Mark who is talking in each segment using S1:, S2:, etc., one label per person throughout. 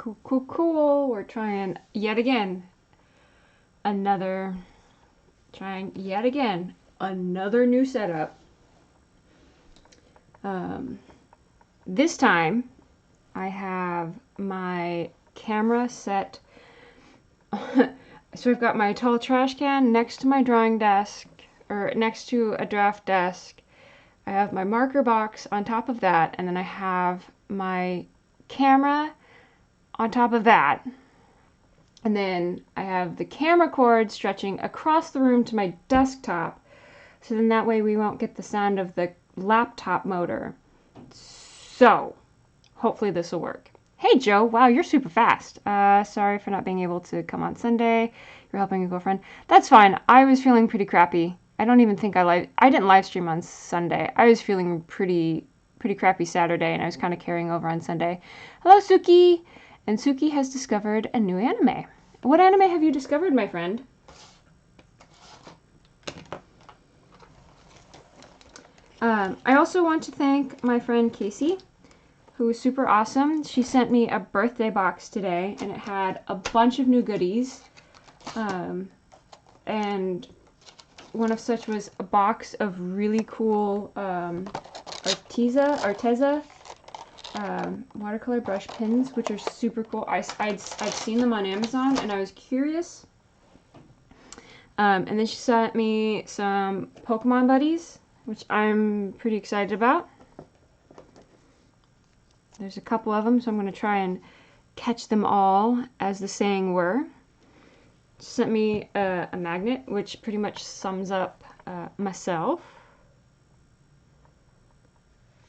S1: Cool, cool, cool. We're trying yet again. Another new setup. This time I have my camera set. So I've got my tall trash can next to my drawing desk, or next to a draft desk. I have my marker box on top of that, and then I have my camera on top of that. And then I have the camera cord stretching across the room to my desktop, so then that way we won't get the sound of the laptop motor. So, hopefully this will work. Hey Joe, wow, you're super fast. Sorry for not being able to come on Sunday. You're helping a girlfriend. That's fine. I was feeling pretty crappy. I don't even think I didn't live stream on Sunday. I was feeling pretty crappy Saturday, and I was kind of carrying over on Sunday. Hello, Suki! And Suki has discovered a new anime. What anime have you discovered, my friend? I also want to thank my friend Casey, who was super awesome. She sent me a birthday box today, and it had a bunch of new goodies. And one of such was a box of really cool Arteza watercolor brush pins, which are super cool. I'd seen them on Amazon, and I was curious. And then she sent me some Pokemon buddies, which I'm pretty excited about. There's a couple of them, so I'm going to try and catch them all, as the saying were. She sent me a magnet, which pretty much sums up myself.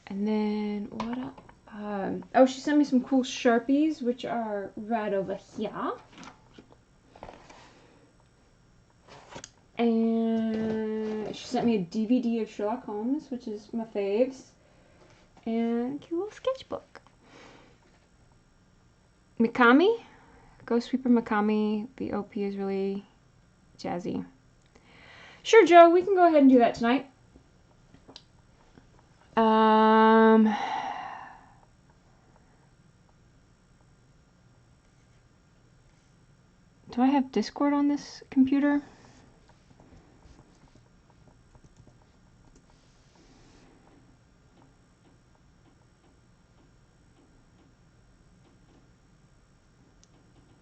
S1: And then, what else? Oh, she sent me some cool Sharpies, which are right over here. And she sent me a DVD of Sherlock Holmes, which is my faves. And a cute little sketchbook. Mikami, Ghost Sweeper Mikami. The OP is really jazzy. Sure, Joe, we can go ahead and do that tonight. Do I have Discord on this computer?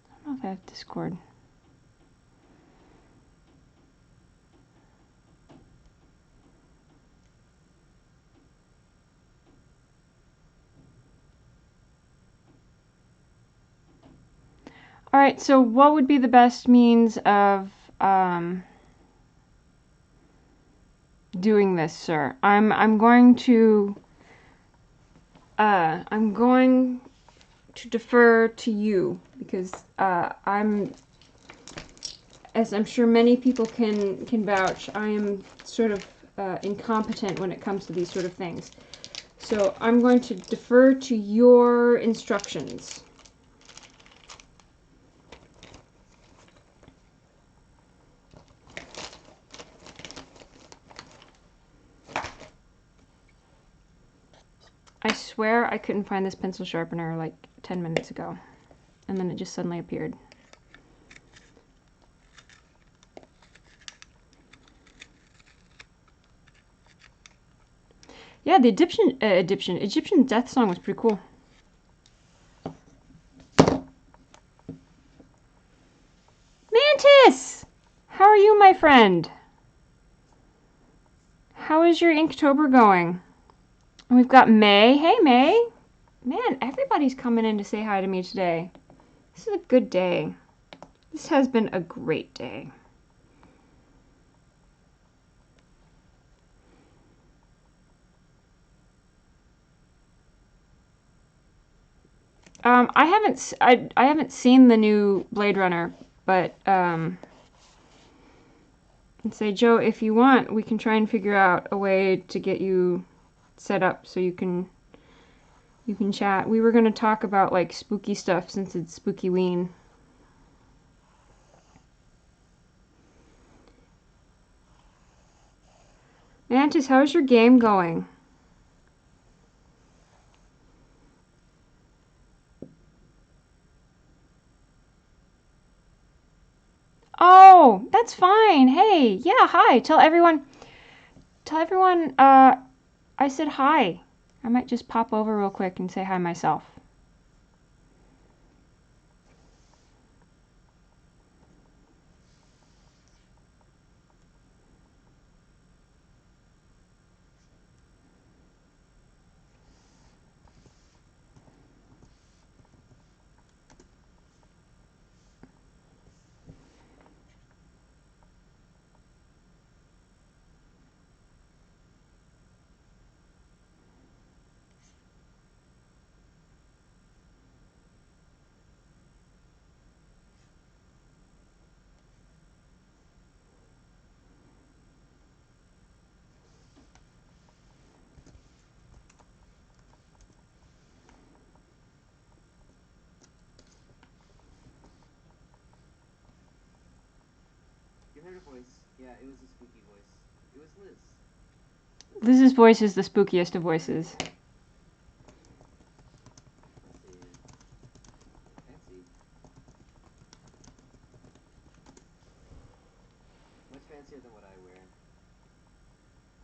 S1: I don't know if I have Discord. Alright, so what would be the best means of doing this, sir? I'm going to defer to you, because as I'm sure many people can vouch, I am sort of incompetent when it comes to these sort of things. So I'm going to defer to your instructions. I swear I couldn't find this pencil sharpener like 10 minutes ago, and then it just suddenly appeared. Yeah, the Egyptian death song was pretty cool. Mantis! How are you, my friend? How is your Inktober going? And we've got May. Hey, May. Man, everybody's coming in to say hi to me today. This is a good day. This has been a great day. I haven't seen the new Blade Runner, but and say, Joe, if you want, we can try and figure out a way to get you set up so you can chat. We were going to talk about like spooky stuff since it's Spookyween. Mantis, how's your game going? Oh, that's fine. Hey, yeah, hi. Tell everyone, I said hi. I might just pop over real quick and say hi myself.
S2: You heard a voice. Yeah, it was a spooky voice. It was Liz.
S1: Liz's voice is the spookiest of voices.
S2: Fancy. Much fancier than what I wear.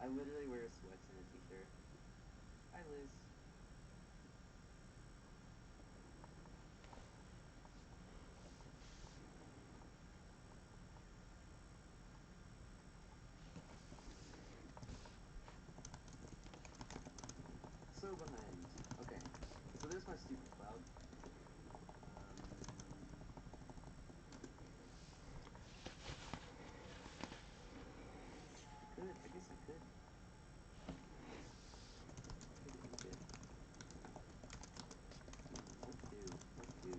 S2: I literally wear sweats and a t-shirt. Hi, Liz. So behind. Okay. So there's my stupid cloud. I guess I could. Ink it. Let's do.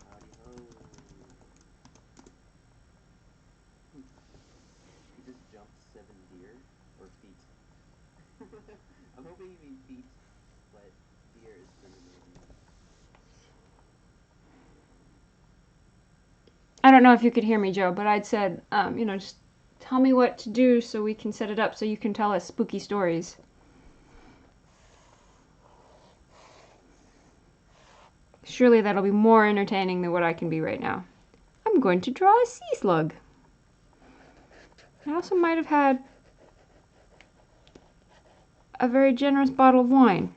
S2: Howdy ho. He just jumped 7 deer or feet. I'm hoping you mean feet, but deer is pretty amazing.
S1: I don't know if you could hear me, Joe, but I'd said, just tell me what to do so we can set it up so you can tell us spooky stories. Surely that'll be more entertaining than what I can be right now. I'm going to draw a sea slug. I also might have had a very generous bottle of wine.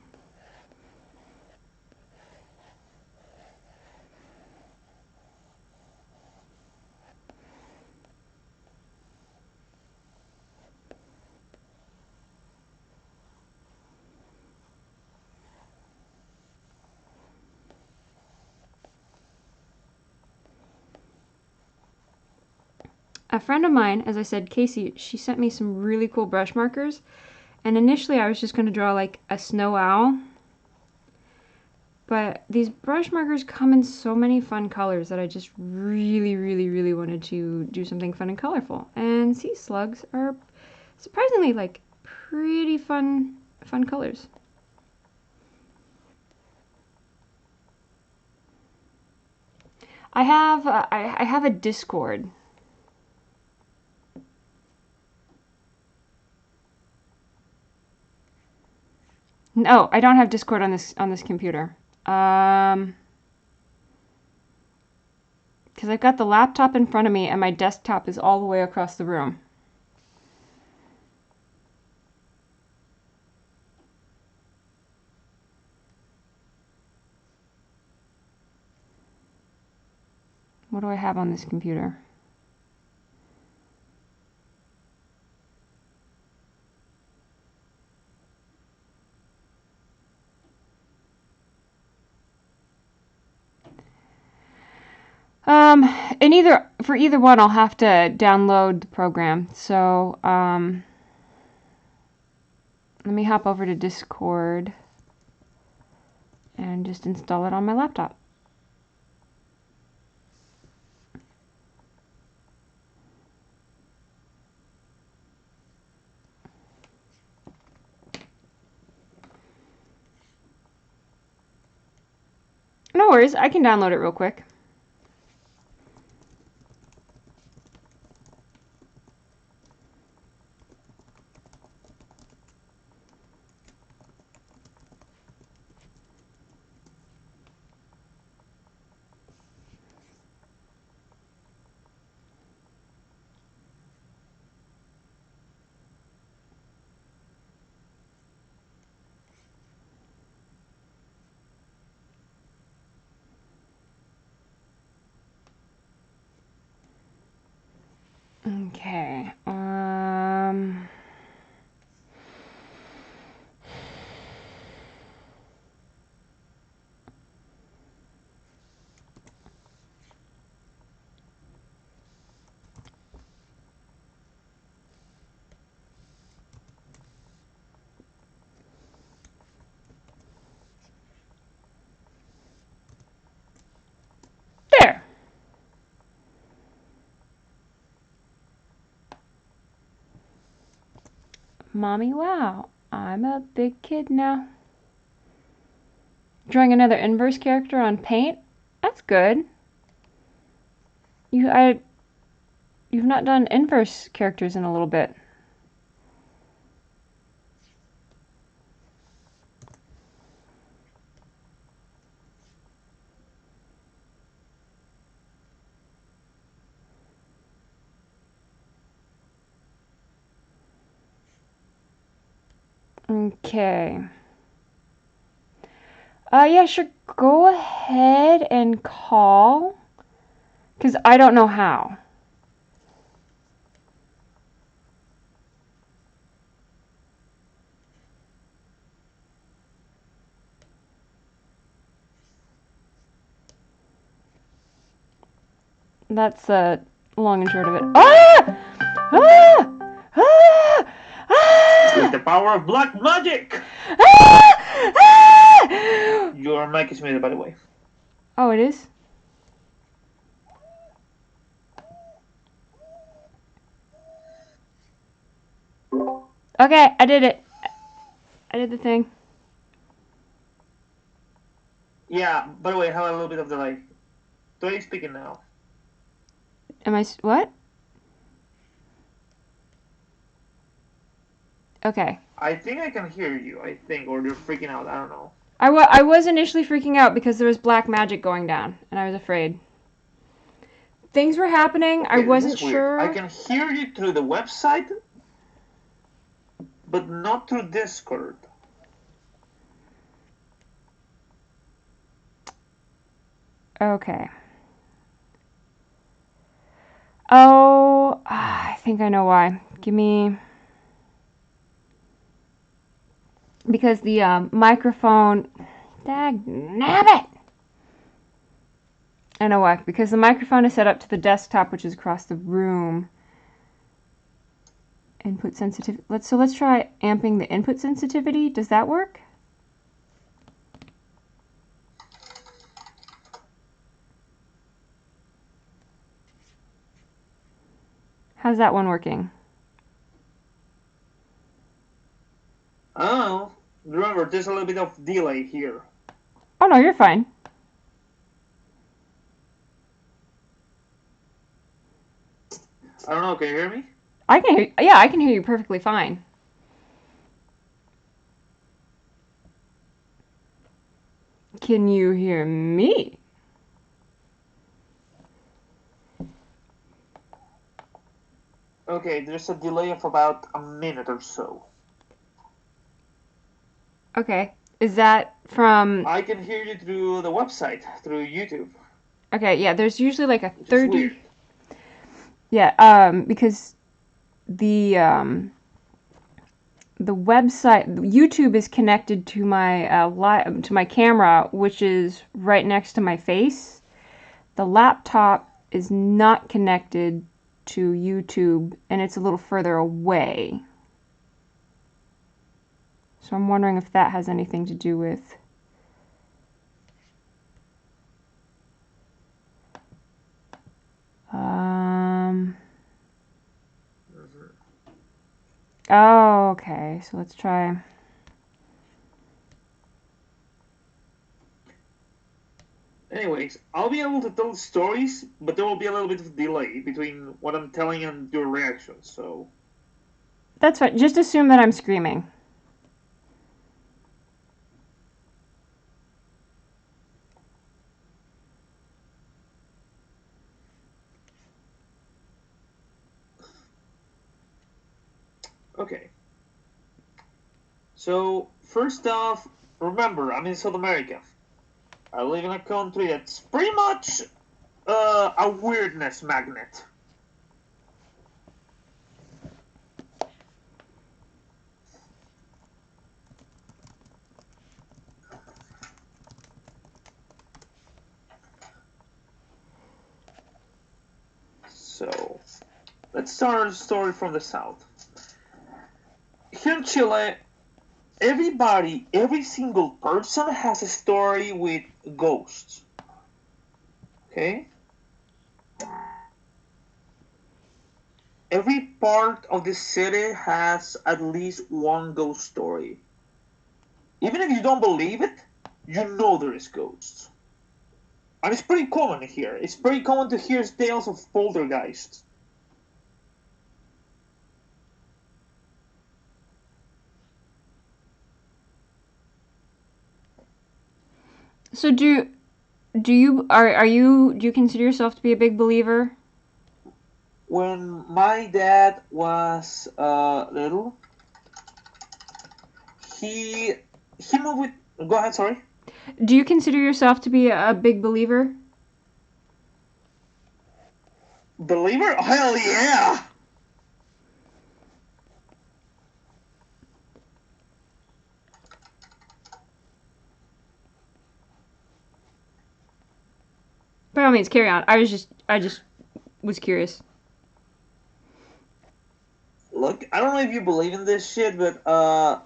S1: A friend of mine, as I said, Casey, she sent me some really cool brush markers. And initially I was just going to draw like a snow owl. But these brush markers come in so many fun colors that I just really wanted to do something fun and colorful. And sea slugs are surprisingly like pretty fun colors. I have a Discord. No, I don't have Discord on this computer. Because I've got the laptop in front of me and my desktop is all the way across the room. What do I have on this computer? For either one, I'll have to download the program. So, let me hop over to Discord and just install it on my laptop. No worries, I can download it real quick. Okay. There. Mommy, wow. I'm a big kid now. Drawing another inverse character on paint? That's good. You've not done inverse characters in a little bit. Okay. Yeah, sure. Go ahead and call. Because I don't know how. That's the long and short of it. Ah! Ah! Ah! Ah!
S2: With the power of black magic!
S1: Ah! Ah!
S2: Your mic is muted, by the way.
S1: Oh, it is? Okay, I did it. I did the thing.
S2: Yeah, by the way, I have a little bit of delay. Do you speaking now?
S1: Am I... What? Okay.
S2: I think I can hear you, or you're freaking out, I don't know.
S1: I was initially freaking out because there was black magic going down, and I was afraid. Things were happening.
S2: Okay,
S1: I wasn't
S2: this is weird.
S1: sure.
S2: I can hear you through the website, but not through Discord.
S1: Okay. Oh, I think I know why. Give me... Because the microphone... Dagnabbit! I know why. Because the microphone is set up to the desktop, which is across the room. Input sensitivity. Let's try amping the input sensitivity. Does that work? How's that one working?
S2: Oh, remember, there's a little bit of delay here.
S1: Oh no, you're fine.
S2: I don't know, can you hear me?
S1: I can hear. Yeah, I can hear you perfectly fine. Can you hear me?
S2: Okay, there's a delay of about a minute or so.
S1: Okay. Is that from...
S2: I can hear you through the website, through YouTube.
S1: Okay, yeah, there's usually like a
S2: Which is
S1: 30...
S2: weird.
S1: Yeah, because the website, YouTube is connected to my camera, which is right next to my face. The laptop is not connected to YouTube, and it's a little further away. So I'm wondering if that has anything to do with... Oh, okay. So let's try...
S2: Anyways, I'll be able to tell stories, but there will be a little bit of delay between what I'm telling and your reaction, so...
S1: That's fine. Just assume that I'm screaming.
S2: Okay. So, first off, remember, I'm in South America. I live in a country that's pretty much a weirdness magnet.
S3: So, let's start a story from the south. Here in Chile, every single person has a story with ghosts. Okay? Every part of the city has at least one ghost story. Even if you don't believe it, you know there is ghosts. And it's pretty common here. It's pretty common to hear tales of poltergeists.
S1: So do you consider yourself to be a big believer?
S3: When my dad was little, he moved with. Go ahead, sorry.
S1: Do you consider yourself to be a big believer?
S3: Believer? Hell yeah!
S1: By all means, carry on. I just was curious.
S3: Look, I don't know if you believe in this shit, but I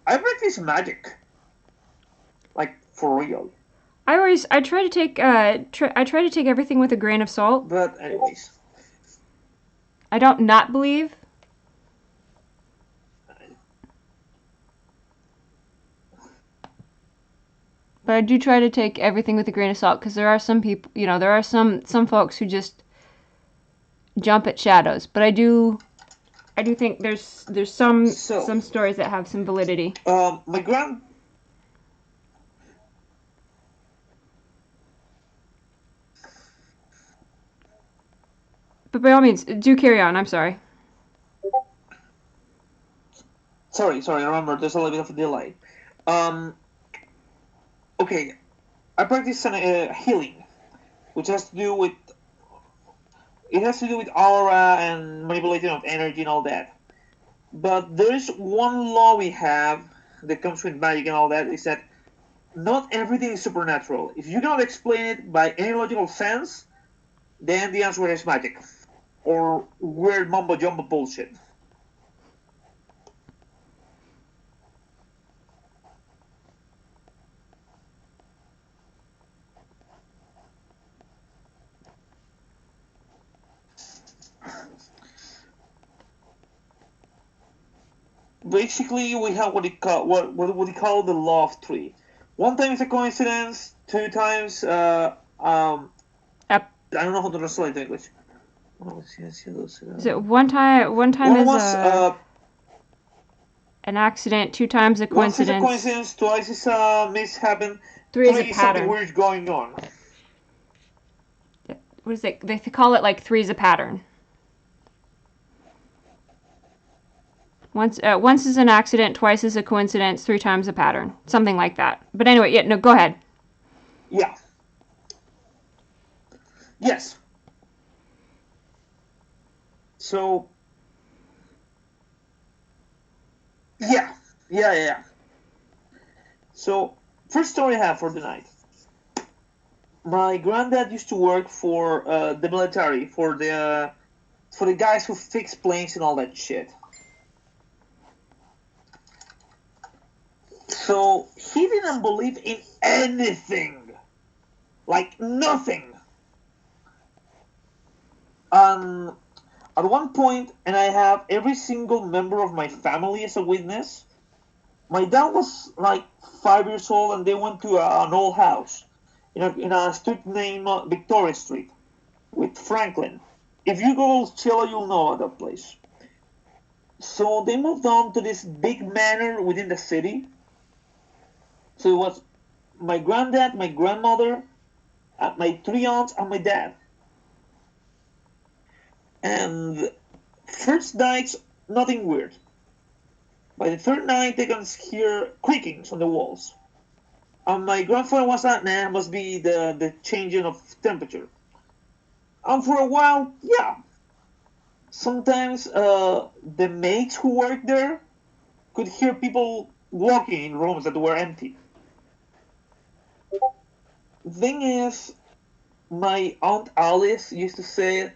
S3: practice magic. Like, for real.
S1: I try to take I try to take everything with a grain of salt.
S3: But anyways.
S1: I don't not believe. But I do try to take everything with a grain of salt because there are some people, there are some folks who just jump at shadows. But I do think there's some stories that have some validity.
S3: My grand.
S1: But by all means, do carry on. I'm sorry.
S3: Sorry. Remember, there's a little bit of a delay. Okay, I practice healing, which has to do with aura and manipulating of energy and all that. But there is one law we have that comes with magic and all that, is that not everything is supernatural. If you cannot explain it by any logical sense, then the answer is magic or weird mumbo jumbo bullshit. Basically, we have what we call the law of three. One time is a coincidence. Two times, I don't know how to translate it in English.
S1: So one time is an accident. Two times a coincidence.
S3: Once is a coincidence. Twice is a mishappen.
S1: Three is a pattern.
S3: Something weird going on.
S1: What is it? They call it like three is a pattern. Once is an accident, twice is a coincidence, three times a pattern. Something like that. But anyway, yeah, no, go ahead.
S3: Yeah. Yes. So. Yeah. So, first story I have for the night. My granddad used to work for the military, for the guys who fix planes and all that shit. So he didn't believe in anything, like nothing. At one point, and I have every single member of my family as a witness, my dad was like 5 years old and they went to an old house in a street named Victoria Street with Franklin. If you go to Chile, you'll know about that place. So they moved on to this big manor within the city. So it was my granddad, my grandmother, my three aunts, and my dad. And first nights, nothing weird. By the third night, they can hear creakings on the walls. And my grandfather was like, nah, must be the changing of temperature. And for a while, yeah. Sometimes the maids who worked there could hear people walking in rooms that were empty. The thing is, my Aunt Alice used to say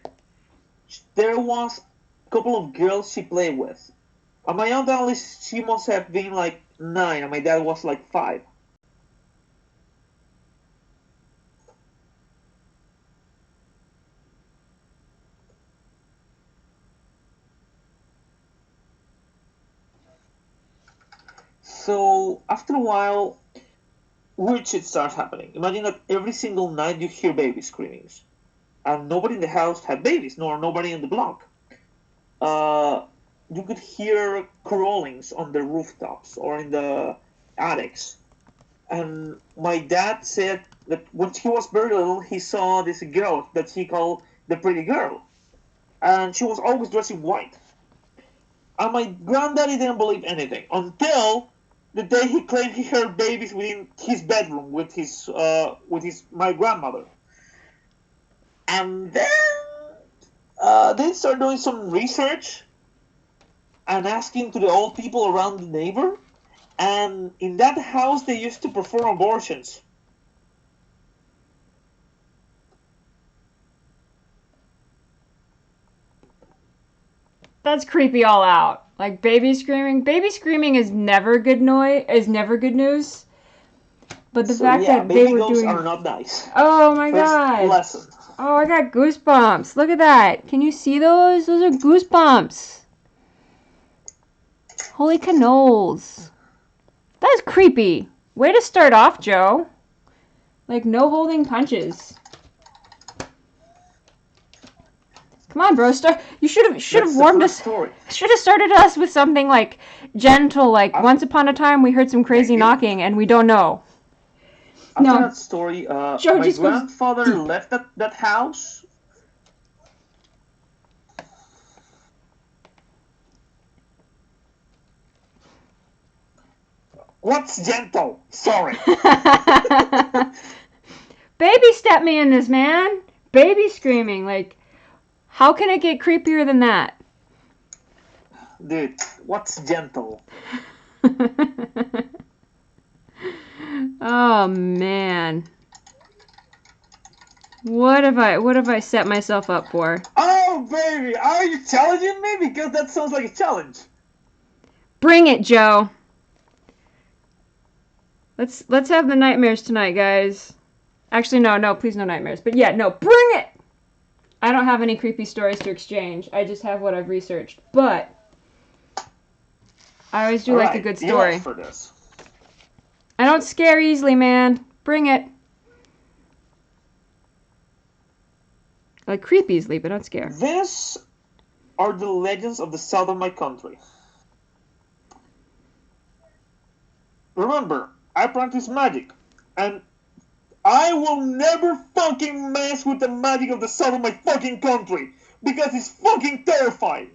S3: there was a couple of girls she played with. And my aunt Alice, she must have been like 9, and my dad was like 5. So after a while, weird shit starts happening. Imagine that every single night you hear baby screamings, and nobody in the house had babies, nor nobody in the block. You could hear crawlings on the rooftops or in the attics. And my dad said that when he was very little, he saw this girl that he called the pretty girl, and she was always dressed in white. And my granddaddy didn't believe anything until the day he claimed he heard babies within his bedroom with my grandmother. And then they started doing some research and asking to the old people around the neighbor. And in that house, they used to perform abortions.
S1: That's creepy all out. Like baby screaming. Baby screaming is never good news. But the fact that they were doing
S3: are not nice.
S1: Oh my
S3: First
S1: god.
S3: lesson.
S1: Oh, I got goosebumps. Look at that. Can you see those? Those are goosebumps. Holy canoles. That's creepy. Way to start off, Joe. Like no holding punches. Come on, bro. You should have warmed us. Should have started us with something like gentle, like once upon a time we heard some crazy knocking and we don't know.
S3: After that story, my grandfather left that house. What's gentle? Sorry.
S1: Baby step me in this, man. Baby screaming. Like, how can it get creepier than that?
S3: Dude, what's gentle?
S1: Oh man. What have I set myself up for?
S3: Oh baby, are you challenging me? Because that sounds like a challenge.
S1: Bring it, Joe. Let's have the nightmares tonight, guys. Actually, no, please no nightmares. But yeah, no, bring it! I don't have any creepy stories to exchange. I just have what I've researched. But I always do like a good story.
S3: For this.
S1: I don't scare easily, man. Bring it. I like creep easily, but don't scare.
S3: These are the legends of the south of my country. Remember, I practice magic, and I will never fucking mess with the magic of the south of my fucking country, because it's fucking terrifying.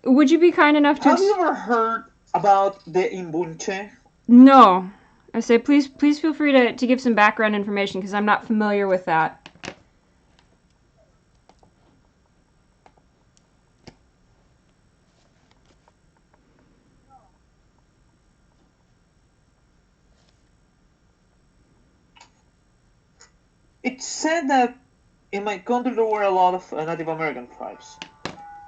S1: Would you be kind enough to...
S3: Have you ever heard about the Imbunche?
S1: No. I say, please feel free to give some background information, because I'm not familiar with that.
S3: It's said that in my country there were a lot of Native American tribes.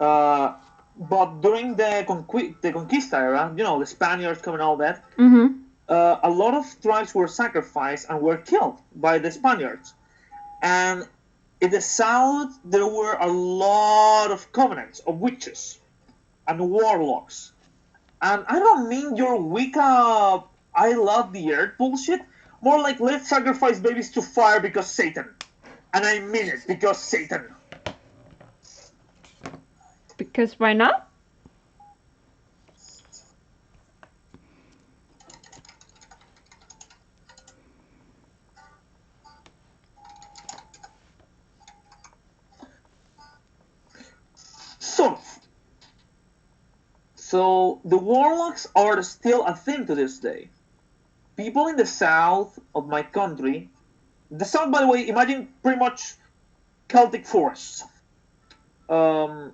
S3: But during the Conquista era, you know, the Spaniards coming and all that, a lot of tribes were sacrificed and were killed by the Spaniards. And in the south, there were a lot of covenants of witches and warlocks. And I don't mean your Wicca, I love the earth bullshit. More like, let's sacrifice babies to fire because Satan. And I mean it, because Satan.
S1: Because why not?
S3: So the warlocks are still a thing to this day. People in the south of my country, the south, by the way, imagine pretty much Celtic forests. People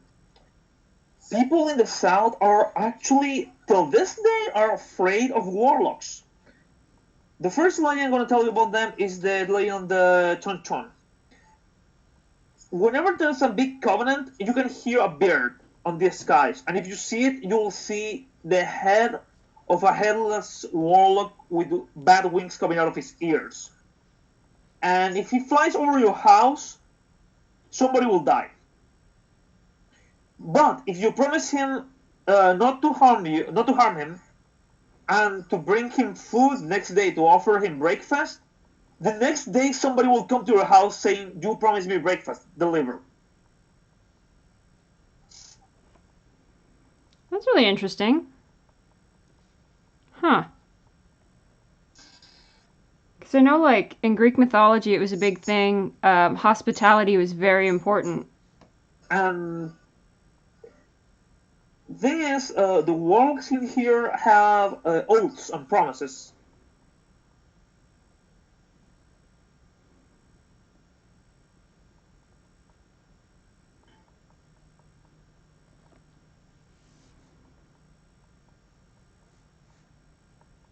S3: in the south are actually, till this day, are afraid of warlocks. The first legend I'm going to tell you about them is the legend of the Chon Chon. whenever there's a big covenant, you can hear a bird on the skies, and if you see it, you will see the head of a headless warlock with bad wings coming out of his ears. And if he flies over your house, somebody will die. But if you promise him not to harm him, and to bring him food next day to offer him breakfast, the next day somebody will come to your house saying, "You promised me breakfast, deliver."
S1: That's really interesting. Huh. Because I know, like, in Greek mythology, it was a big thing. Hospitality was very important.
S3: And thing is, the warlocks in here have oaths and promises.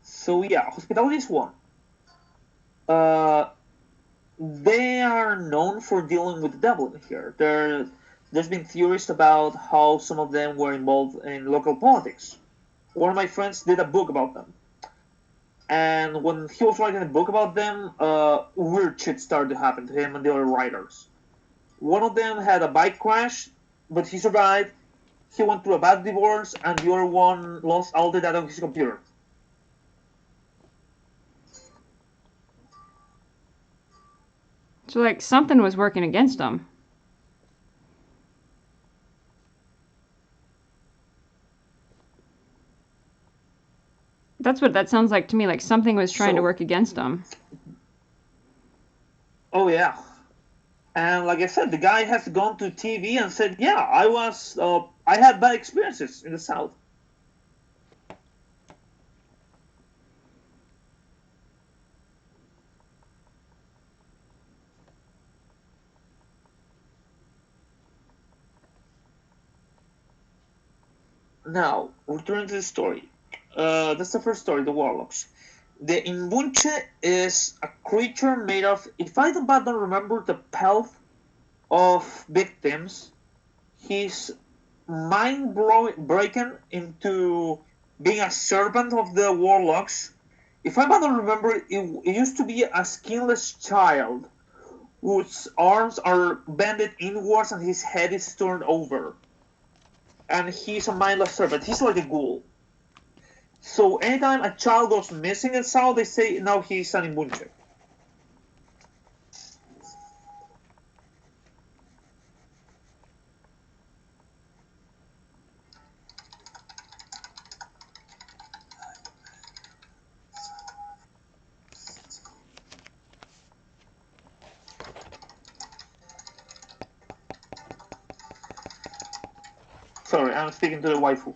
S3: So yeah, hospitality is one. They are known for dealing with the devil in here. There's been theories about how some of them were involved in local politics. One of my friends did a book about them. And when he was writing a book about them, weird shit started to happen to him and the other writers. One of them had a bike crash, but he survived. He went through a bad divorce, and the other one lost all the data of his computer.
S1: So, like, something was working against them. That's what that sounds like to me. Like something was trying to work against them.
S3: Oh yeah. And like I said, the guy has gone to TV and said, "Yeah, I had bad experiences in the South." Now, returning to the story. That's the first story, the warlocks. The Imbunche is a creature made of, if I don't remember the pelt of victims, he's mind breaking into being a servant of the warlocks. If I don't remember, it used to be a skinless child whose arms are bended inwards and his head is turned over. And he's a mindless servant. He's like a ghoul. So anytime a child goes missing in South, they say now he's an Imbunche. Sorry, I'm speaking to the waifu.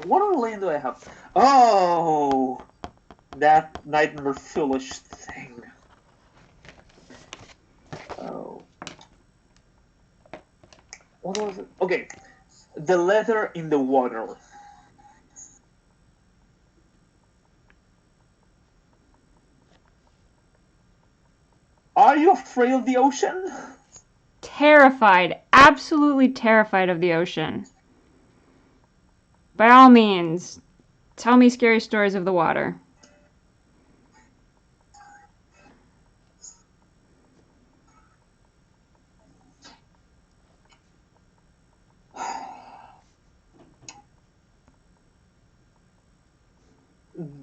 S3: What other lane do I have? Oh, that nightmare foolish thing. Oh. What was it? Okay. The letter in the water. Are you afraid of the ocean?
S1: Terrified. Absolutely terrified of the ocean. By all means, tell me scary stories of the water.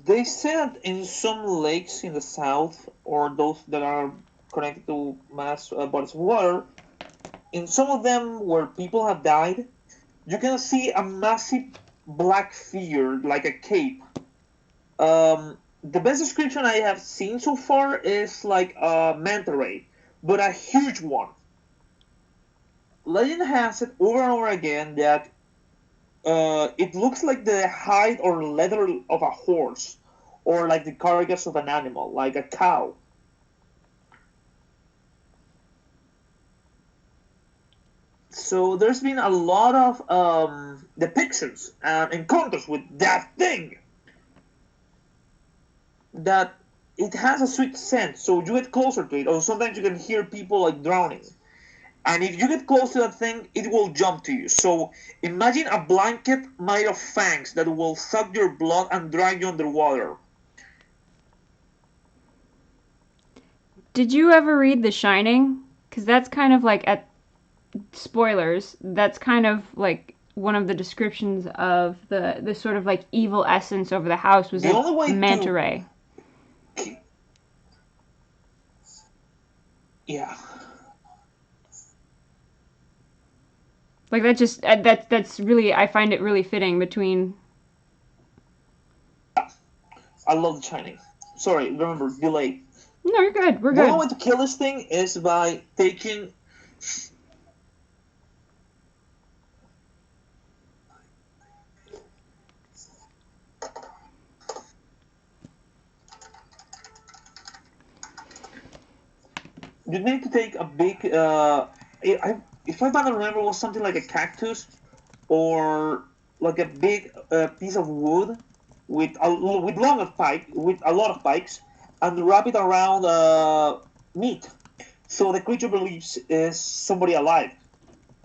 S3: They said in some lakes in the south, or those that are connected to mass bodies of water, in some of them where people have died, you can see a massive black figure, like a cape. The best description I have seen so far is like a manta ray, but a huge one. Legend has it over and over again that it looks like the hide or leather of a horse, or like the carcass of an animal, like a cow. So there's been a lot of depictions and encounters with that thing. That it has a sweet scent, so you get closer to it, or sometimes you can hear people like drowning. And if you get close to that thing, it will jump to you. So imagine a blanket made of fangs that will suck your blood and drag you underwater.
S1: Did you ever read The Shining? Because that's kind of like, at spoilers, that's kind of like one of the descriptions of the sort of like evil essence over the house was
S3: The
S1: a
S3: only way
S1: manta
S3: to
S1: ray.
S3: yeah,
S1: Like that just that's really, I find it really fitting between.
S3: I love The Shining. Sorry, remember, delay.
S1: No, you're good. We're
S3: The only
S1: good.
S3: way to kill this thing is by taking. You need to take a big. If I don't remember, it was something like a cactus or like a big piece of wood with a lot of pikes, and wrap it around meat. So the creature believes is somebody alive.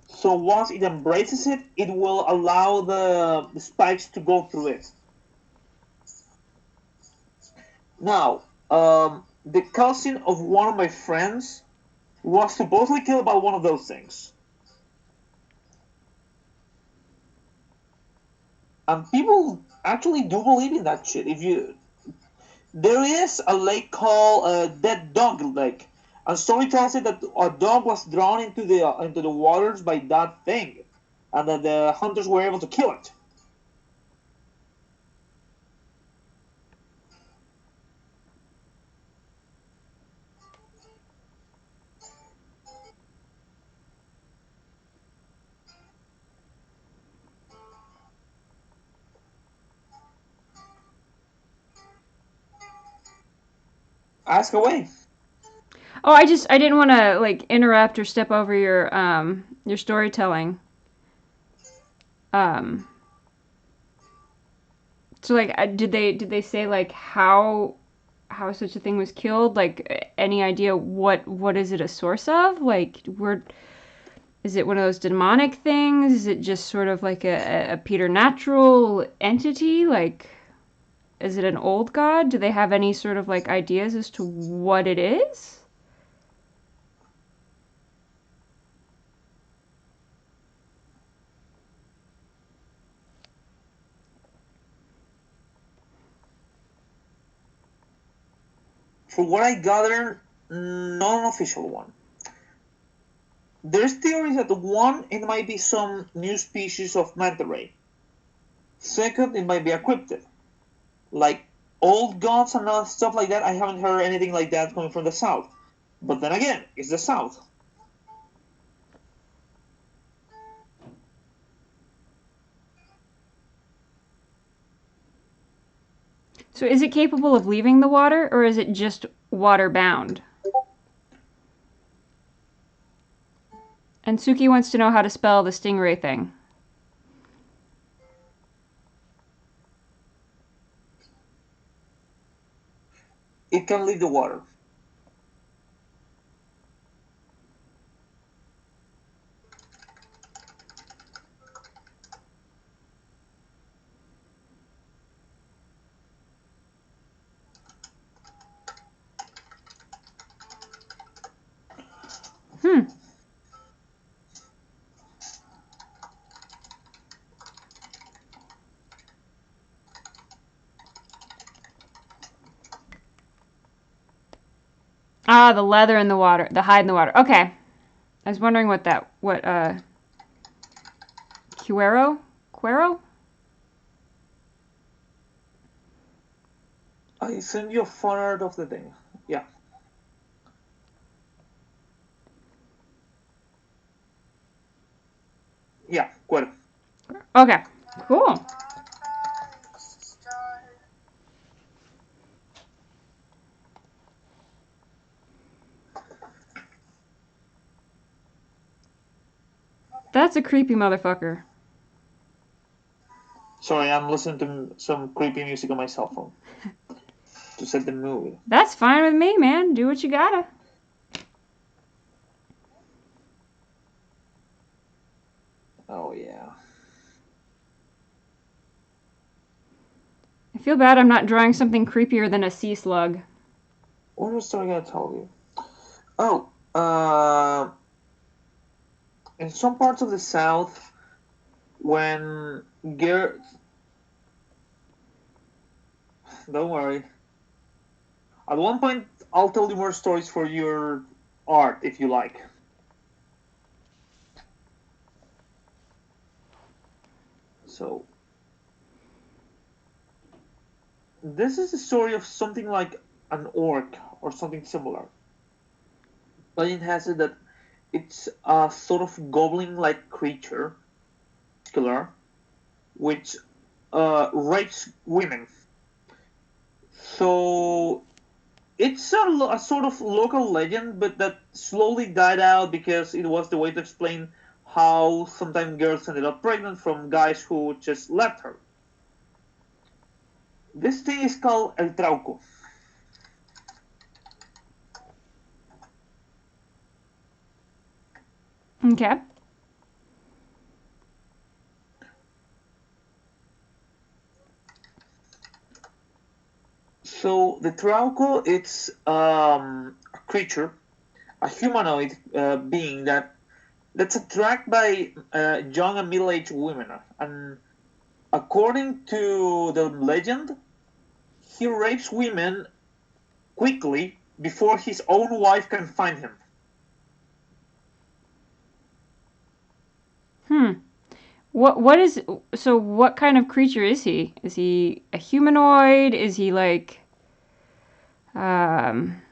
S3: So once it embraces it, it will allow the spikes to go through it. Now, the cousin of one of my friends was supposedly killed by one of those things. And people actually do believe in that shit. There is a lake called Dead Dog Lake. And story tells it that a dog was drawn into the waters by that thing, and that the hunters were able to kill it. Ask away.
S1: Oh, I didn't want to like interrupt or step over your storytelling. Um, so like, did they say like how such a thing was killed? Like, any idea what is it a source of? Like, is it one of those demonic things? Is it just sort of like a preternatural entity? Like, is it an old god? Do they have any sort of like ideas as to what it is?
S3: From what I gather, not an official one. There's theories that one, it might be some new species of manta ray. Second, it might be a cryptid. Like old gods and all stuff like that, I haven't heard anything like that coming from the south. But then again, it's the south.
S1: So is it capable of leaving the water, or is it just water bound? And Suki wants to know how to spell the stingray thing.
S3: It can leave the water.
S1: Hmm. Ah, the leather in the water, the hide in the water. Okay. I was wondering what Cuero? Cuero?
S3: I send you a photo art of the thing. Yeah. Yeah, cuero.
S1: Okay. Cool. That's a creepy motherfucker.
S3: Sorry, I'm listening to some creepy music on my cell phone. to set the mood.
S1: That's fine with me, man. Do what you gotta.
S3: Oh yeah.
S1: I feel bad I'm not drawing something creepier than a sea slug.
S3: What was I gonna tell you? Oh, in some parts of the South, when girls, don't worry. At one point, I'll tell you more stories for your art if you like. So, this is the story of something like an orc or something similar. Legend has it that it's a sort of goblin-like creature, muscular, which rapes women. So it's a sort of local legend, but that slowly died out because it was the way to explain how sometimes girls ended up pregnant from guys who just left her. This thing is called el trauco.
S1: Okay.
S3: So the trauco, it's a creature, a humanoid being that's attracted by young and middle-aged women, and according to the legend, he rapes women quickly before his own wife can find him.
S1: Hmm. What kind of creature is he? Is he a humanoid? Is he like um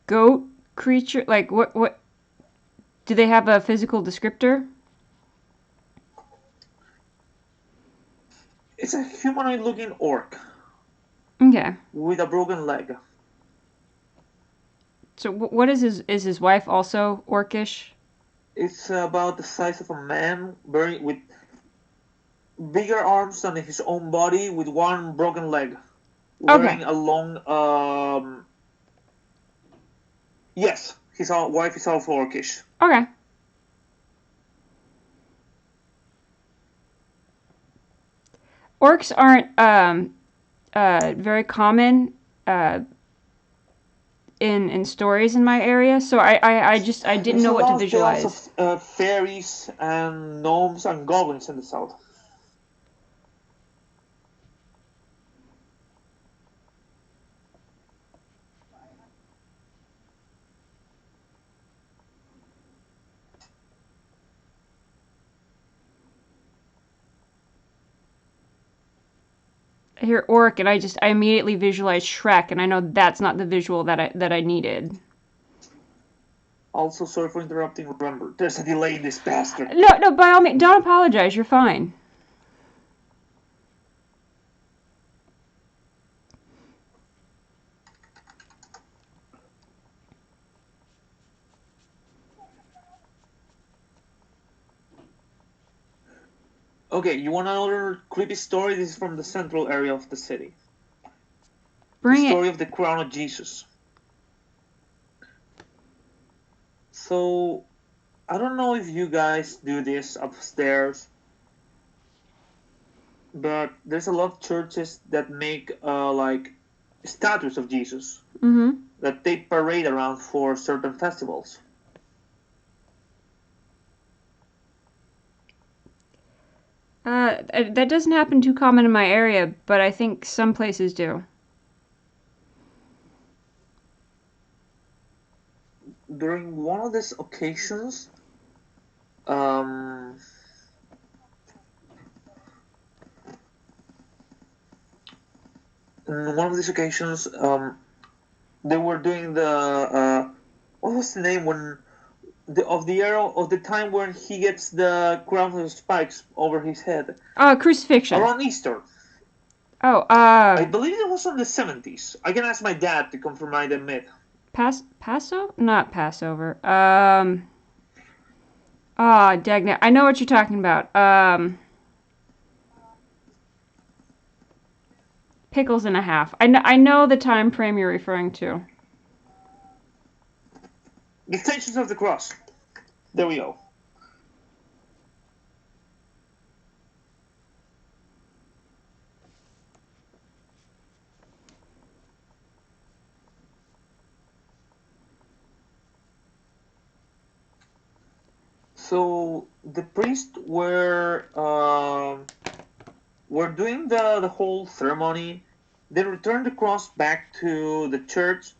S1: goat creature? Like what do they have a physical descriptor?
S3: It's a humanoid-looking orc
S1: Okay.
S3: with a broken leg.
S1: So what is his wife also orcish?
S3: It's about the size of a man, very with bigger arms than his own body, with one broken leg,
S1: Okay.
S3: wearing a long. Yes, his wife is also orcish.
S1: Okay. Orcs aren't very common in stories in my area, so I didn't
S3: There's
S1: know
S3: a
S1: what to
S3: lot of tales
S1: visualize.
S3: of fairies and gnomes and goblins in the south.
S1: I hear orc and I immediately visualize Shrek, and I know that's not the visual that I needed.
S3: Also, sorry for interrupting. Remember, there's a delay in this bastard.
S1: No, by all means, don't apologize. You're fine.
S3: Okay, you want another creepy story? This is from the central area of the city. The
S1: Bring it.
S3: story of the crown of Jesus. So, I don't know if you guys do this upstairs, but there's a lot of churches that make like statues of Jesus
S1: Mm-hmm.
S3: that they parade around for certain festivals.
S1: That doesn't happen too common in my area, but I think some places do.
S3: During one of these occasions, um, in one of these occasions, they were doing the what was the name when of the era of the time when he gets the crown of spikes over his head
S1: Crucifixion.
S3: around Easter.
S1: Oh,
S3: I believe it was in the 70s. I can ask my dad to confirm my myth.
S1: Passover? Not Passover. Dagna. I know what you're talking about. pickles and a half. I know the time frame you're referring to.
S3: The Stations of the Cross. There we go. So the priests were doing the whole ceremony. They returned the cross back to the church,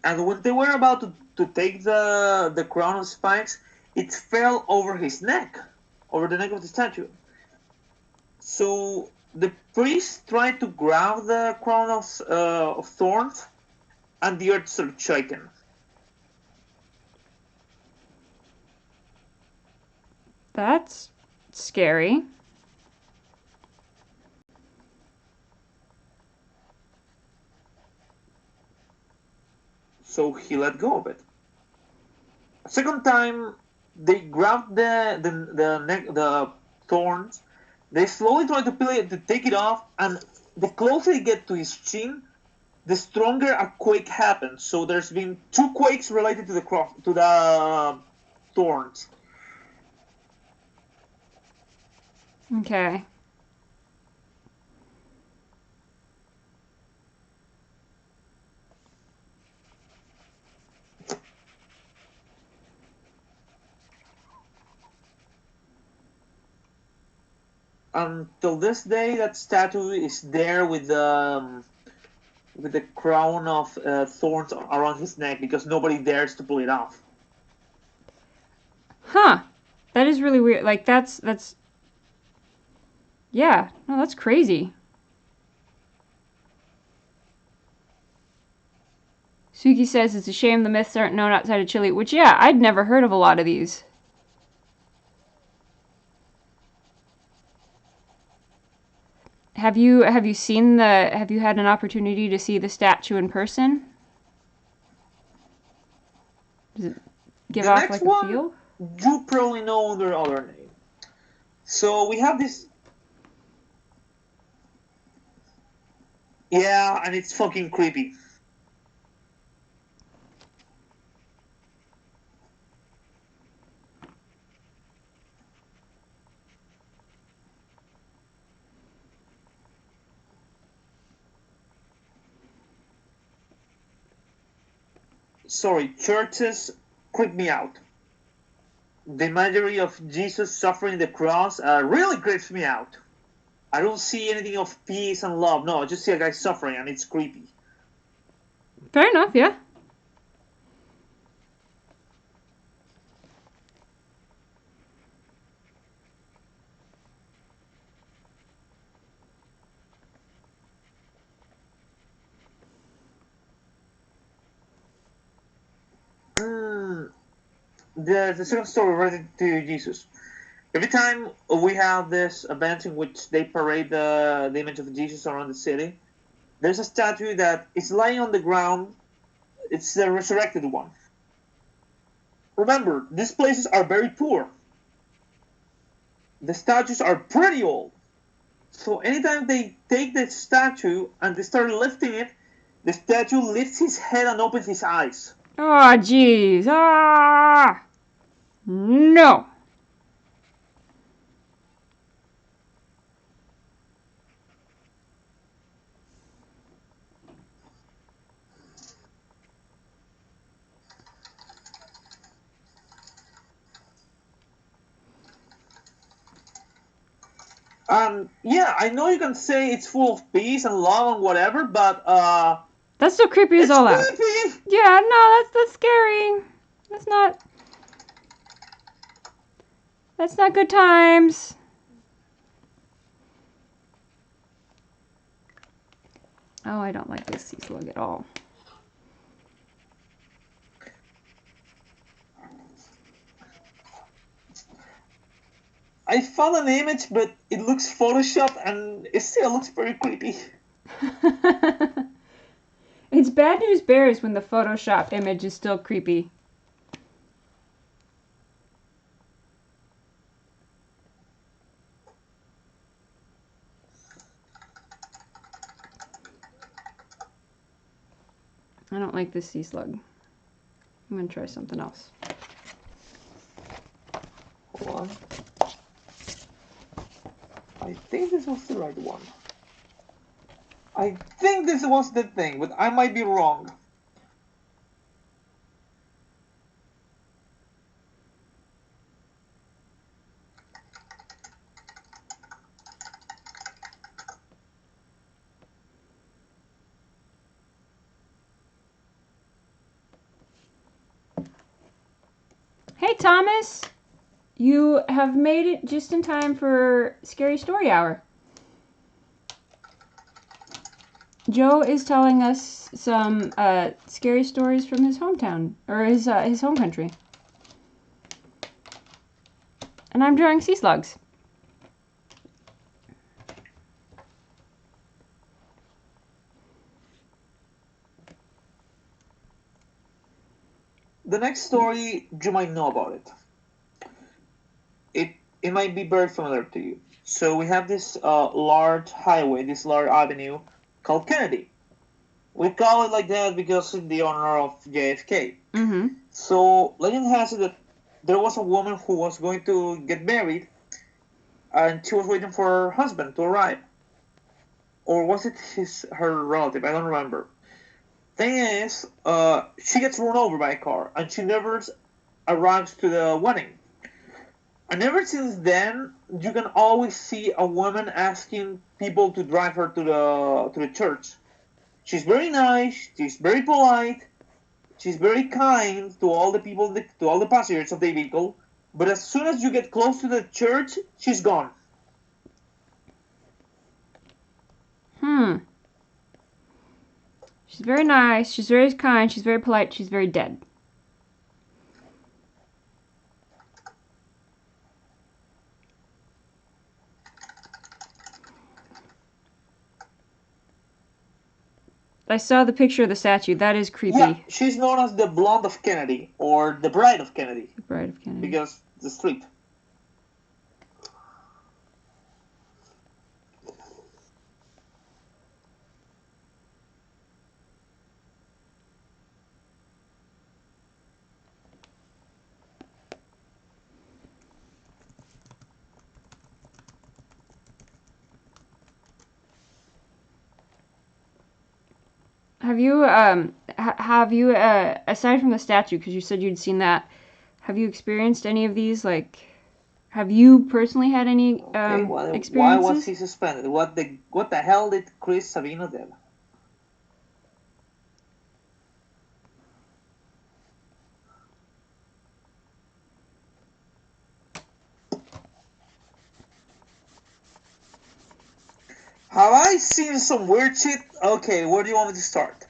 S3: and when they were about to take the crown of spikes, it fell over his neck, over the neck of the statue. So the priest tried to grab the crown of thorns, and the earth started shaking.
S1: That's scary.
S3: So he let go of it. A second time, they grabbed the thorns. They slowly try to peel it, to take it off, and the closer they get to his chin, the stronger a quake happens. So there's been 2 quakes related to the thorns.
S1: Okay.
S3: Until this day, that statue is there with the crown of thorns around his neck because nobody dares to pull it off.
S1: Huh. That is really weird. Like, that's... Yeah. No, that's crazy. Suki says it's a shame the myths aren't known outside of Chile, which, yeah, I'd never heard of a lot of these. Have you had an opportunity to see the statue in person? Does it give
S3: The
S1: off
S3: next
S1: like a
S3: one,
S1: feel?
S3: you probably know their other name. So we have this. Yeah, and it's fucking creepy. Sorry, churches creep me out. The imagery of Jesus suffering the cross really creeps me out. I don't see anything of peace and love. No, I just see a guy suffering, and it's creepy.
S1: Fair enough, yeah.
S3: The second story related to Jesus. Every time we have this event in which they parade the image of Jesus around the city, there's a statue that is lying on the ground. It's the resurrected one. Remember, these places are very poor. The statues are pretty old. So anytime they take the statue and they start lifting it, the statue lifts his head and opens his eyes.
S1: Oh, jeez. Ah! No.
S3: Yeah, I know you can say it's full of peace and love and whatever, but
S1: That's so creepy as
S3: it's
S1: all out.
S3: creepy.
S1: Yeah, no, that's scary. That's not good times. Oh, I don't like this sea slug at all.
S3: I found an image, but it looks photoshopped and it still looks very creepy.
S1: It's bad news bears when the Photoshop image is still creepy. I don't like this sea slug. I'm gonna try something else.
S3: Hold on. I think this was the right one. I think this was the thing, but I might be wrong.
S1: Hey, Thomas! You have made it just in time for Scary Story Hour. Joe is telling us some scary stories from his hometown, or his home country. And I'm drawing sea slugs.
S3: The next story, you might know about it. It might be very familiar to you. So we have this large highway, this large avenue called Kennedy. We call it like that because in the honor of JFK.
S1: Mm-hmm.
S3: So legend has it that there was a woman who was going to get married, and she was waiting for her husband to arrive. Or was it her relative? I don't remember. Thing is, she gets run over by a car, and she never arrives to the wedding. And ever since then, you can always see a woman asking people to drive her to the church. She's very nice. She's very polite. She's very kind to all the people, to all the passengers of the vehicle. But as soon as you get close to the church, she's gone.
S1: She's very nice. She's very kind. She's very polite. She's very dead. I saw the picture of the statue. That is creepy.
S3: Yeah, she's known as the Blonde of Kennedy, or the Bride of Kennedy.
S1: The Bride of Kennedy.
S3: Because the street.
S1: Have you aside from the statue, because you said you'd seen that, have you experienced any of these? Like, have you personally had any experiences?
S3: Why was he suspended? What the hell did Chris Savino do? Have I seen some weird shit? Okay, where do you want me to start?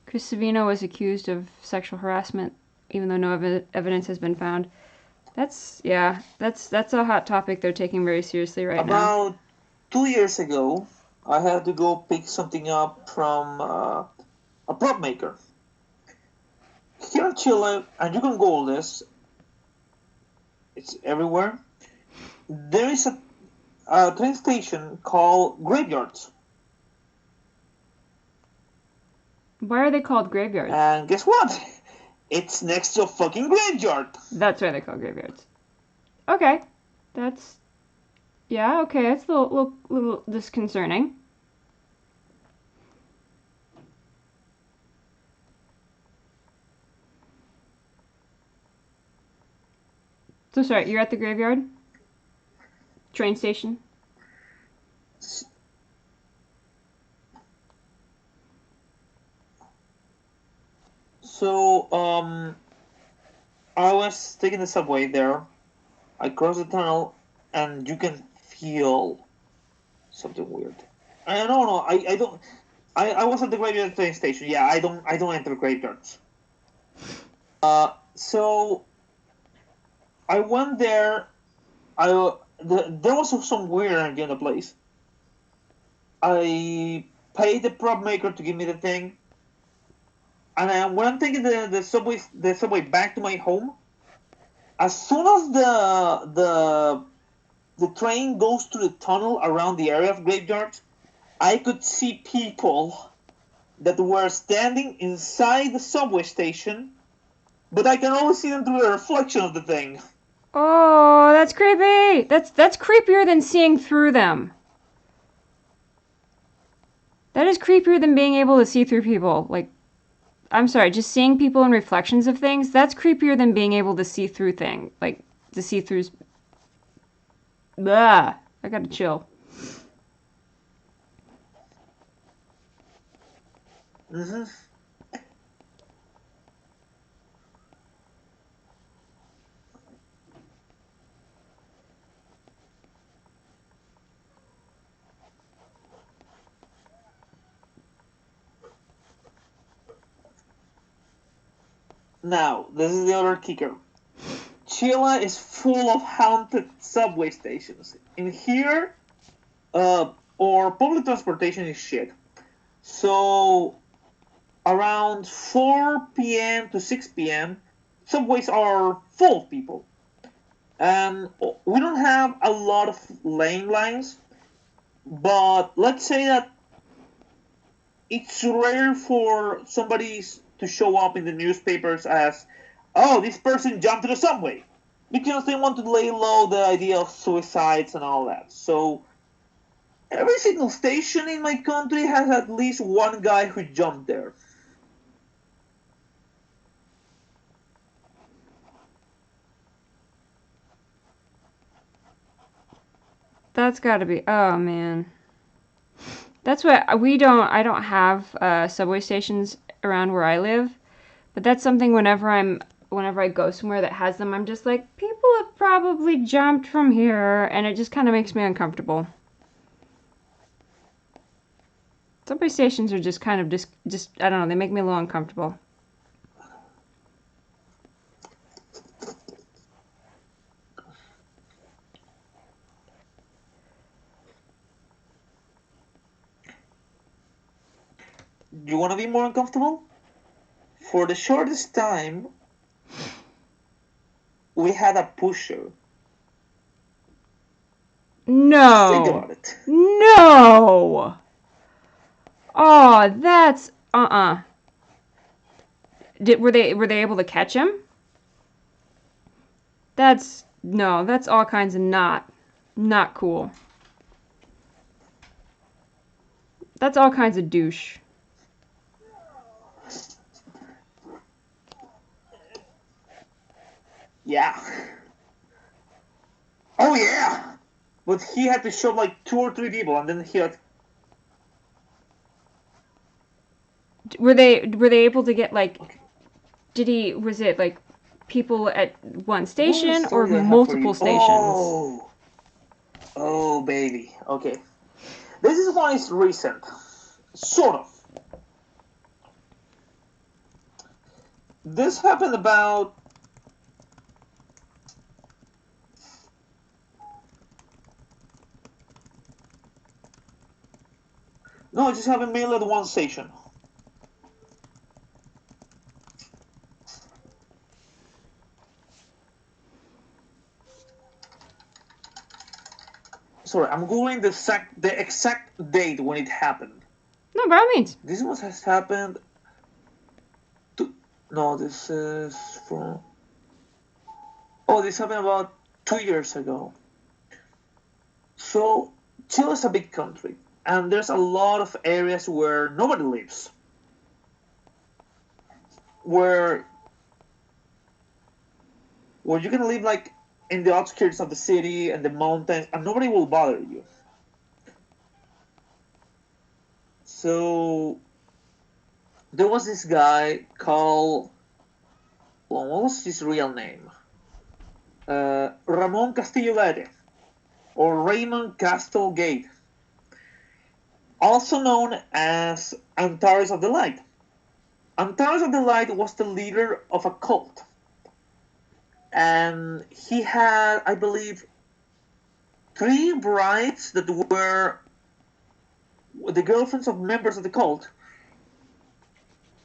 S1: Chris Savino was accused of sexual harassment, even though no evidence has been found. That's a hot topic they're taking very seriously right now.
S3: About 2 years ago, I had to go pick something up from a prop maker. Here in Chile, and you can Google this, it's everywhere, there is a train station called Graveyards.
S1: Why are they called graveyards?
S3: And guess what? It's next to a fucking graveyard.
S1: That's why they're called graveyards. Okay. That's a little disconcerting. So sorry, you're at the graveyard? Train station?
S3: So, I was taking the subway there. I crossed the tunnel, and you can feel something weird. I don't know. I don't. I was at the graveyard train station. Yeah, I don't enter graveyards. So I went there. there was some weird energy in the place. I paid the prop maker to give me the thing, and when I'm taking the subway back to my home, as soon as the train goes through the tunnel around the area of graveyards, I could see people that were standing inside the subway station, but I can only see them through the reflection of the thing.
S1: Oh, that's creepy. That's creepier than seeing through them. That is creepier than being able to see through people. Like, I'm sorry, just seeing people in reflections of things, that's creepier than being able to see through things. Like, to see through... Blah. I gotta chill.
S3: Mm-hmm. Now, this is the other kicker. Chile is full of haunted subway stations. In here, or public transportation is shit. So, around 4 p.m. to 6 p.m., subways are full of people. And we don't have a lot of lane lines, but let's say that it's rare for somebody to show up in the newspapers as, oh, this person jumped to the subway, because they want to lay low the idea of suicides and all that. So every single station in my country has at least one guy who jumped there.
S1: That's gotta be... Oh, man. That's what... I don't have subway stations around where I live. But that's something whenever I go somewhere that has them, I'm just like, people have probably jumped from here, and it just kind of makes me uncomfortable. Subway stations are just kind of just I don't know, they make me a little uncomfortable.
S3: You want to be more uncomfortable? For the shortest time, we had a pusher.
S1: No.
S3: Think about it.
S1: No. Oh, that's were they able to catch him? That's all kinds of not cool. That's all kinds of douche.
S3: Yeah. Oh yeah. But he had to show like 2 or 3 people, and then he had.
S1: Were they able to get like? Was it like people at one station or multiple stations?
S3: Oh baby. Okay. This is one is recent, sort of. This happened about. No, it just happened mainly at one station. Sorry, I'm googling the exact date when it happened.
S1: No, by all means.
S3: This must have happened. No, this is from. Oh, this happened about 2 years ago. So Chile is a big country, and there's a lot of areas where nobody lives, where you can live like in the outskirts of the city and the mountains, and nobody will bother you. So there was this guy called, well, what was his real name? Ramon Castillo Gate, or Raymond Castle Gate, also known as Antares of the Light. Antares of the Light was the leader of a cult, and he had, I believe, 3 brides that were the girlfriends of members of the cult,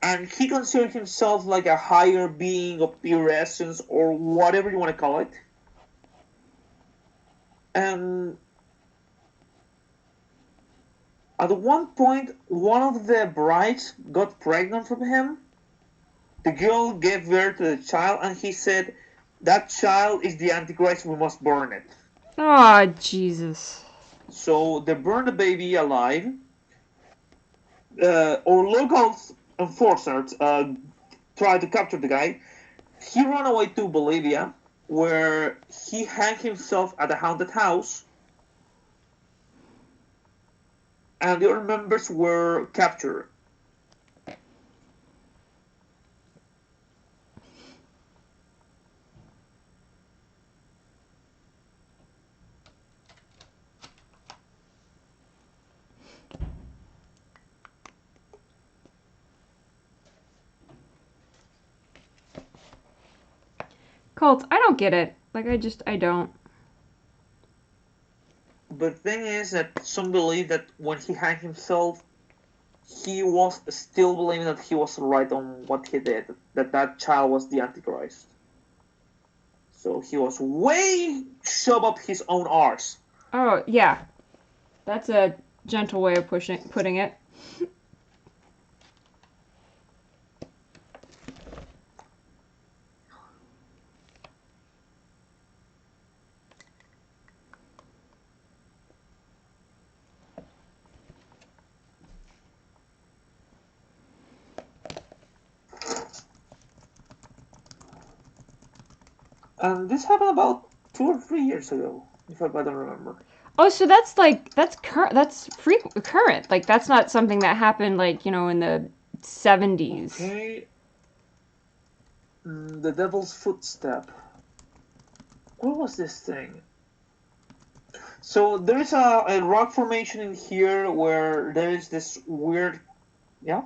S3: and he considered himself like a higher being of pure essence or whatever you want to call it. And at one point, one of the brides got pregnant from him. The girl gave birth to the child, and he said, "That child is the Antichrist, we must burn it."
S1: Oh, Jesus.
S3: So they burned the baby alive. Our local enforcers tried to capture the guy. He ran away to Bolivia, where he hanged himself at a haunted house, and the other members were captured.
S1: Cults, I don't get it. Like, I don't.
S3: But the thing is that some believe that when he hanged himself, he was still believing that he was right on what he did, that child was the Antichrist. So he was way shove up his own arse.
S1: Oh, yeah. That's a gentle way of putting it.
S3: And this happened about 2 or 3 years ago, if I don't remember.
S1: Oh, so that's like that's current. Like that's not something that happened like, in the 70s.
S3: Okay. The Devil's Footstep. What was this thing? So there is a rock formation in here where there is this weird... Yeah?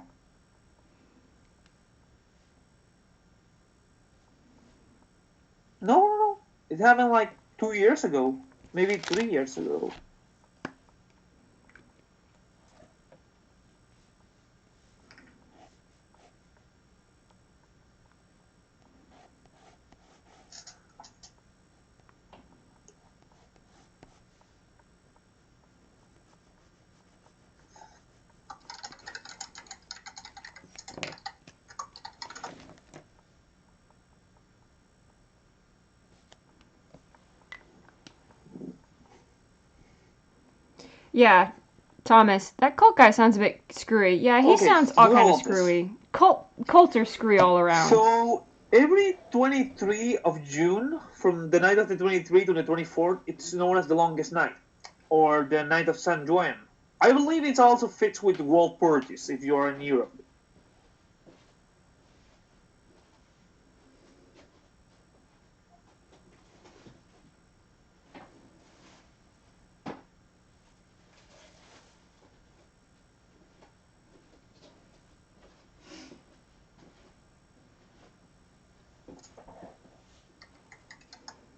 S3: No. It happened like 2 years ago. Maybe 3 years ago.
S1: Yeah, Thomas, that cult guy sounds a bit screwy. Yeah, he
S3: Okay,
S1: sounds all kind of
S3: well,
S1: screwy. Cults are screwy all around.
S3: So every 23 of June, from the night of the 23 to the 24th, it's known as the longest night, or the night of San Juan. I believe it also fits with world purges if you are in Europe.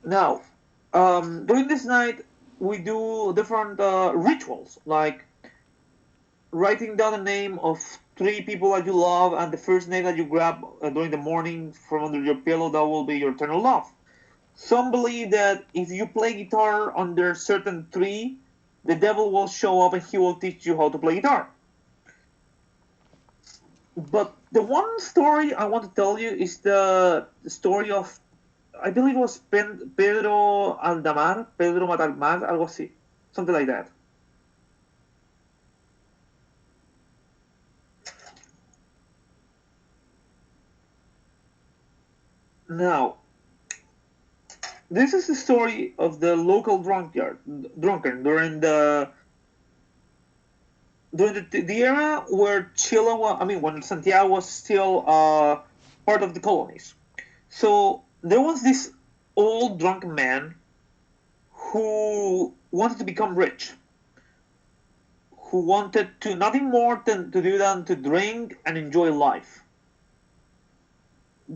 S3: Now, during this night, we do different rituals, like writing down the name of 3 people that you love, and the first name that you grab during the morning from under your pillow, that will be your eternal love. Some believe that if you play guitar under certain tree, the devil will show up and he will teach you how to play guitar. But the one story I want to tell you is the story of, I believe it was Pedro Matalmar, algo así, something like that. Now, this is the story of the local drunkard during the era where Chile when Santiago was still part of the colonies. So there was this old drunk man who wanted to become rich, who wanted to nothing more than to do than to drink and enjoy life.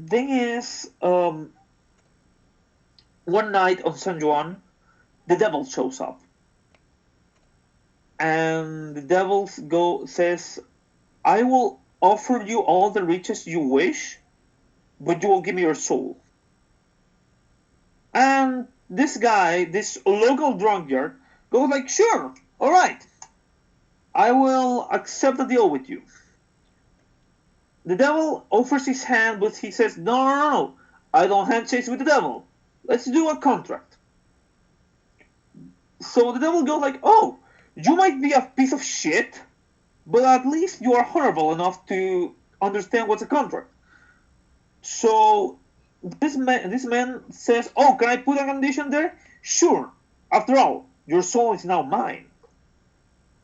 S3: Thing is, one night on San Juan, the devil shows up. And the devil says, I will offer you all the riches you wish, but you will give me your soul. And this guy, this local drunkard, goes like, sure, all right, I will accept the deal with you. The devil offers his hand, but he says, no, I don't handshake with the devil. Let's do a contract. So the devil goes like, oh, you might be a piece of shit, but at least you are honorable enough to understand what's a contract. So this man says, oh, can I put a condition there? Sure. After all, your soul is now mine.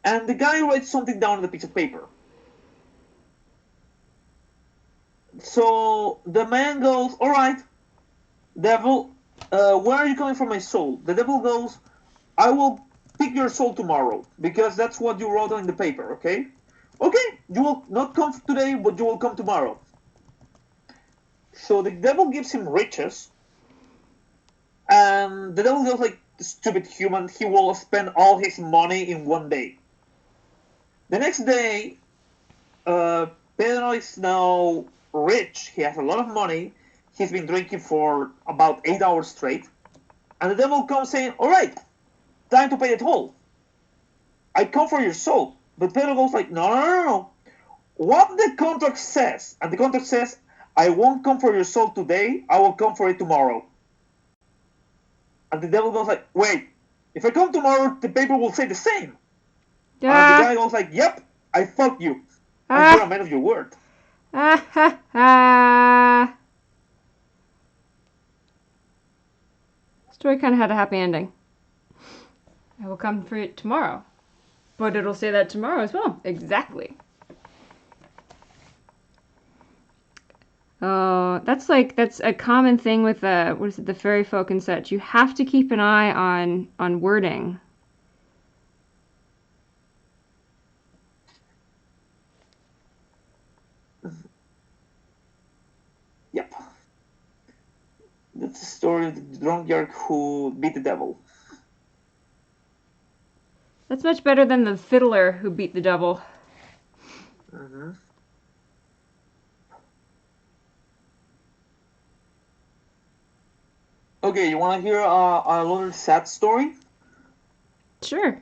S3: And the guy writes something down on the piece of paper. So the man goes, all right, devil, where are you coming from my soul? The devil goes, I will pick your soul tomorrow, because that's what you wrote on the paper, okay? Okay, you will not come today, but you will come tomorrow. So the devil gives him riches, and the devil goes like, stupid human, he will spend all his money in one day. The next day, Pedro is now rich, he has a lot of money, he's been drinking for about 8 hours straight, and the devil comes saying, alright, time to pay the toll. I come for your soul. But Pedro goes like, no. What the contract says, and the contract says, I won't come for your soul today, I will come for it tomorrow. And the devil goes like, wait, if I come tomorrow, the paper will say the same. And the guy goes like, yep, I fuck you. And you're a man of your word.
S1: Story kind of had a happy ending. I will come for it tomorrow. But it'll say that tomorrow as well. Exactly. Oh, that's a common thing with the fairy folk and such. You have to keep an eye on wording.
S3: Yep. That's the story of the drunkard who beat the devil.
S1: That's much better than the fiddler who beat the devil.
S3: Mm-hmm. Okay, you want to hear a little sad story?
S1: Sure.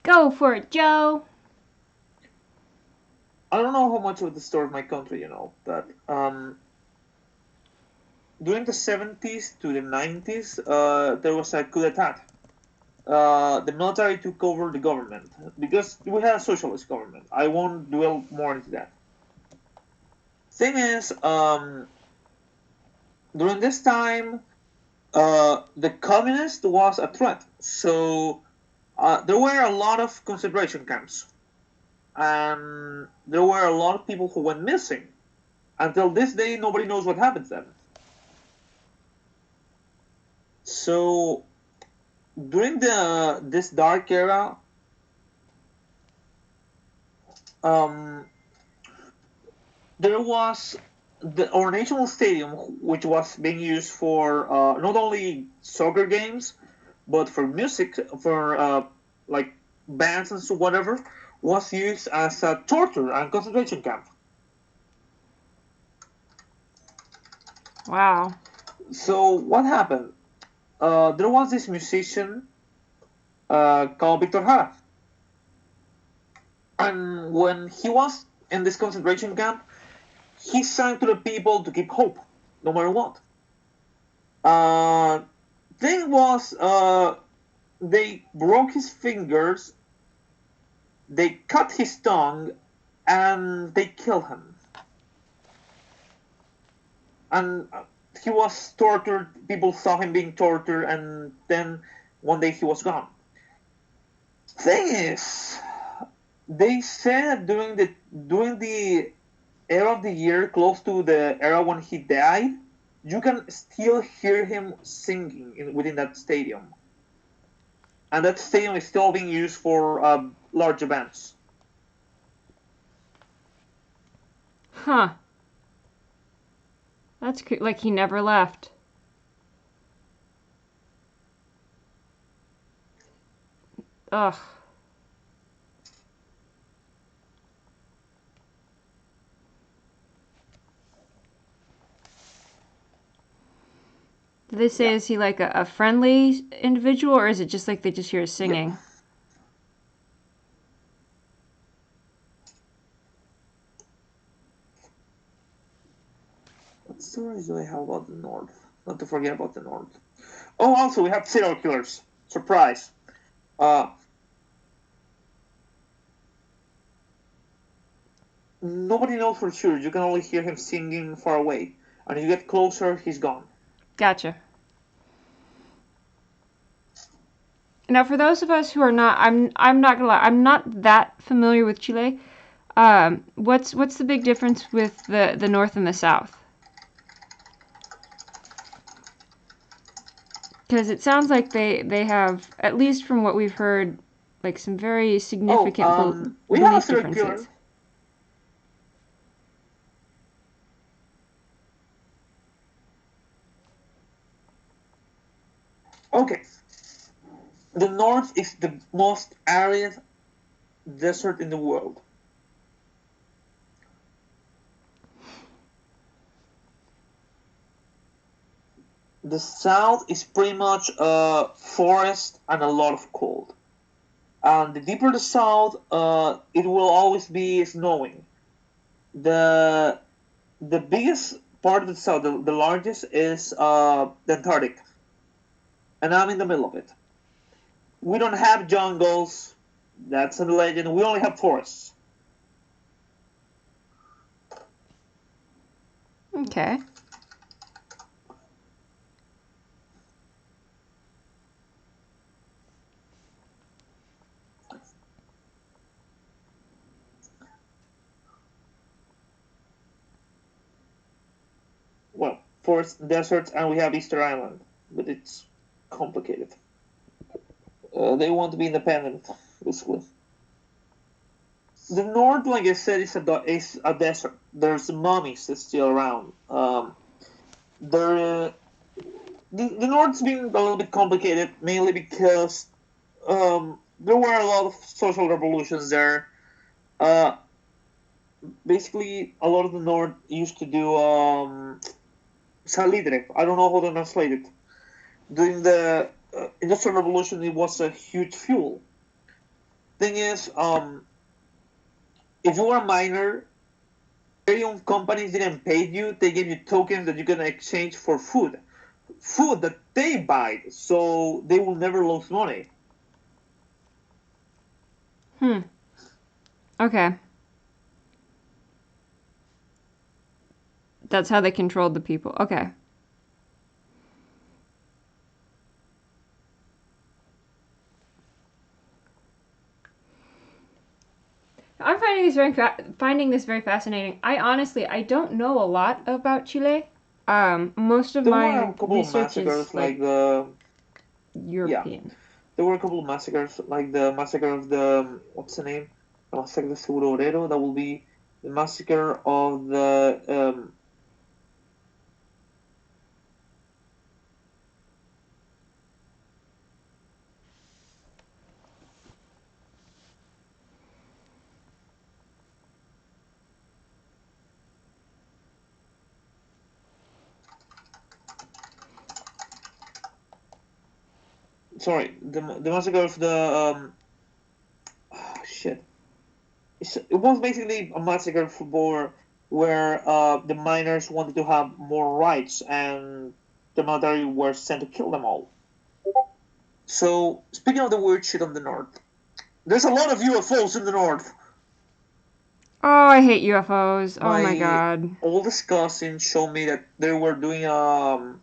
S1: Go for it, Joe.
S3: I don't know how much of the story of my country you know, but during the 70s to the 90s, there was a coup d'etat. The military took over the government because we had a socialist government. I won't dwell more into that. Thing is, during this time, the communist was a threat. So there were a lot of concentration camps, and there were a lot of people who went missing. Until this day, nobody knows what happened to them. So during this dark era, there was our national stadium, which was being used for not only soccer games, but for music, for like bands and so whatever, was used as a torture and concentration camp.
S1: Wow.
S3: So what happened? There was this musician called Victor Jara. And when he was in this concentration camp, he sang to the people to keep hope, no matter what. Thing was, they broke his fingers, they cut his tongue, and they killed him. And he was tortured, people saw him being tortured, and then one day he was gone. Thing is, they said during the era of the year close to the era when he died, you can still hear him singing within that stadium. And that stadium is still being used for large events.
S1: Huh. That's like he never left. Ugh. Did they say,
S3: Yeah.
S1: is he like a friendly individual, or is it just like they just hear us singing?
S3: Yep. What stories do I have about the North? Not to forget about the North. Oh, also, we have serial killers. Surprise. Nobody knows for sure. You can only hear him singing far away. And if you get closer, he's gone.
S1: Gotcha. Now, for those of us who are not, I'm not gonna lie, I'm not that familiar with Chile. What's the big difference with the North and the South? Because it sounds like they have, at least from what we've heard, like some very significant
S3: We have a
S1: belief
S3: serial
S1: differences.
S3: killer. Okay. The North is the most arid desert in the world. The South is pretty much forest and a lot of cold. And the deeper the South, it will always be snowing. The the biggest part of the South, the largest, is the Antarctic, and I'm in the middle of it. We don't have jungles. That's a legend. We only have forests.
S1: Okay.
S3: Well, forest, deserts, and we have Easter Island, but it's complicated. They want to be independent, basically. The North, like I said, is a desert. There's mummies that's still around. There, the North's been a little bit complicated, mainly because there were a lot of social revolutions there. Uh, Basically, a lot of the North used to do salitre. I don't know how to translate it. During the Industrial Revolution, it was a huge fuel. Thing is, if you were a miner, very own companies didn't pay you. They gave you tokens that you can exchange for food that they buy, so they will never lose money.
S1: Okay. That's how they controlled the people. Okay. I'm finding this very fascinating. I don't know a lot about Chile. Most of
S3: There were a
S1: my
S3: couple of
S1: research is
S3: massacres,
S1: like
S3: like the yeah,
S1: European.
S3: there were a couple of massacres, like the massacre of the what's the name? The massacre de Seguro Obrero. That will be the massacre of the sorry, the massacre of the shit. It was basically a massacre for where the miners wanted to have more rights, and the military were sent to kill them all. So speaking of the weird shit on the north, there's a lot of UFOs in the north.
S1: Oh, I hate UFOs. Oh my
S3: My
S1: god.
S3: oldest cousin showed me that they were doing an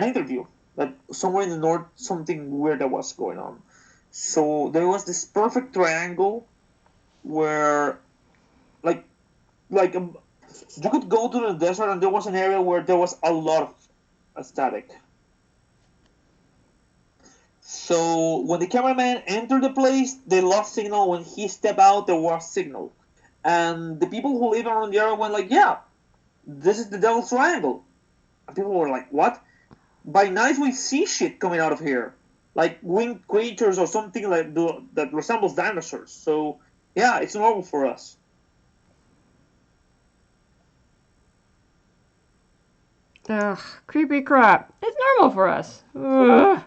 S3: interview that somewhere in the north something weird that was going on. So there was this perfect triangle where like like You could go to the desert, and there was an area where there was a lot of static. So when the cameraman entered the place, they lost signal. When he stepped out, there was signal. And the people who live around the area went like, yeah, this is the Devil's Triangle. And people were like, what? By night we see shit coming out of here. Like winged creatures or something like that resembles dinosaurs. So, yeah, it's normal for us.
S1: Ugh, creepy crap. It's normal for us. Ugh.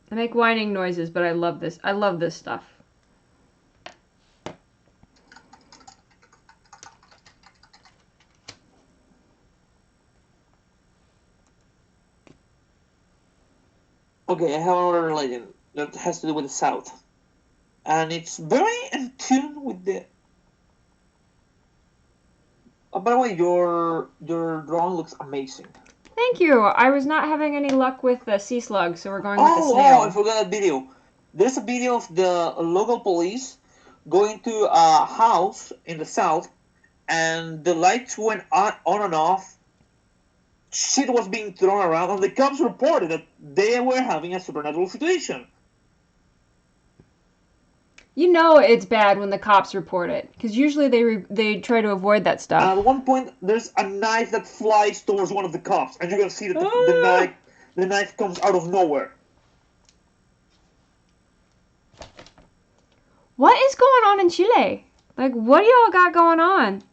S1: I make whining noises, but I love this. I love this stuff.
S3: Okay, I have another legend that has to do with the South. And it's very in tune with the... by the way, your drawing looks amazing.
S1: Thank you. I was not having any luck with the sea slug, so we're going with the snail.
S3: Oh, I forgot that video. There's a video of the local police going to a house in the South, and the lights went on and off. Shit was being thrown around, and the cops reported that they were having a supernatural situation.
S1: You know it's bad when the cops report it, because usually they try to avoid that stuff.
S3: And at one point, there's a knife that flies towards one of the cops, and you can see that the knife comes out of nowhere.
S1: What is going on in Chile? Like, what do y'all got going on?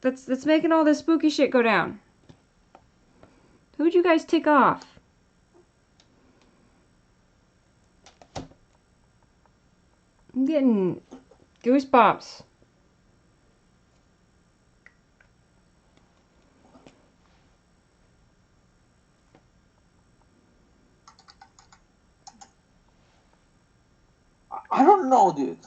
S1: That's making all this spooky shit go down. Who'd you guys tick off? I'm getting goosebumps.
S3: I don't know, dude.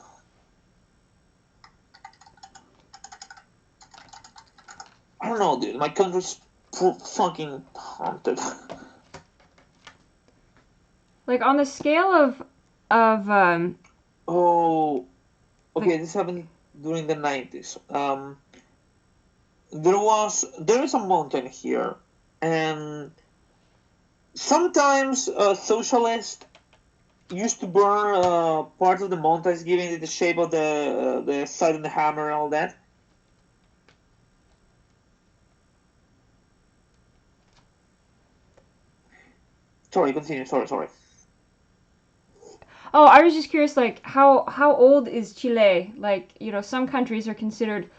S3: I don't know, dude. My country's fucking haunted.
S1: Like, on the scale of
S3: Oh, okay. This happened during the 90s. There is a mountain here, and sometimes socialists used to burn part of the mountains, giving it the shape of the side and the hammer and all that. Sorry, continue. Sorry.
S1: Oh, I was just curious, like, how old is Chile? Like, you know, some countries are considered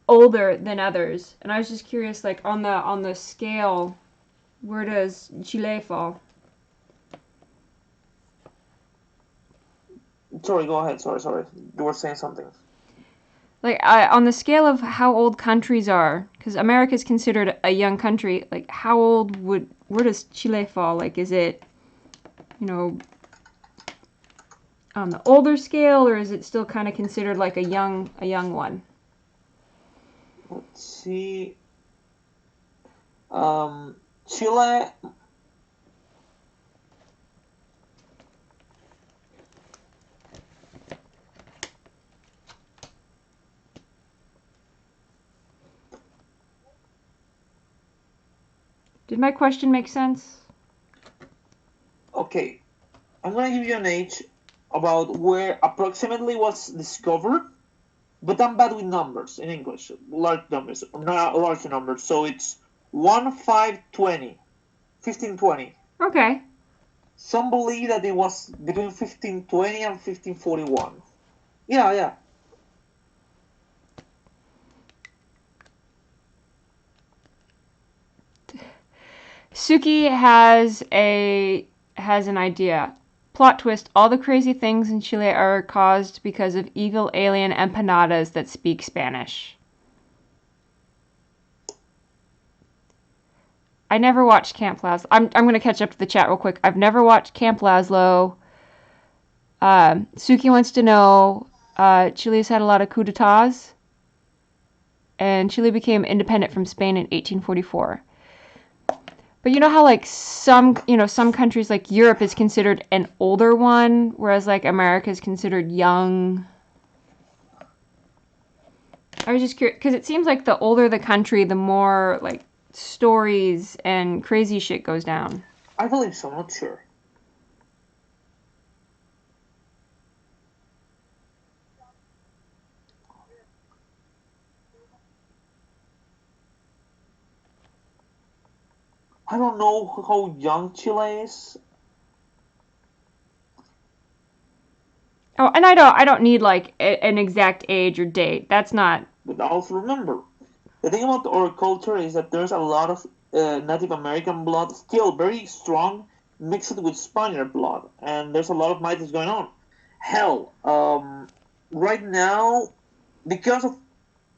S1: older than others, and I was just curious, like, on the scale, where does Chile fall?
S3: Sorry, go ahead. Sorry. You were saying something.
S1: Like, on the scale of how old countries are, because America is considered a young country, like, how old where does Chile fall? Like, is it, you know, on the older scale, or is it still kind of considered like a young one?
S3: Let's see. Chile.
S1: Did my question make sense?
S3: Okay, I'm gonna give you an age about where approximately was discovered, but I'm bad with numbers in English. Large numbers, not large numbers. So it's 1520, 1520.
S1: Okay.
S3: Some believe that it was between 1520 and 1541. Yeah.
S1: Suki has an idea. Plot twist, all the crazy things in Chile are caused because of evil alien empanadas that speak Spanish. I never watched Camp Laszlo. I'm going to catch up to the chat real quick. I've never watched Camp Laszlo. Suki wants to know, Chile's had a lot of coups d'etats, and Chile became independent from Spain in 1844. But you know how like some countries like Europe is considered an older one, whereas like America is considered young. I was just curious because it seems like the older the country, the more like stories and crazy shit goes down.
S3: I believe so, I'm not sure. I don't know how young Chile is.
S1: Oh, and I don't need like an exact age or date. That's not.
S3: But also remember, the thing about our culture is that there's a lot of Native American blood still very strong mixed with Spaniard blood, and there's a lot of myths going on. Hell, right now, because of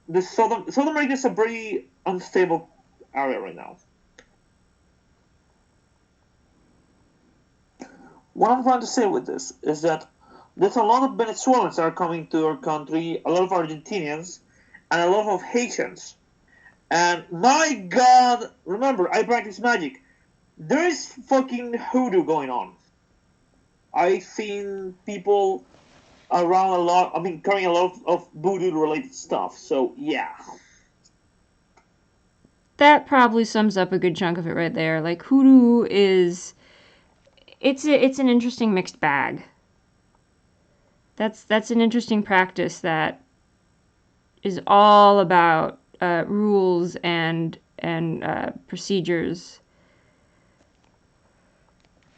S3: the South America is a very unstable area right now. What I'm trying to say with this is that there's a lot of Venezuelans that are coming to our country, a lot of Argentinians, and a lot of Haitians. And my god, remember, I practice magic. There is fucking hoodoo going on. I've seen people around a lot, I mean, carrying a lot of voodoo related stuff, so yeah.
S1: That probably sums up a good chunk of it right there. Like hoodoo is, it's an interesting mixed bag. That's an interesting practice that is all about rules and procedures.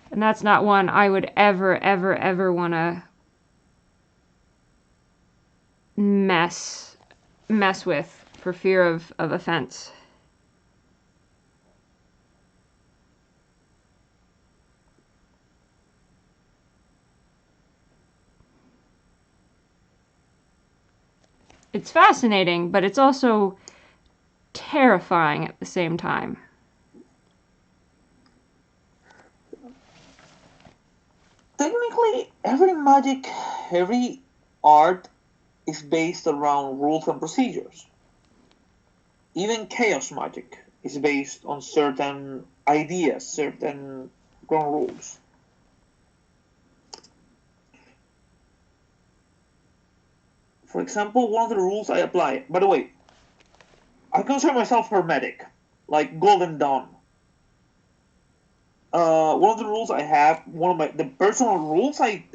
S1: And that's not one I would ever want to mess with for fear of offense. It's fascinating, but it's also terrifying at the same time.
S3: Technically, every magic, every art is based around rules and procedures. Even chaos magic is based on certain ideas, certain ground rules. For example, one of the rules I apply, by the way, I consider myself hermetic, like Golden Dawn. One of the rules I have, one of the personal rules I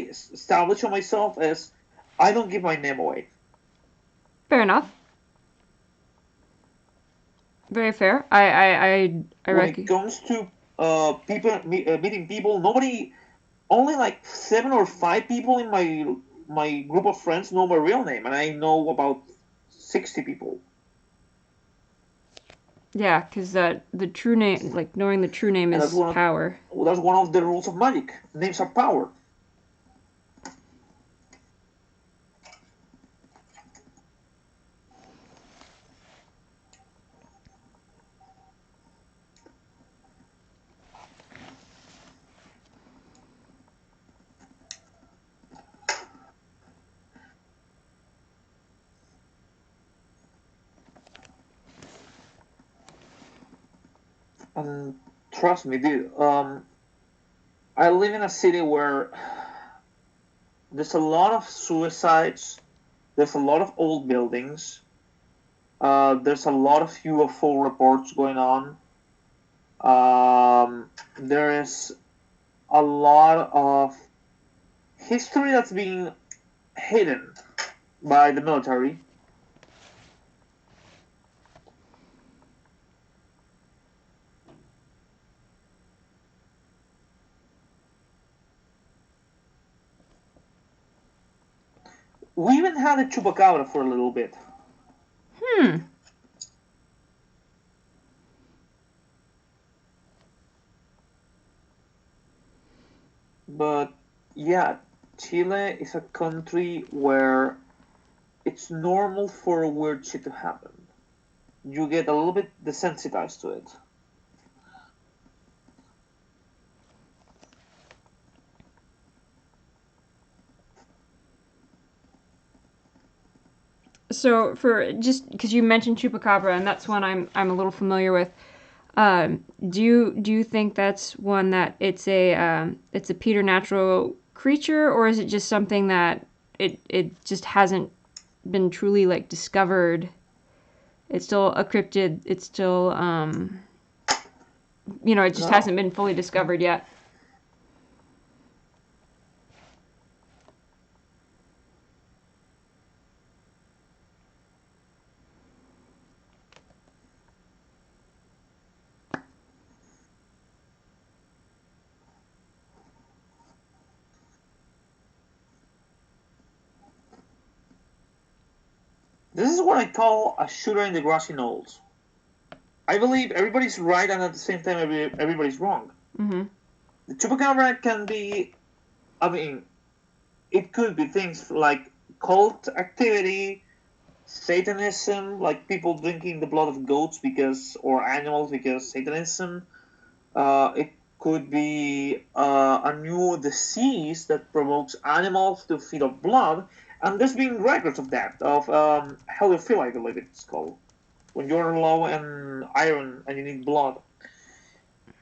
S3: establish on myself is I don't give my name away.
S1: Fair enough. Very fair. I
S3: When it comes to meeting people, nobody, only like 7 or 5 people in my group of friends know my real name, and I know about 60 people.
S1: Yeah, because the true name, like knowing the true name,
S3: And
S1: is power.
S3: That's one of the rules of magic. Names are power. And trust me, dude. I live in a city where there's a lot of suicides. There's a lot of old buildings. There's a lot of UFO reports going on. There is a lot of history that's being hidden by the military. We even had a chupacabra for a little bit.
S1: Hmm.
S3: But yeah, Chile is a country where it's normal for weird shit to happen. You get a little bit desensitized to it.
S1: So for just because you mentioned chupacabra, and that's one I'm a little familiar with. Do you think that's one that it's a preternatural creature, or is it just something that it just hasn't been truly like discovered? It's still a cryptid. It's still it just
S3: No.
S1: hasn't been fully discovered yet.
S3: This is what I call a shooter in the grassy knolls. I believe everybody's right, and at the same time, everybody's wrong.
S1: Mm-hmm.
S3: The chupacabra can be, I mean, it could be things like cult activity, Satanism, like people drinking the blood of goats or animals because Satanism. It could be a new disease that provokes animals to feed off blood, and there's been records of that, of heliophil, I believe it's called, when you're low in iron and you need blood.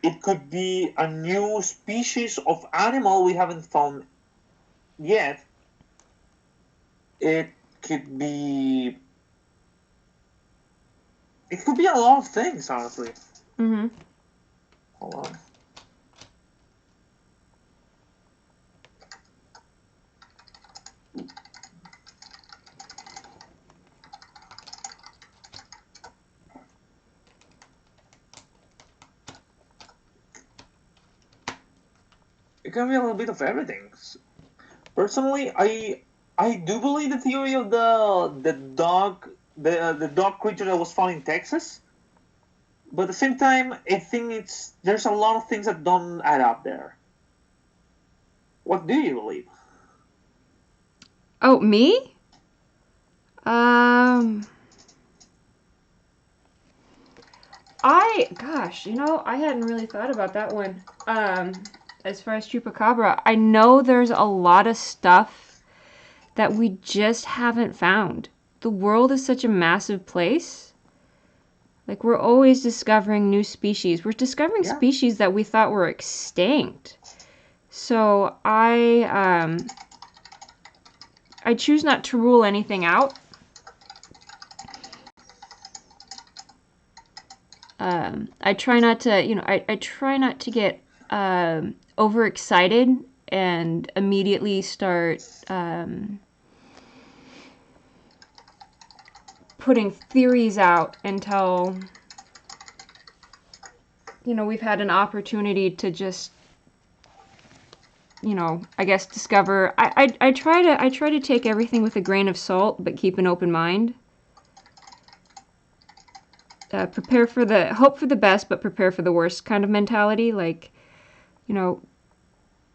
S3: It could be a new species of animal we haven't found yet. It could be... It could be a lot of things, honestly.
S1: Mm-hmm.
S3: Hold on. It can be a little bit of everything. Personally, I do believe the theory of the dog creature that was found in Texas, but at the same time, I think there's a lot of things that don't add up there. What do you believe?
S1: Oh, me? I hadn't really thought about that one. As far as Chupacabra, I know there's a lot of stuff that we just haven't found. The world is such a massive place. Like, we're always discovering new species. We're discovering species that we thought were extinct. So I choose not to rule anything out. I try not to, I try not to get overexcited and immediately start putting theories out until, we've had an opportunity to just, I guess discover. I try to take everything with a grain of salt, but keep an open mind. Hope for the best, but prepare for the worst kind of mentality. Like,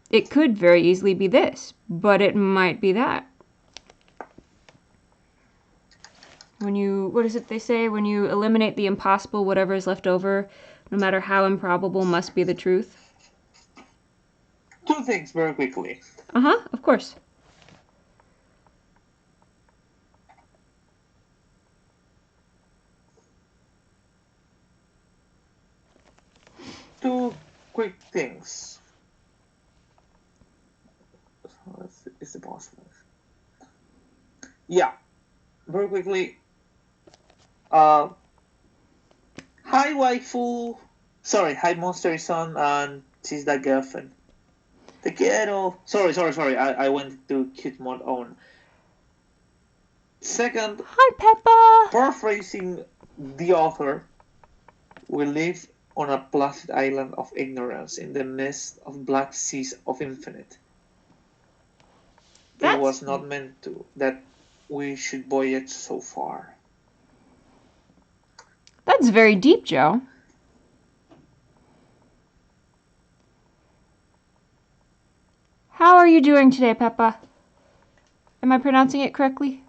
S1: it could very easily be this, but it might be that. What is it they say? When you eliminate the impossible, whatever is left over, no matter how improbable, must be the truth.
S3: Two things very quickly.
S1: Uh-huh, of course.
S3: Two quick things. Is it possible? Yeah, very quickly. Hi waifu. Sorry, hi monster-san and she's that girlfriend. Te quiero. Sorry. I went to cute mode on. Second,
S1: Hi, Peppa.
S3: paraphrasing the author, we live on a placid island of ignorance in the midst of black seas of infinite. It was not meant that we should voyage so far.
S1: That's very deep, Joe. How are you doing today, Peppa? Am I pronouncing it correctly?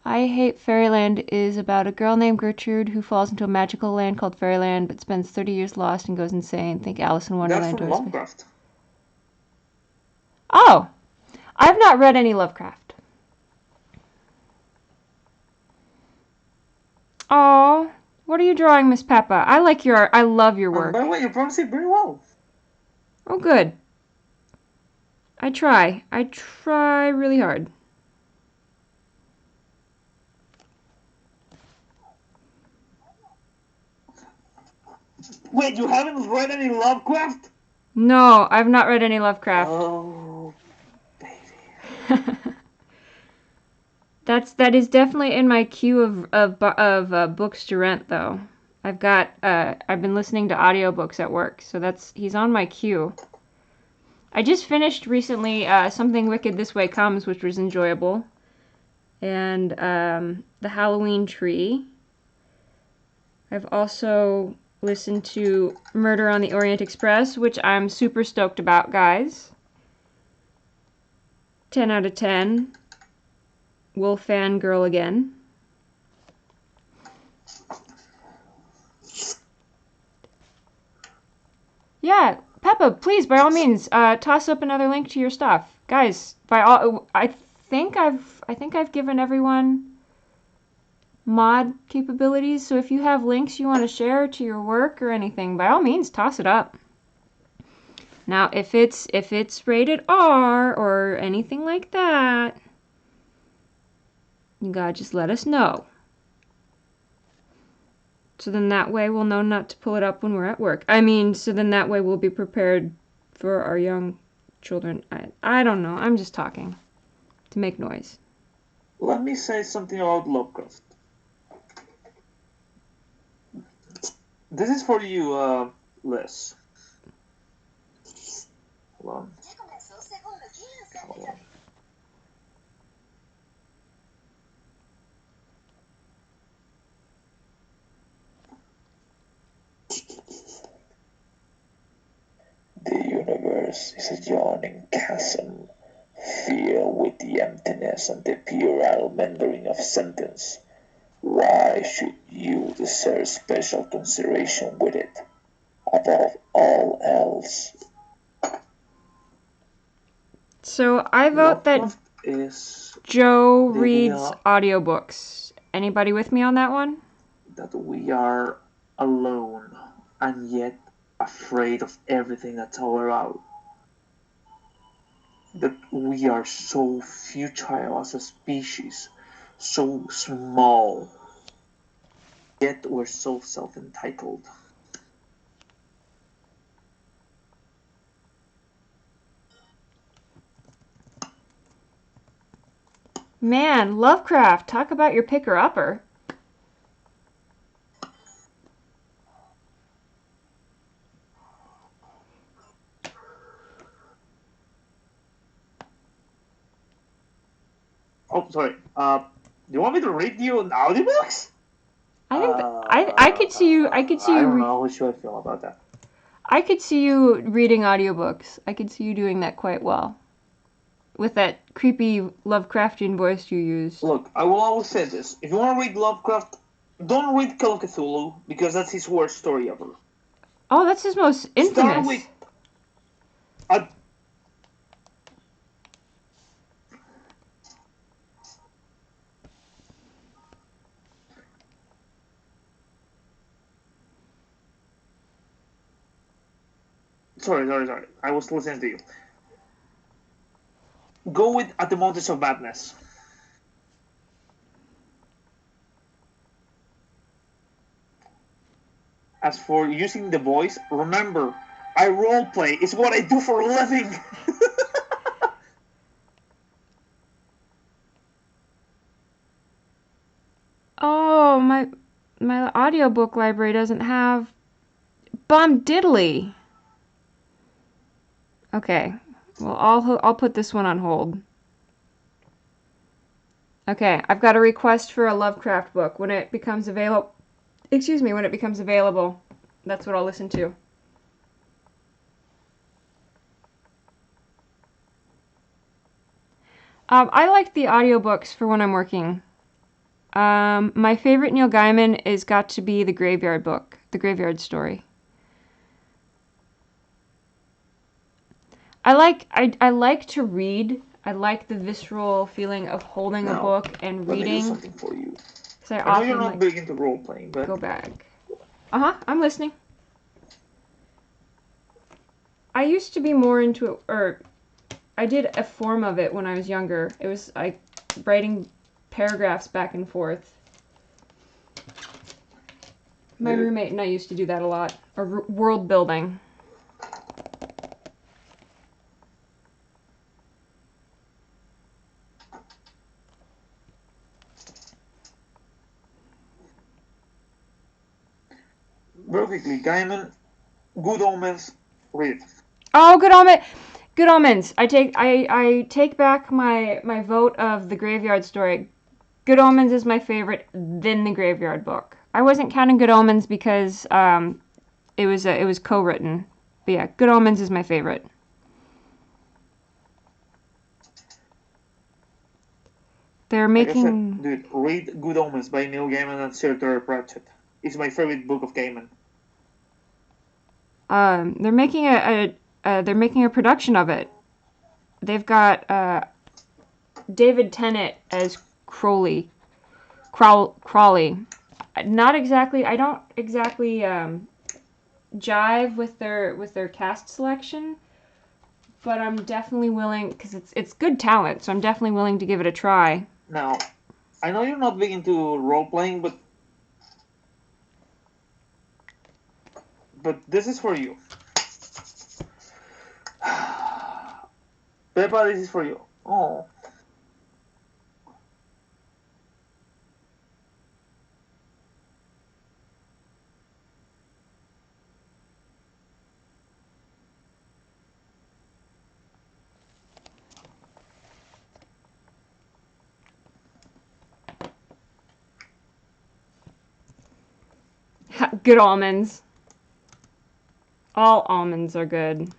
S1: I Hate Fairyland is about a girl named Gertrude who falls into a magical land called Fairyland but spends 30 years lost and goes insane. Think Alice in Wonderland.
S3: That's from Lovecraft.
S1: Oh! I've not read any Lovecraft. Oh, what are you drawing, Miss Peppa? I like your art. I love your work.
S3: By the way, you pronounce it very well.
S1: Oh, good. I try. I try really hard.
S3: Wait, you haven't read any Lovecraft?
S1: No, I've not read any Lovecraft.
S3: Oh, baby.
S1: That is definitely in my queue of books to rent, though. I've been listening to audiobooks at work, so he's on my queue. I just finished recently Something Wicked This Way Comes, which was enjoyable, and The Halloween Tree. I've also listened to Murder on the Orient Express, which I'm super stoked about, guys. 10 out of 10. Will fangirl again. Yeah, Peppa, please, by all means, toss up another link to your stuff, guys. I think I've given everyone mod capabilities. So if you have links you want to share to your work or anything, by all means, toss it up. Now, if it's rated R or anything like that, you gotta just let us know. So then that way we'll know not to pull it up when we're at work. So then that way we'll be prepared for our young children. I don't know. I'm just talking to make noise.
S3: Let me say something about Lovecraft. This is for you, Liz. Hold on. Hold on. The universe is a yawning chasm, filled with the emptiness and the puerile meandering of sentence. Why should you deserve special consideration with it, above all else?
S1: So I vote that Joe reads audiobooks. Anybody with me on that one?
S3: That we are alone and yet afraid of everything that's all around. That we are so futile as a species, so small, yet we're so self-entitled.
S1: Man, Lovecraft, talk about your picker-upper.
S3: Oh, sorry. Do you want me to read you an audiobooks?
S1: I think I could see you. I could see you.
S3: I don't know. How should I feel about that?
S1: I could see you reading audiobooks. I could see you doing that quite well. With that creepy Lovecraftian voice you use.
S3: Look, I will always say this. If you want to read Lovecraft, don't read Call of Cthulhu, because that's his worst story ever.
S1: Oh, that's his most infamous.
S3: Start with... Sorry. I was listening to you. Go with At the Mountains of Madness. As for using the voice, remember, I roleplay. It's what I do for a living.
S1: Oh, my audiobook library doesn't have Bum Diddly. Okay. Well, I'll put this one on hold. Okay, I've got a request for a Lovecraft book. When it becomes available, when it becomes available, that's what I'll listen to. I like the audiobooks for when I'm working. My favorite Neil Gaiman is got to be the Graveyard book, the Graveyard Story. I like to read. I like the visceral feeling of holding a book and reading.
S3: Let me do something for you.
S1: Because I
S3: I know you're
S1: often
S3: not big into role playing, but
S1: go back. I'm listening. I used to be more into it, or I did a form of it when I was younger. It was like writing paragraphs back and forth. My roommate and I used to do that a lot. Or world building.
S3: very quickly, Gaiman, Good Omens, read.
S1: Oh, Good Omens. I take back my vote of the Graveyard Story. Good Omens is my favorite, then the Graveyard book. I wasn't counting Good Omens because it was co-written. But yeah, Good Omens is my favorite. They're
S3: Like I
S1: making.
S3: said, dude, read Good Omens by Neil Gaiman and Sir Terry Pratchett. It's my favorite book of Gaiman.
S1: They're making a production of it. They've got David Tennant as Crowley. Not exactly. I don't exactly jive with their cast selection, but I'm definitely willing because it's good talent. So I'm definitely willing to give it a try.
S3: Now, I know you're not big into role playing, but this is for you. Peppa, this is for you. Oh.
S1: Good almonds. All almonds are good.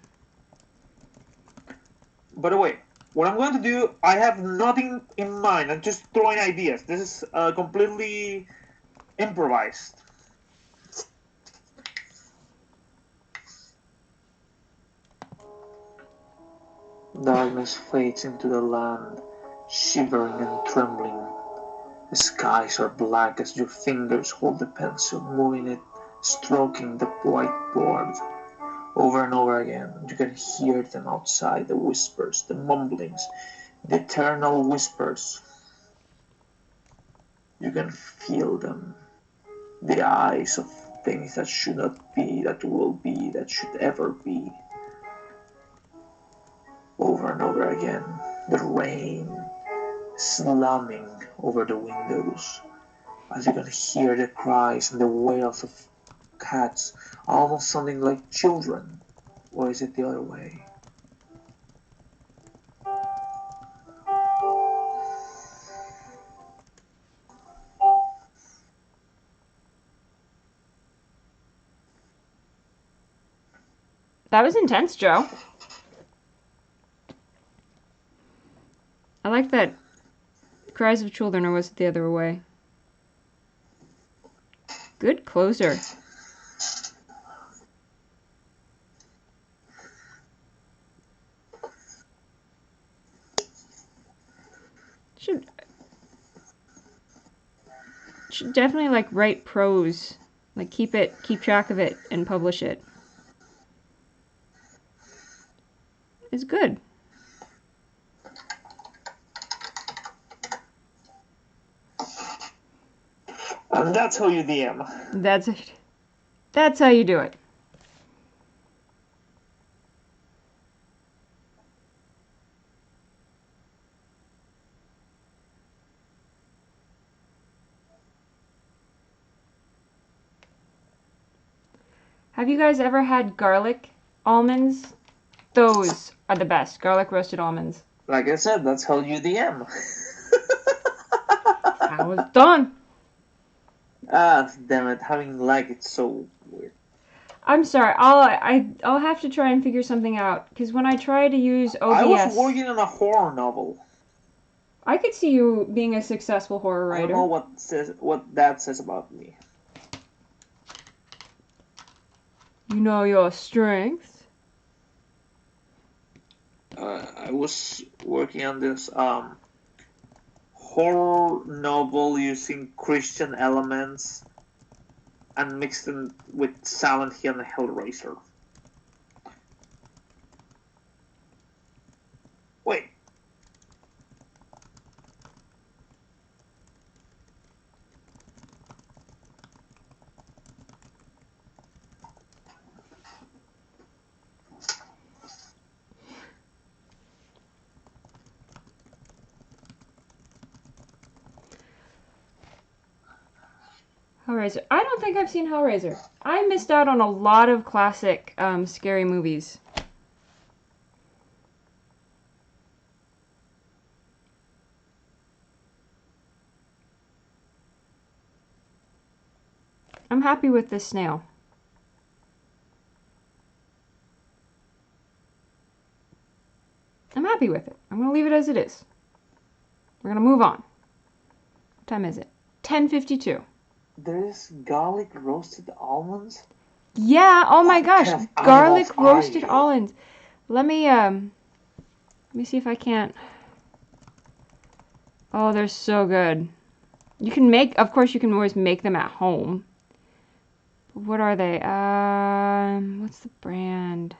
S3: By the way, what I'm going to do, I have nothing in mind. I'm just throwing ideas. This is completely improvised. Darkness fades into the land, shivering and trembling. The skies are black as your fingers hold the pencil, moving it, stroking the whiteboard. Over and over again, you can hear them outside, the whispers, the mumblings, the eternal whispers. You can feel them, the eyes of things that should not be, that will be, that should ever be. Over and over again, the rain slamming over the windows, as you can hear the cries and the wails of cats, almost sounding like children. Or is it the other way?
S1: That was intense, Joe. I like that. Cries of children, or was it the other way? Good closer. Should definitely like write prose. Like keep track of it and publish it. It's good.
S3: And that's how you DM.
S1: That's it. That's how you do it. Have you guys ever had garlic almonds? Those are the best. Garlic roasted almonds.
S3: Like I said, that's how you DM.
S1: I was done.
S3: Ah, damn it, having lag, it's so weird.
S1: I'm sorry. I'll have to try and figure something out because when I try to use OBS,
S3: I was working on a horror novel.
S1: I could see you being a successful horror writer.
S3: I don't know what that says about me.
S1: You know your strengths.
S3: I was working on this horror novel using Christian elements and mixed them with Silent Hill and Hellraiser. Wait.
S1: Hellraiser. I don't think I've seen Hellraiser. I missed out on a lot of classic scary movies. I'm happy with this snail. I'm happy with it. I'm going to leave it as it is. We're going to move on. What time is it? 10:52.
S3: There's garlic roasted almonds?
S1: Yeah, oh my gosh.
S3: Kind of
S1: Garlic
S3: animals are
S1: roasted
S3: you?
S1: almonds. Let me see if I can't. Oh, they're so good. You can make, of course you can always make them at home. What are they? What's the brand?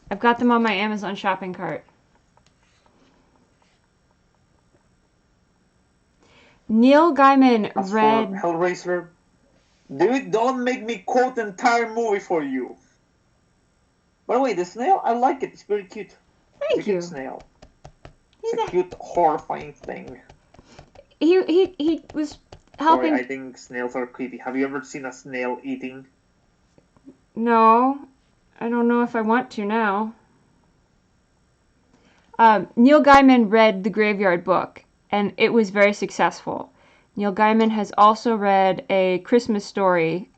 S1: I've got them on my Amazon shopping cart. Neil Gaiman
S3: As
S1: read.
S3: for Hellraiser, dude, don't make me quote the entire movie for you. By the way, the snail, I like it. It's very cute.
S1: Thank
S3: it's a
S1: you.
S3: cute snail.
S1: He's
S3: It's a cute, horrifying thing.
S1: He was helping.
S3: Sorry, I think snails are creepy. Have you ever seen a snail eating?
S1: No, I don't know if I want to now. Neil Gaiman read The Graveyard Book, and it was very successful. Neil Gaiman has also read A Christmas Story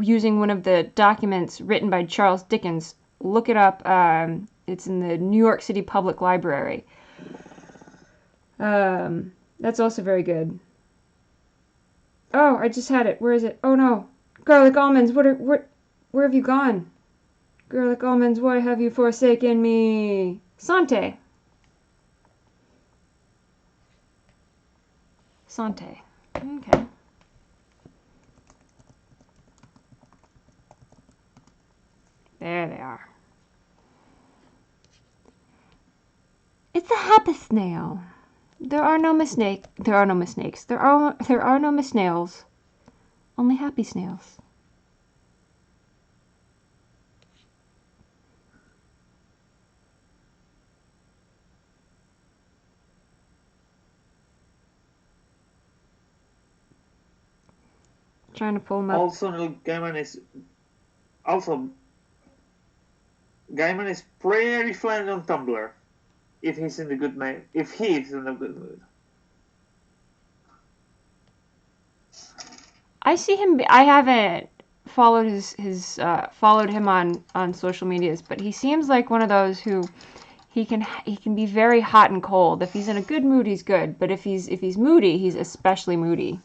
S1: using one of the documents written by Charles Dickens. Look it up. It's in the New York City Public Library. That's also very good. Oh, I just had it. Where is it? Oh no. Garlic almonds, where have you gone? Garlic almonds, why have you forsaken me? Sante. Sante. Okay. There they are. It's a happy snail. There are no mistakes. There are no mistakes. There are no misnails. Only happy snails. Trying to pull them up.
S3: Also, Gaiman is pretty fluent on Tumblr. If he's in the good mood. If he is in a good mood.
S1: I see him. I haven't followed followed him on social medias, but he seems like one of those who he can be very hot and cold. If he's in a good mood, he's good, but if he's moody, he's especially moody.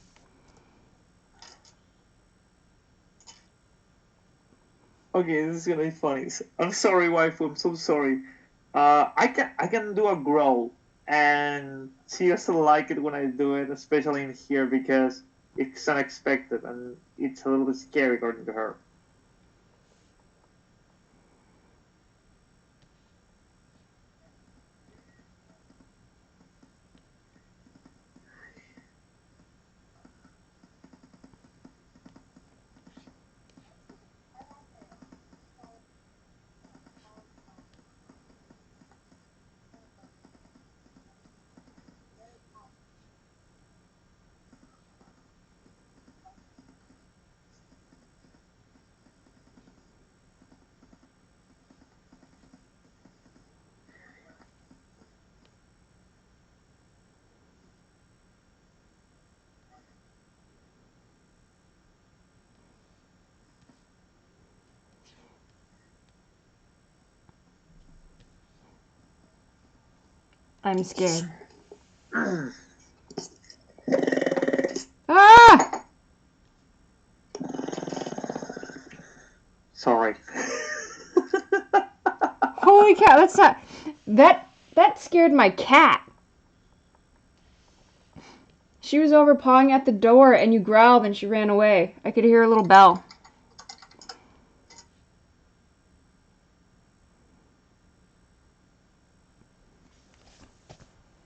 S3: Okay, this is gonna be funny. I'm sorry, waifu. I'm so sorry. I can do a growl, and she doesn't like it when I do it, especially in here because it's unexpected and it's a little bit scary according to her.
S1: I'm scared. Ah!
S3: Sorry.
S1: Holy cow! That's not that scared my cat. She was over pawing at the door, and you growled, and she ran away. I could hear a little bell.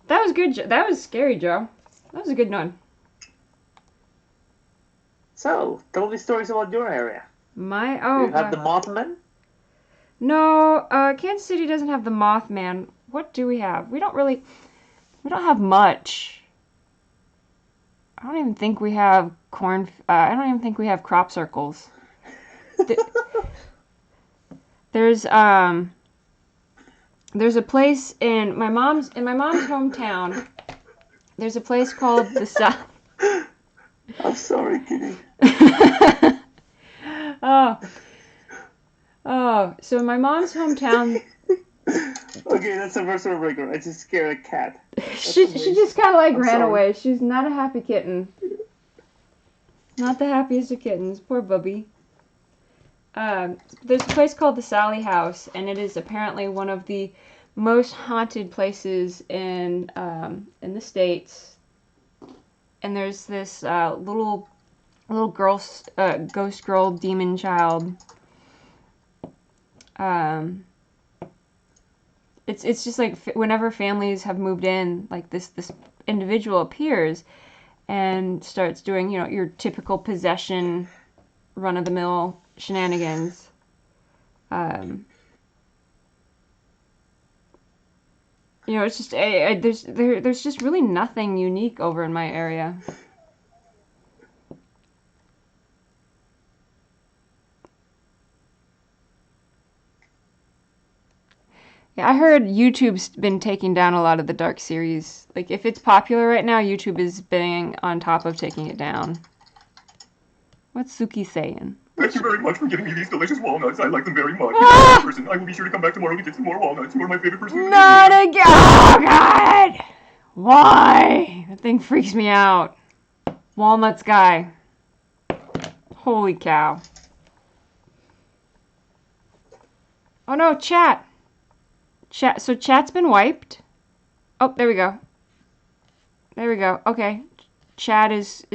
S1: That was good. That was scary, Joe. That was a good one.
S3: So, tell me stories about your area.
S1: Do
S3: you have the Mothman?
S1: No, Kansas City doesn't have the Mothman. What do we have? We don't have much. I don't even think we have I don't even think we have crop circles. There's a place in my mom's hometown. There's a place called the South.
S3: I'm sorry, Kitty.
S1: So in my mom's hometown.
S3: Okay, that's the first breaker. I just scared a cat.
S1: She just kind of like ran away. She's not a happy kitten. Not the happiest of kittens. Poor Bubby. There's a place called the Sally House, and it is apparently one of the most haunted places in the States. And there's this little girl, ghost girl, demon child. It's just like whenever families have moved in, like this individual appears and starts doing, your typical possession, run-of-the-mill shenanigans. It's just there's just really nothing unique over in my area. Yeah, I heard YouTube's been taking down a lot of the Dark series. Like, if it's popular right now, YouTube is being on top of taking it down. What's Suki saying?
S4: Thank you very much for giving me these delicious walnuts. I like them very much.
S1: Ah!
S4: Person. I will be sure to come back tomorrow to get some more walnuts. You are my favorite person.
S1: Not again! Oh, God! Why? That thing freaks me out. Walnuts guy. Holy cow. Oh, no, chat. So chat's been wiped. Oh, there we go. There we go. Okay. Chat is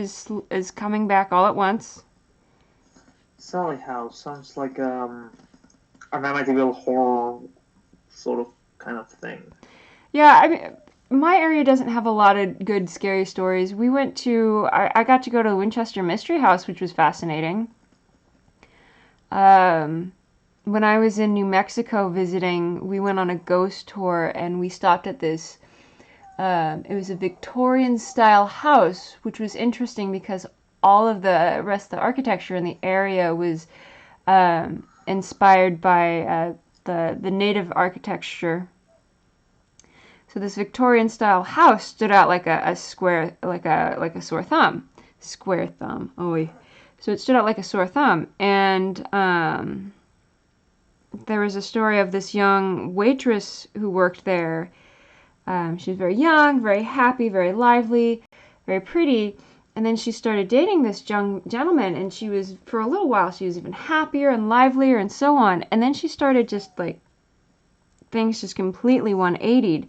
S1: coming back all at once.
S3: Sally House sounds like an Amityville horror sort of kind of thing.
S1: Yeah, I mean, my area doesn't have a lot of good scary stories. We went to I got to go to the Winchester Mystery House, which was fascinating. When I was in New Mexico visiting, we went on a ghost tour and we stopped at this. It was a Victorian-style house, which was interesting because all of the rest of the architecture in the area was inspired by the native architecture. So this Victorian-style house stood out like a square, like a sore thumb. Square thumb. Oh, so it stood out like a sore thumb, and there was a story of this young waitress who worked there. She was very young, very happy, very lively, very pretty. And then she started dating this young gentleman, and she was, for a little while, she was even happier and livelier and so on. And then she started just like, things just completely 180'd.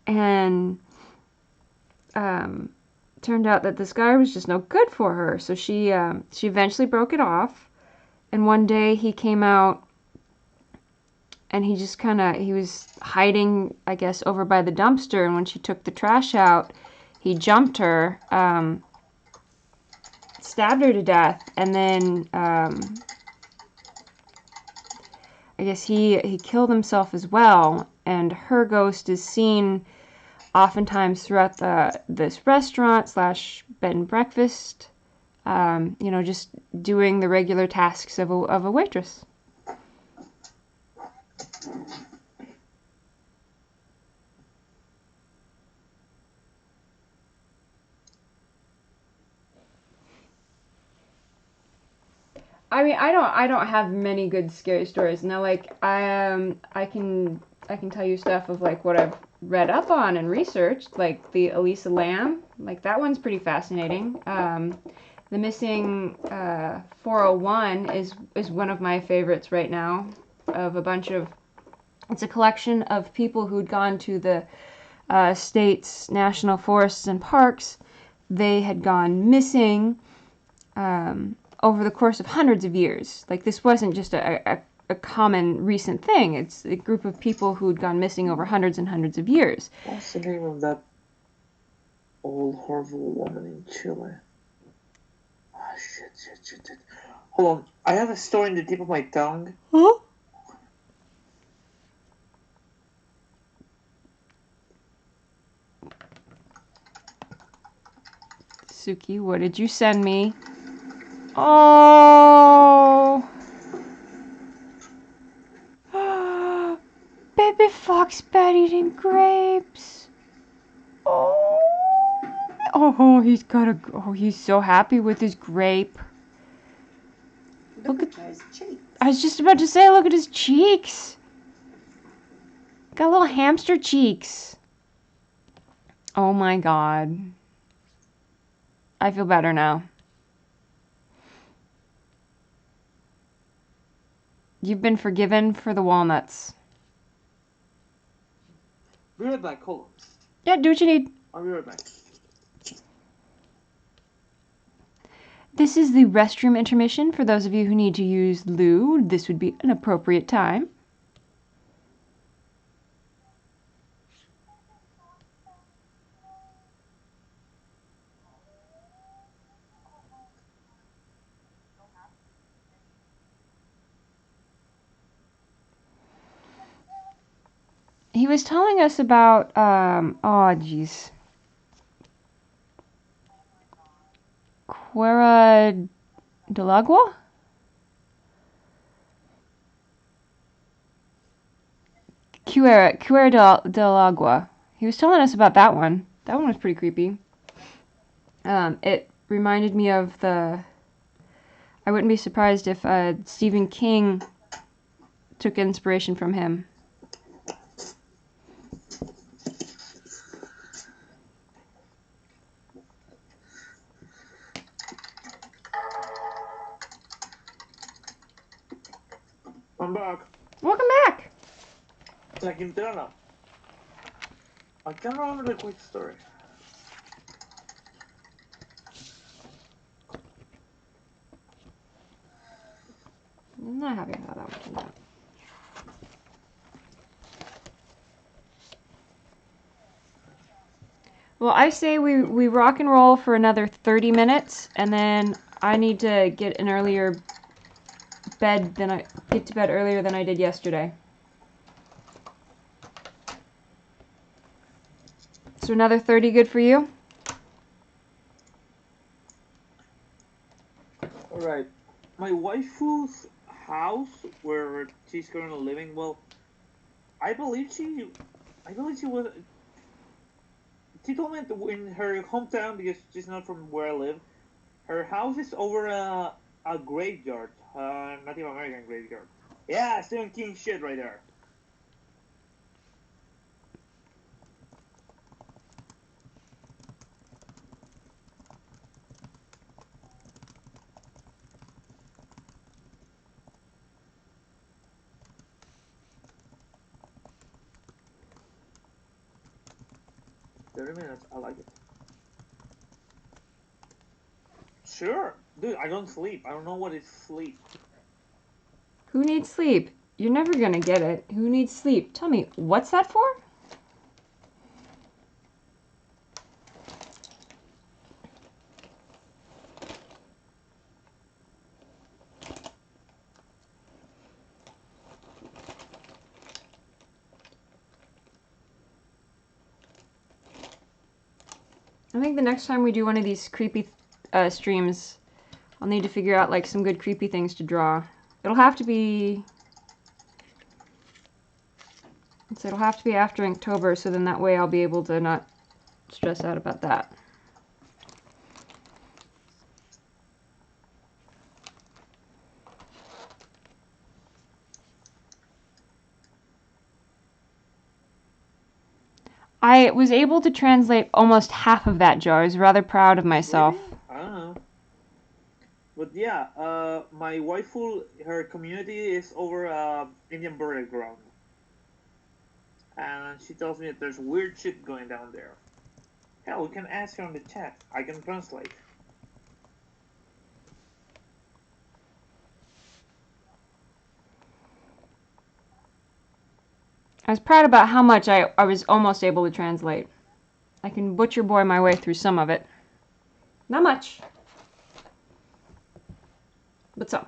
S1: And turned out that this guy was just no good for her. So she eventually broke it off. And one day he came out, and he just he was hiding, I guess, over by the dumpster. And when she took the trash out, he jumped her, stabbed her to death. And then, I guess he killed himself as well. And her ghost is seen oftentimes throughout this restaurant / bed and breakfast, just doing the regular tasks of a waitress. I mean, I don't have many good scary stories. Now, like, I can tell you stuff of like what I've read up on and researched, like the Elisa Lam, like that one's pretty fascinating. The Missing 401 is one of my favorites right now. Of a bunch of, it's a collection of people who'd gone to the state's national forests and parks, they had gone missing over the course of hundreds of years. Like, this wasn't just a common recent thing. It's a group of people who'd gone missing over hundreds and hundreds of years.
S3: What's the name of that old horrible woman in Chile? Ah, shit. Hold on, I have a story in the tip of my tongue.
S1: Huh? Suki, what did you send me? Oh! Baby fox bed eating grapes. Oh! Oh, he's got a. Oh, he's so happy with his grape. Look at
S5: his cheeks.
S1: I was just about to say, look at his cheeks. Got little hamster cheeks. Oh my god. I feel better now. You've been forgiven for the walnuts.
S3: Be right back, hold on.
S1: Yeah, do what you need.
S3: I'll be right back.
S1: This is the restroom intermission for those of you who need to use loo. This would be an appropriate time. He was telling us about, oh jeez. Cuera del Agua? Cuera del Agua. He was telling us about that one. That one was pretty creepy. It reminded me of I wouldn't be surprised if Stephen King took inspiration from him.
S3: I'm back.
S1: Welcome back!
S3: La Quintana. I can't remember the quick story.
S1: I'm not happy about that one turned out. Well, I say we rock and roll for another 30 minutes, and then I need to get to bed earlier than I did yesterday. So another 30 good for you?
S3: Alright. My waifu's house, where she's currently living, well, I believe she was. She told me that in her hometown, because she's not from where I live, her house is over a graveyard, Native American graveyard. Yeah, Stephen King shit right there. I like it. Sure. Dude, I don't sleep. I don't know what is sleep.
S1: Who needs sleep? You're never gonna get it. Who needs sleep? Tell me, what's that for? I think the next time we do one of these creepy streams, I'll need to figure out like some good creepy things to draw. It'll have to be after Inktober, so then that way I'll be able to not stress out about that. I was able to translate almost half of that, Joe. I was rather proud of myself.
S3: Really? I don't know. But yeah, my waifu, her community is over Indian burial ground. And she tells me that there's weird shit going down there. Hell, we can ask her on the chat. I can translate.
S1: I was proud about how much I was almost able to translate. I can butcher boy my way through some of it. Not much, but some.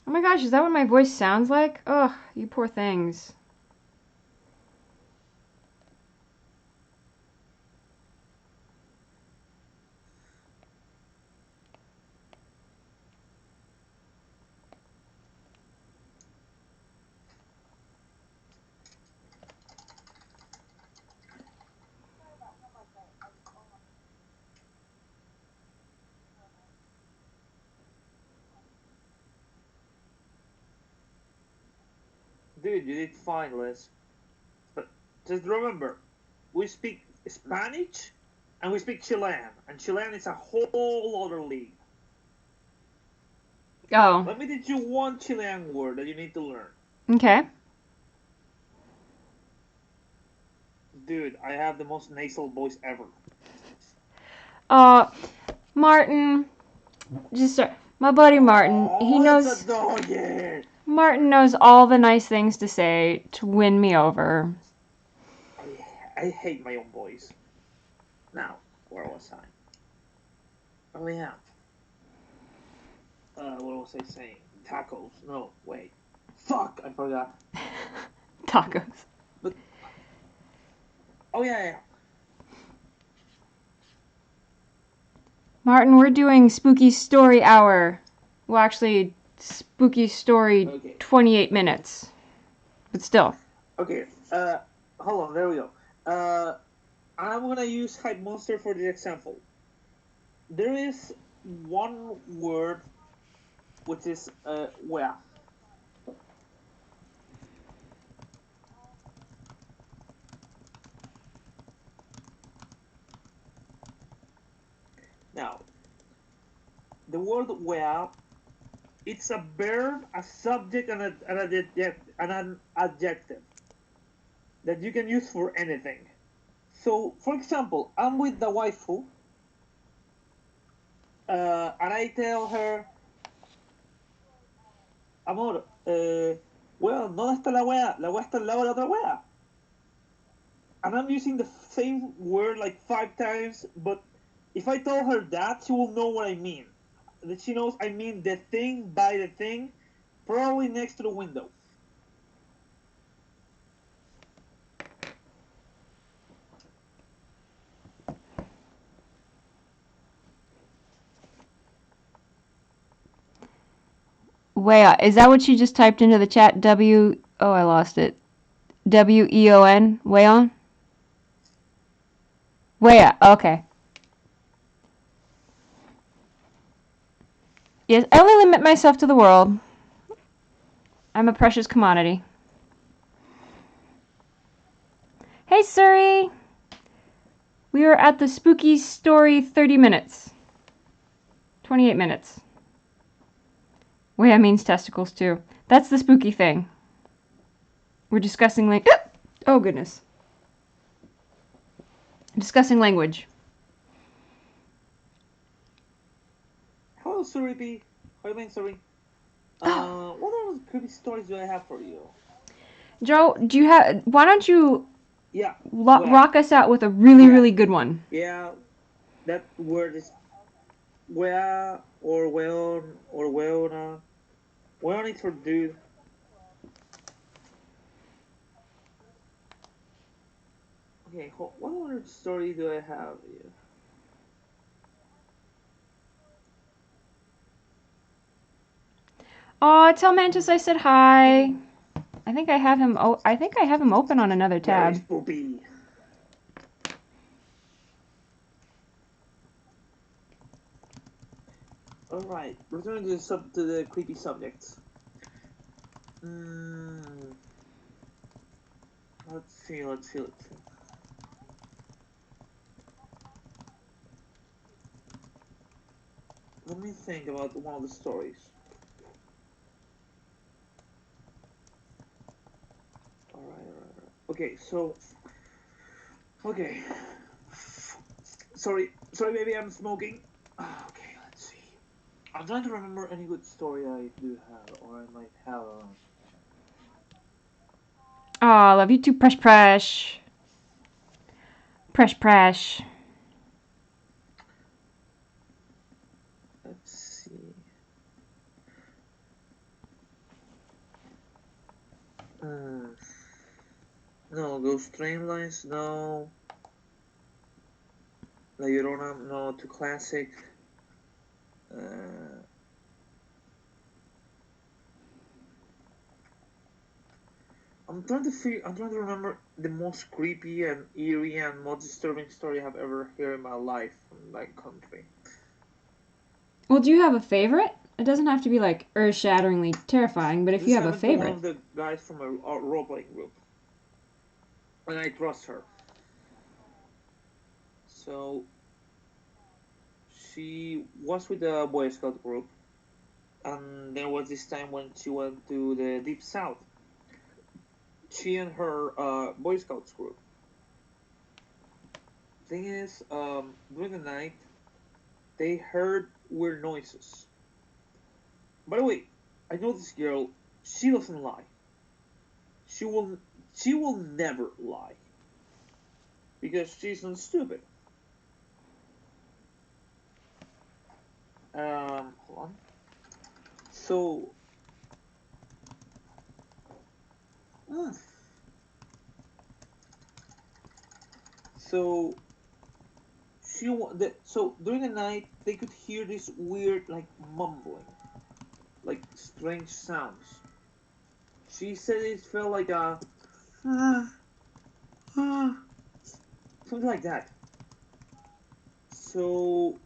S1: Oh my gosh, is that what my voice sounds like? Ugh, you poor things.
S3: Dude, you did fine, Liz. But just remember, we speak Spanish and we speak Chilean. And Chilean is a whole other league.
S1: Oh,
S3: Let me teach you one Chilean word that you need to learn.
S1: okay.
S3: Dude, I have the most nasal voice ever.
S1: Martin, my buddy Martin, he
S3: Oh,
S1: knows,
S3: it's a doggy!
S1: Martin knows all the nice things to say to win me over.
S3: I hate my own voice. Now, where was I? Oh yeah. What was I saying? Tacos. No, wait. Fuck, I forgot.
S1: Tacos.
S3: But oh yeah.
S1: Martin, we're doing Spooky Story Hour. Well, actually, Spooky Story
S3: Okay.
S1: 28 minutes. But still.
S3: Okay. Hold on. There we go. I'm gonna use Hype Monster for the example. There is one word which is where. Now, the word where, it's a verb, a subject, and an adjective that you can use for anything. So, for example, I'm with the waifu, and I tell her, amor, well, ¿dónde está la wea? La wea está al lado de la otra wea. And I'm using the same word like 5 times, but if I tell her that, she will know what I mean. That she knows I mean the thing by the thing, probably next to the window.
S1: Wea, is that what you just typed into the chat? Oh, I lost it. Weon? Weon? Wea, okay. Yes, I only limit myself to the world. I'm a precious commodity. Hey, Suri! We are at the Spooky Story 30 minutes. 28 minutes. Wea means testicles, too. That's the spooky thing. We're discussing oh, goodness. Discussing language.
S3: Hello, Suri B. How you doing, Suri? What other creepy stories do I have for you?
S1: Joe, why don't you
S3: Yeah.
S1: rock us out with a really good one?
S3: Yeah, that word is wea or weon or weona. Weon is for dude. Okay, what other story do I have here?
S1: Aw, tell Mantis I said hi. I think I have him. I think I have him open on another tab.
S3: Very spoopy. All right, returning to the creepy subjects. Let's see. think about one of the stories. Alright. Okay, so... Okay. Sorry, baby, I'm smoking. Okay, let's see. I'm trying to remember any good story I do have, or I might have.
S1: Oh, I love you too, Presh Presh. Presh Presh.
S3: Let's see. No, those train lines, no. La Llorona, no. Too classic. I'm trying to remember the most creepy and eerie and most disturbing story I've ever heard in my life from that country.
S1: Well, do you have a favorite? It doesn't have to be like earth-shatteringly terrifying, but if
S3: This
S1: you have a
S3: happened to one
S1: favorite.
S3: of the guys from a role-playing group, and I trust her. So she was with the Boy Scout group, and there was this time when she went to the Deep South. She and her Boy Scouts group. Thing is, during the night, they heard weird noises. By the way, I know this girl. She doesn't lie. She will never lie because she's not stupid. Hold on. So, so so during the night they could hear this weird like mumbling, like strange sounds. She said it felt like a something like that. So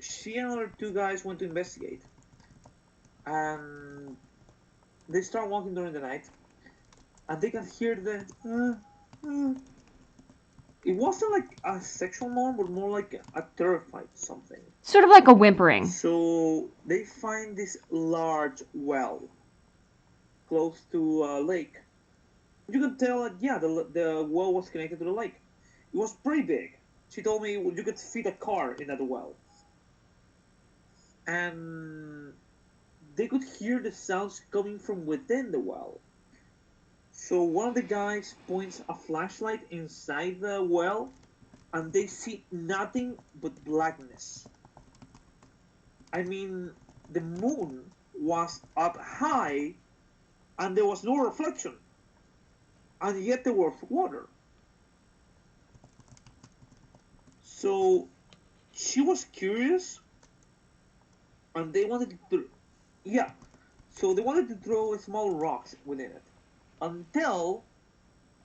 S3: she and other two guys went to investigate, and they start walking during the night, and they can hear the. It wasn't like a sexual moan, but more like a terrified something.
S1: Sort of like a whimpering.
S3: So they find this large well close to a lake. You can tell that, yeah, the well was connected to the lake. It was pretty big. She told me you could fit a car in that well. And they could hear the sounds coming from within the well. So one of the guys points a flashlight inside the well, and they see nothing but blackness. I mean, the moon was up high, and there was no reflection, and yet there was water. So she was curious, and they wanted to, yeah. So they wanted to throw small rocks within it, until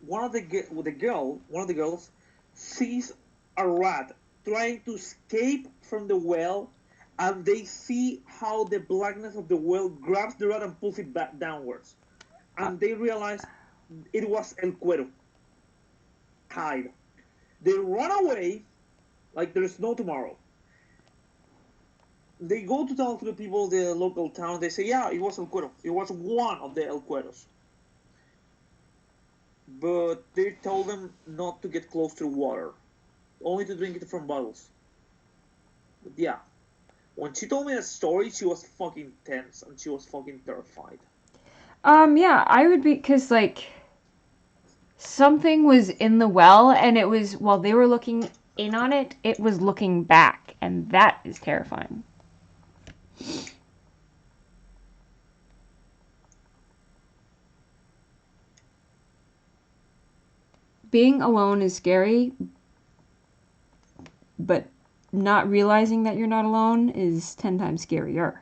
S3: one of the girls sees a rat trying to escape from the well, and they see how the blackness of the well grabs the rat and pulls it back downwards, and they realize it was El Cuero. Hide. They run away like there's no tomorrow. They go to talk to the people of the local town. They say, yeah, it was El Cuero. It was one of the El Cueros. But they told them not to get close to water, only to drink it from bottles. But yeah, when she told me that story, she was fucking tense and she was fucking terrified.
S1: Yeah, I would be, because, like, something was in the well, and it was, while they were looking in on it, it was looking back, and that is terrifying. Being alone is scary, but not realizing that you're not alone is 10 times scarier.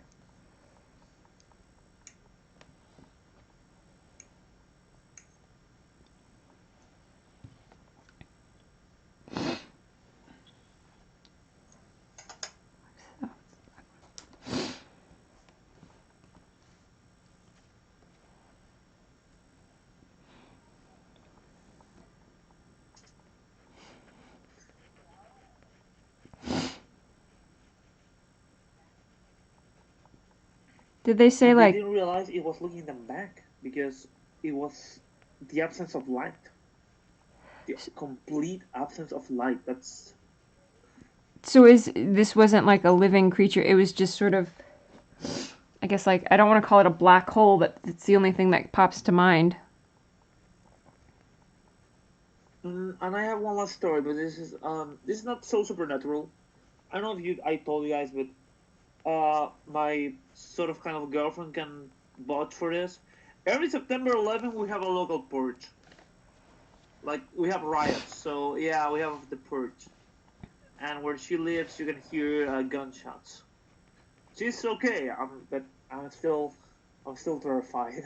S1: Did they say
S3: And they
S1: like
S3: didn't realize it was looking them back because it was the absence of light. The complete absence of light. That's
S1: so is this wasn't like a living creature, it was just sort of, I guess, like, I don't want to call it a black hole, but it's the only thing that pops to mind.
S3: and I have one last story, but this is not so supernatural. I don't know if I told you guys, but my sort of kind of girlfriend can vouch for this. Every September 11, we have a local purge. Like we have riots, so yeah, we have the purge. And where she lives, you can hear gunshots. She's okay, but I'm still terrified.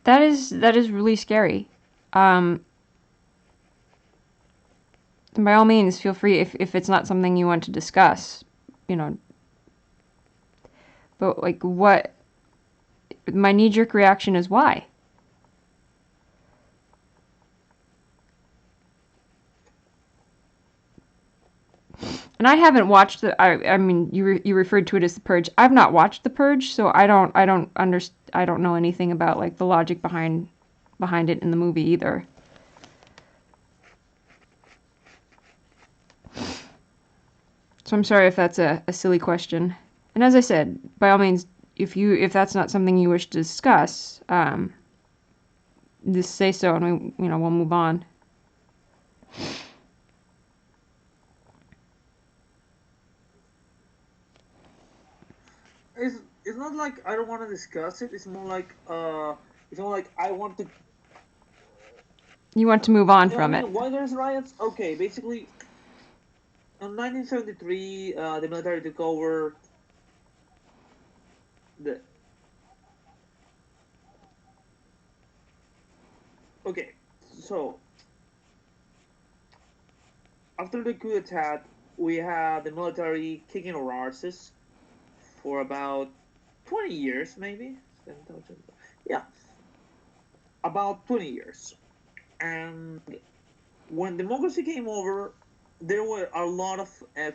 S1: That is really scary. By all means, feel free if it's not something you want to discuss, you know. But like, what? My knee-jerk reaction is why. And I haven't watched the. I mean, you referred to it as the Purge. I've not watched the Purge, so I don't I don't know anything about like the logic behind it in the movie either. So I'm sorry if that's a silly question. And as I said, by all means, if that's not something you wish to discuss, just say so, and we'll move on.
S3: It's not like I don't want to discuss it. It's more like I want to.
S1: You want to move on
S3: You know, I
S1: from it.
S3: mean, why there's riots? Okay, basically, in 1973, the military took over the. Okay, so after the coup d'etat, we had the military kicking our asses for about 20 years, maybe. Yeah, about 20 years. And when democracy came over, there were a lot of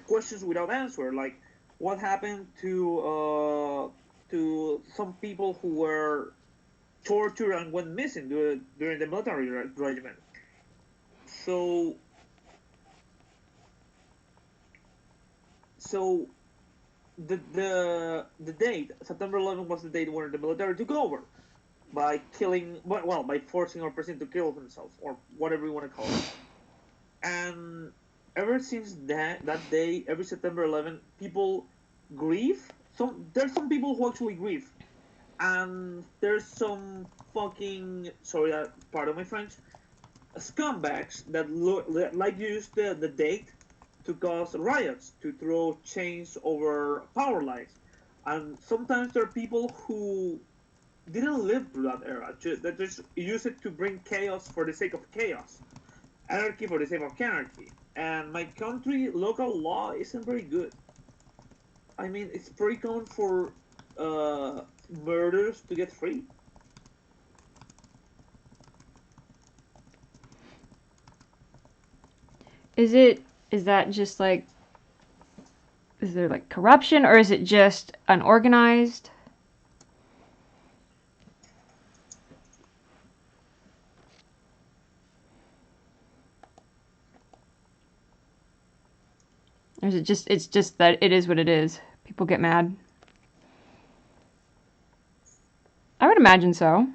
S3: questions without answer, like what happened to some people who were tortured and went missing during the military regiment. So, so the date September 11th was the date where the military took over by killing, well, by forcing our president to kill himself or whatever you want to call it. And ever since that day, every September 11th, people grieve. There's some people who actually grieve, and there's some fucking, sorry, pardon my French, scumbags that like use the date to cause riots, to throw chains over power lines, and sometimes there are people who didn't live through that era, that just use it to bring chaos for the sake of chaos, anarchy for the sake of anarchy. And my country, local law isn't very good. I mean, it's pretty common for murders to get free.
S1: Is that just like, is there like corruption, or is it just unorganized? Or is it's just that it is what it is? People get mad. I would imagine so.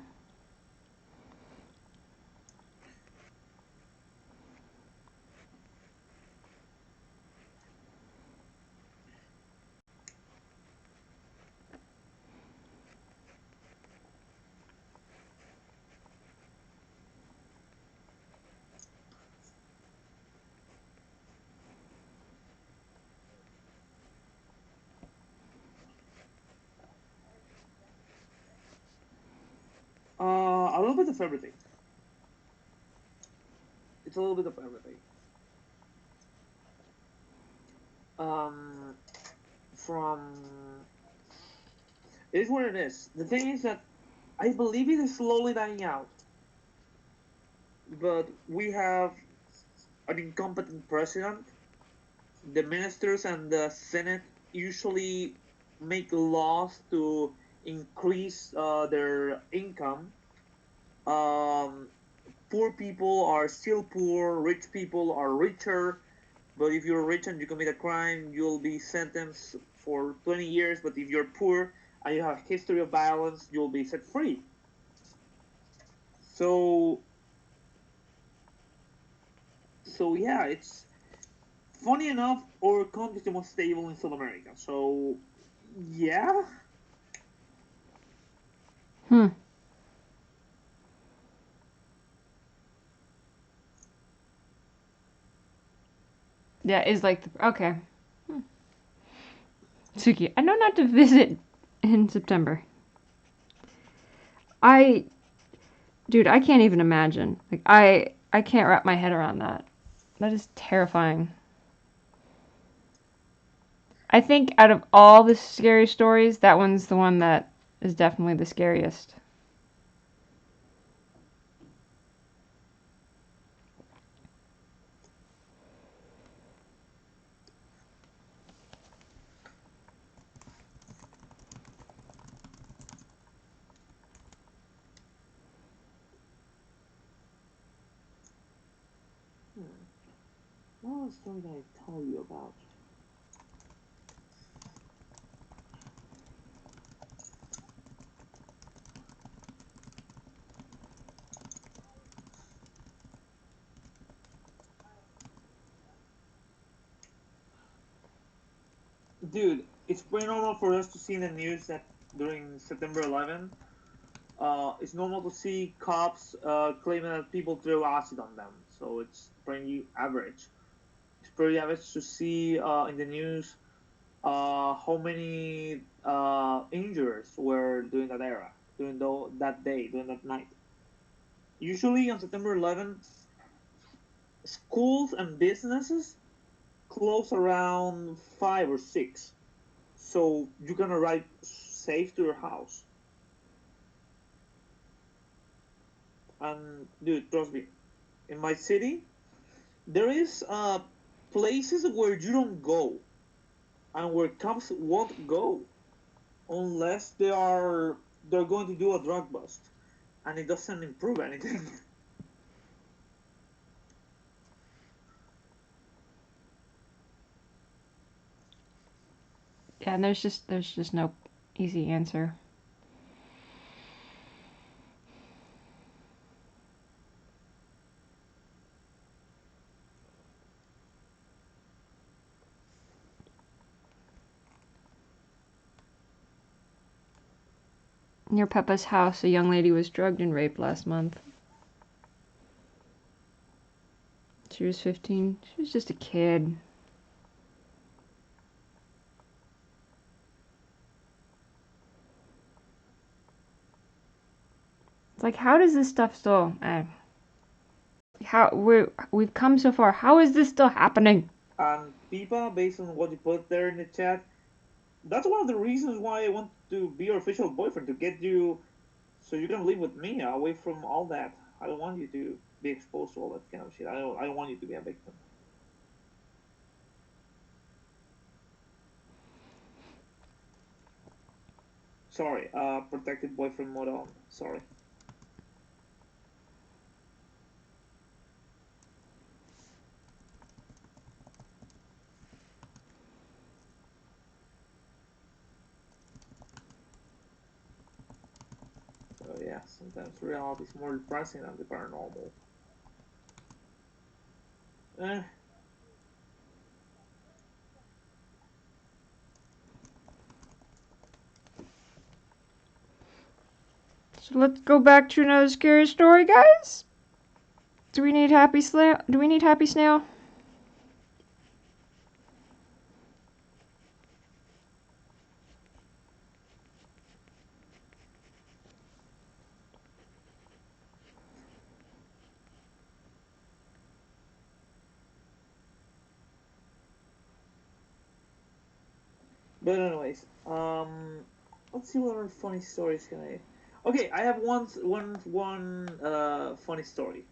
S3: A little bit of everything. It's a little bit of everything. Um, from it is what it is. The thing is that I believe it is slowly dying out, but we have an incompetent president. The ministers and the Senate usually make laws to increase their income. Um, Poor people are still poor, rich people are richer. But if you're rich and you commit a crime, you'll be sentenced for 20 years. But if you're poor and you have a history of violence, you'll be set free. So, so yeah, it's funny enough. Our country is the most stable in South America. So, yeah,
S1: Hmm. Yeah, is like okay. Suki, I know not to visit in September. I, dude, I can't even imagine. Like I can't wrap my head around that. That is terrifying. I think out of all the scary stories, that one's the one that is definitely the scariest.
S3: what was the story that I told you about? Dude, it's pretty normal for us to see in the news that during September 11th, it's normal to see cops claiming that people threw acid on them. So it's pretty average. It's pretty average to see in the news how many injuries were during that era, during that day, during that night. Usually on September 11th, schools and businesses close around 5 or 6. So you can arrive safe to your house. And dude, trust me, in my city, there is places where you don't go and where cops won't go unless they're going to do a drug bust, and it doesn't improve anything.
S1: Yeah, and there's just no easy answer. Near Peppa's house, a young lady was drugged and raped last month. She was 15. She was just a kid. It's like, how does this stuff still? We've come so far. How is this still happening?
S3: And Pipa, based on what you put there in the chat, that's one of the reasons why I want to be your official boyfriend, to get you so you can live with me away from all that. I don't want you to be exposed to all that kind of shit. I don't want you to be a victim. Sorry, protected boyfriend mode on. Sorry. So yeah, sometimes reality is more depressing than the paranormal. Eh,
S1: So let's go back to another scary story, guys. Do we need Happy Snail? Do we need Happy Snail?
S3: but anyways, let's see what other funny stories can I. Okay, I have one funny story.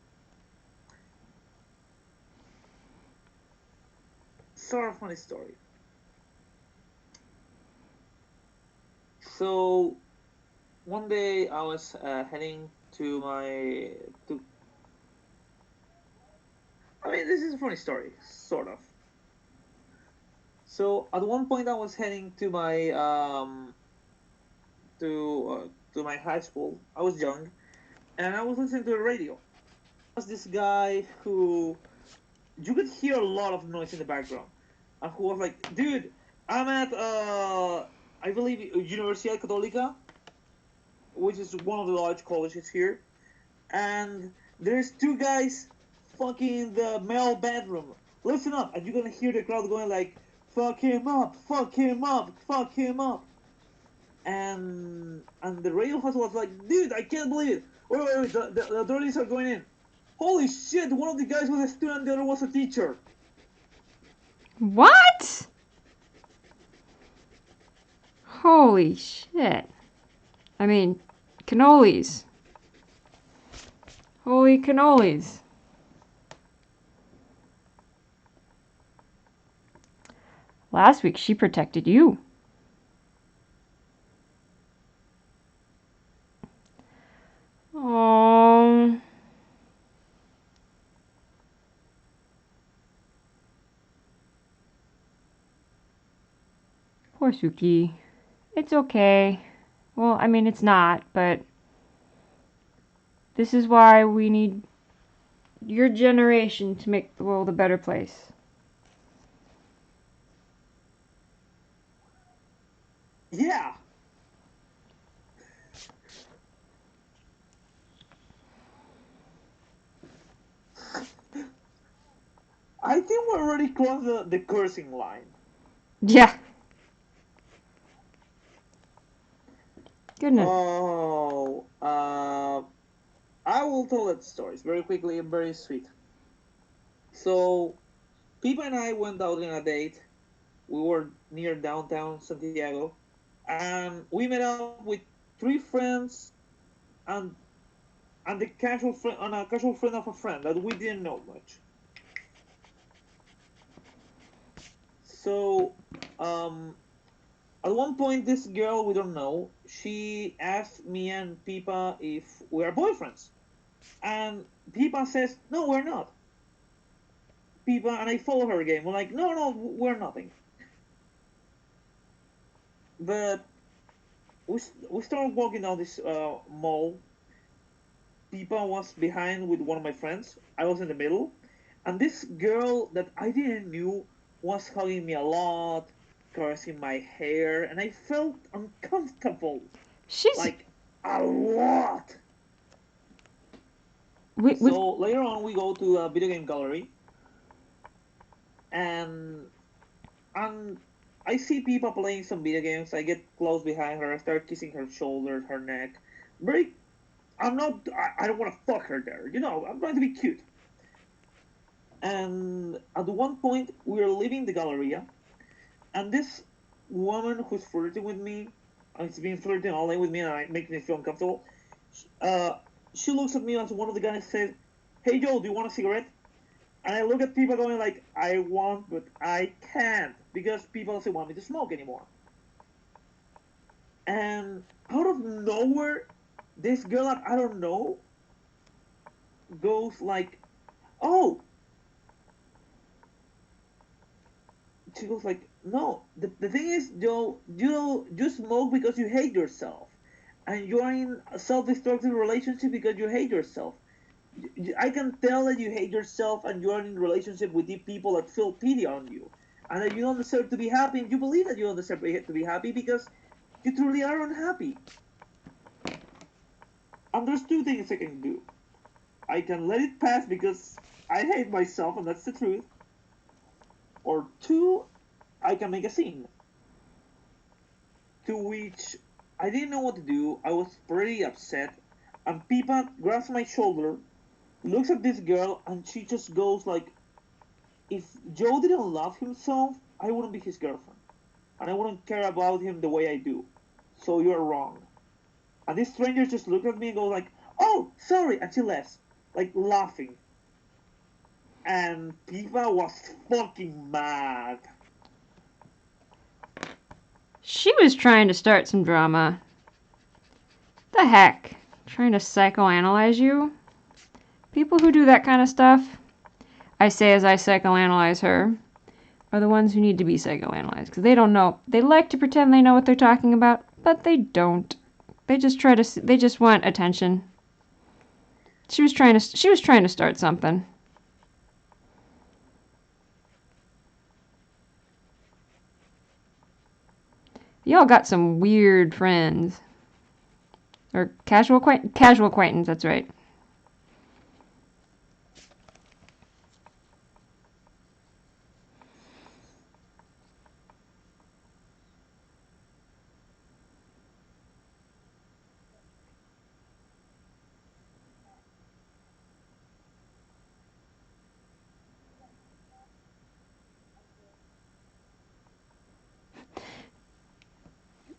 S3: Sort of funny story. So one day I was heading to my to. I mean, this is a funny story, sort of. So at one point I was heading to my to my high school. I was young, and I was listening to the radio. Was this guy who you could hear a lot of noise in the background, and who was like, "Dude, I'm at I believe Universidad Católica, which is one of the large colleges here, and there's two guys fucking in the male bedroom. Listen up, and you're gonna hear the crowd going like, fuck him up, fuck him up, fuck him up." And the radio host was like, "Dude, I can't believe it. Wait, the authorities are going in. Holy shit, one of the guys was a student, the other was a teacher."
S1: What? Holy shit. I mean, cannolis. Holy cannolis. Last week she protected you. Oh. Poor Suki. It's okay. Well, I mean, it's not, but this is why we need your generation to make the world a better place.
S3: Yeah. I think we already crossed the cursing line.
S1: Yeah. Goodness.
S3: Oh, I will tell that story very quickly and very sweet. So, Pipa and I went out on a date. We were near downtown Santiago, and we met up with three friends and and the casual friend and a casual friend of a friend that we didn't know much. So, um, at one point, this girl we don't know, she asked me and Pipa if we are boyfriends, and Pipa says, "No, we're not." Pipa and I follow her game. We're like, "No, we're nothing." But we started walking down this mall. Pipa was behind with one of my friends. I was in the middle, and this girl that I didn't knew was hugging me a lot, caressing my hair, and I felt uncomfortable,
S1: She's.
S3: like a lot.
S1: With,
S3: So later on, we go to a video game gallery, and and I see Pipa playing some video games. I get close behind her. I start kissing her shoulder, her neck. Very. I'm not. I don't want to fuck her there. You know, I'm trying to be cute. And at one point, we are leaving the Galleria, and this woman who's flirting with me, and it's been flirting all day with me, and it makes me feel uncomfortable. Uh, she looks at me as one of the guys says, "Hey Joe, do you want a cigarette?" And I look at people going like, "I want, but I can't," because people doesn't want me to smoke anymore. And out of nowhere, this girl that I don't know goes like, "Oh," she goes like, "No, the thing is, Joe, you smoke because you hate yourself, and you're in a self-destructive relationship because you hate yourself. I can tell that you hate yourself, and you're in a relationship with the people that feel pity on you, and that you don't deserve to be happy, and you believe that you don't deserve to be happy because you truly are unhappy. And there's two things I can do. I can let it pass because I hate myself, and that's the truth. Or two, I can make a scene." To which I didn't know what to do. I was pretty upset. And Pipa grabs my shoulder, looks at this girl, and she just goes like, "If Joe didn't love himself, I wouldn't be his girlfriend. And I wouldn't care about him the way I do. So you're wrong." And this stranger just looked at me and goes like, "Oh, sorry," and she left, like laughing. And Pipa was fucking mad.
S1: She was trying to start some drama. The heck? Trying to psychoanalyze you? People who do that kind of stuff, I say as I psychoanalyze her, are the ones who need to be psychoanalyzed. Because they don't know. They like to pretend they know what they're talking about, but they don't. They just want attention. She was trying to start something. Y'all got some weird friends. Or casual acquaintance, that's right.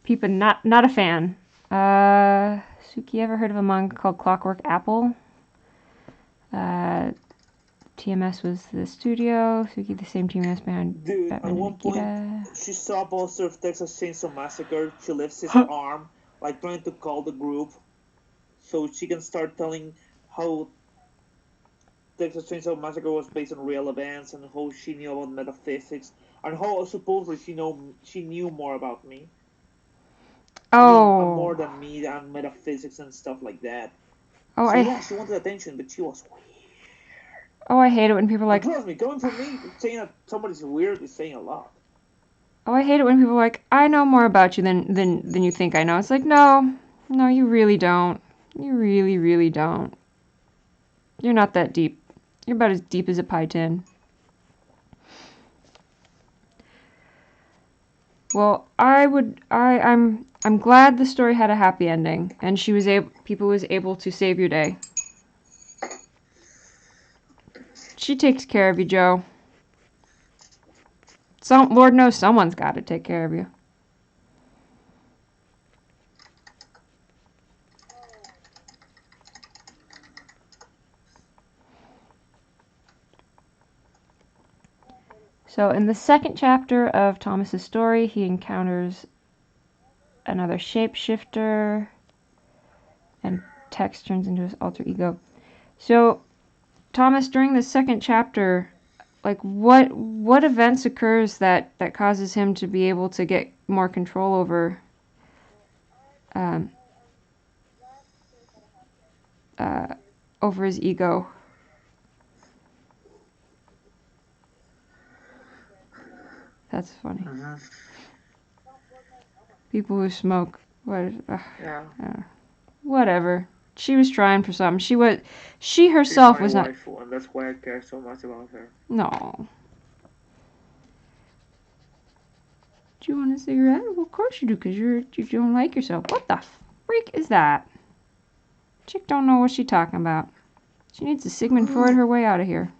S1: People not a fan. Suki, ever heard of a manga called Clockwork Apple? TMS was the studio. Suki, the same TMS behind
S3: Dude,
S1: Batman
S3: at
S1: and
S3: one
S1: Nikita.
S3: point, she saw a poster of Texas Chainsaw Massacre. She lifts his arm, like trying to call the group, so she can start telling how Texas Chainsaw Massacre was based on real events and how she knew about metaphysics and how supposedly she knew more about me. I mean, more than me and metaphysics and stuff like that.
S1: Oh,
S3: So yeah, she wanted attention, but she was weird.
S1: Oh, I hate it when people are like.
S3: And trust me, coming from me, saying that somebody's weird is saying a lot.
S1: Oh, I hate it when people are like, I know more about you than you think I know. It's like, no, you really don't. You really, really don't. You're not that deep. You're about as deep as a pie tin. Well, I'm glad the story had a happy ending, and people was able to save your day. She takes care of you, Joe. Lord knows someone's got to take care of you. So in the second chapter of Thomas's story, he encounters another shapeshifter, and Tex turns into his alter ego. So, Thomas, during the second chapter, like what events occurs that causes him to be able to get more control over over his ego? That's funny.
S3: Mm-hmm.
S1: People who smoke,
S3: Yeah.
S1: Whatever. She was trying for something. She herself was not.
S3: Waifu, and that's why I care so much about her.
S1: No. Do you want a cigarette? Well, of course you do, because you don't like yourself. What the freak is that? Chick don't know what she's talking about. She needs to Sigmund Freud her way out of here.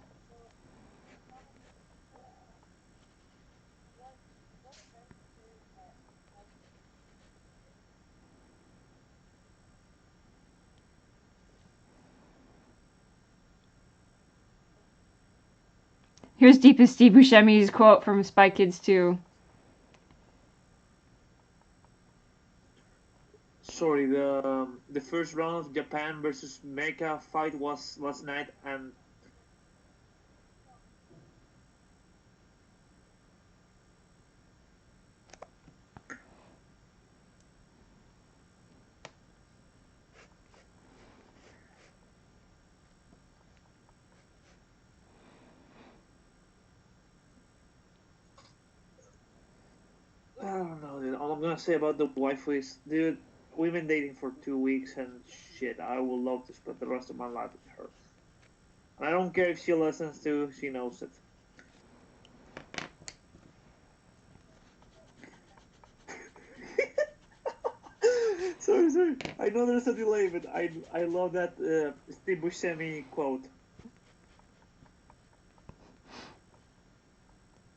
S1: Here's deepest Steve Buscemi's quote from Spy Kids 2.
S3: Sorry, the first round of Japan versus America fight was last night, and I don't know, dude. All I'm gonna say about the waifu is, dude, we've been dating for 2 weeks, and shit, I would love to spend the rest of my life with her. And I don't care if she listens to, she knows it. sorry. I know there's a delay, but I love that Steve Buscemi quote.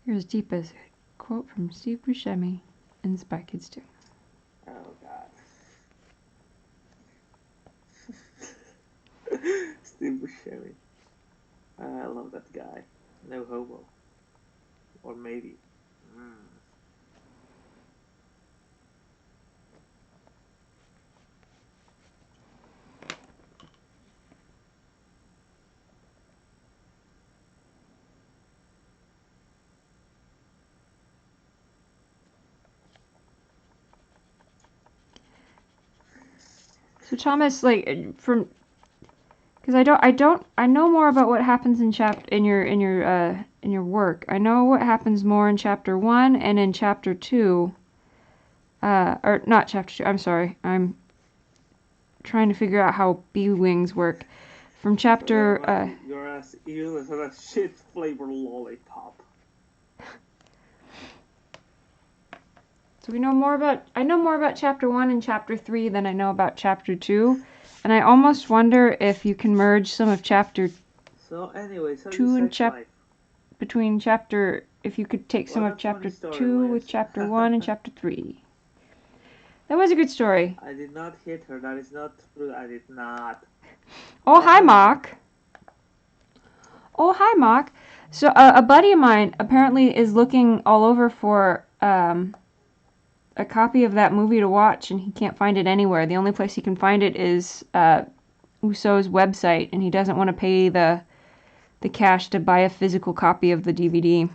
S1: Here's deepest quote from Steve Buscemi in Spy Kids 2.
S3: Oh god. Steve Buscemi. I love that guy. No homo. Or maybe.
S1: So Thomas, like from, because I know more about what happens in your work. I know what happens more in chapter 1 and in chapter 2. Or not chapter 2. I'm sorry. I'm trying to figure out how bee wings work. From chapter
S3: You're as evil as a shit flavored lollipop.
S1: So I know more about chapter 1 and chapter 3 than I know about chapter 2. And I almost wonder if you can merge some of chapter
S3: So anyways, how's
S1: 2
S3: the
S1: and
S3: sex life?
S1: between chapter, if you could take some
S3: What
S1: of
S3: a funny
S1: chapter
S3: story,
S1: 2 with
S3: Liz.
S1: chapter 1 and chapter 3. That was a good story.
S3: I did not hit her. That is not true. I did not.
S1: Oh, hi, Mock. Oh, hi, Mock. So a buddy of mine apparently is looking all over for a copy of that movie to watch, and he can't find it anywhere. The only place he can find it is Uso's website, and he doesn't want to pay the cash to buy a physical copy of the DVD.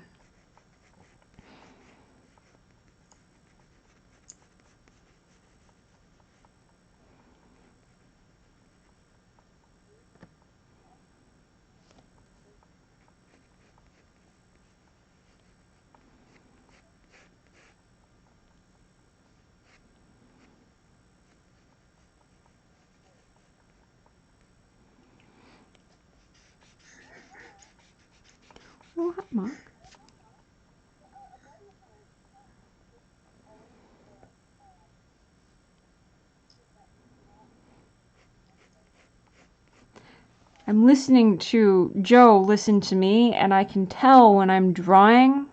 S1: Oh, hi, Mock. I'm listening to Joe listen to me, and I can tell when I'm drawing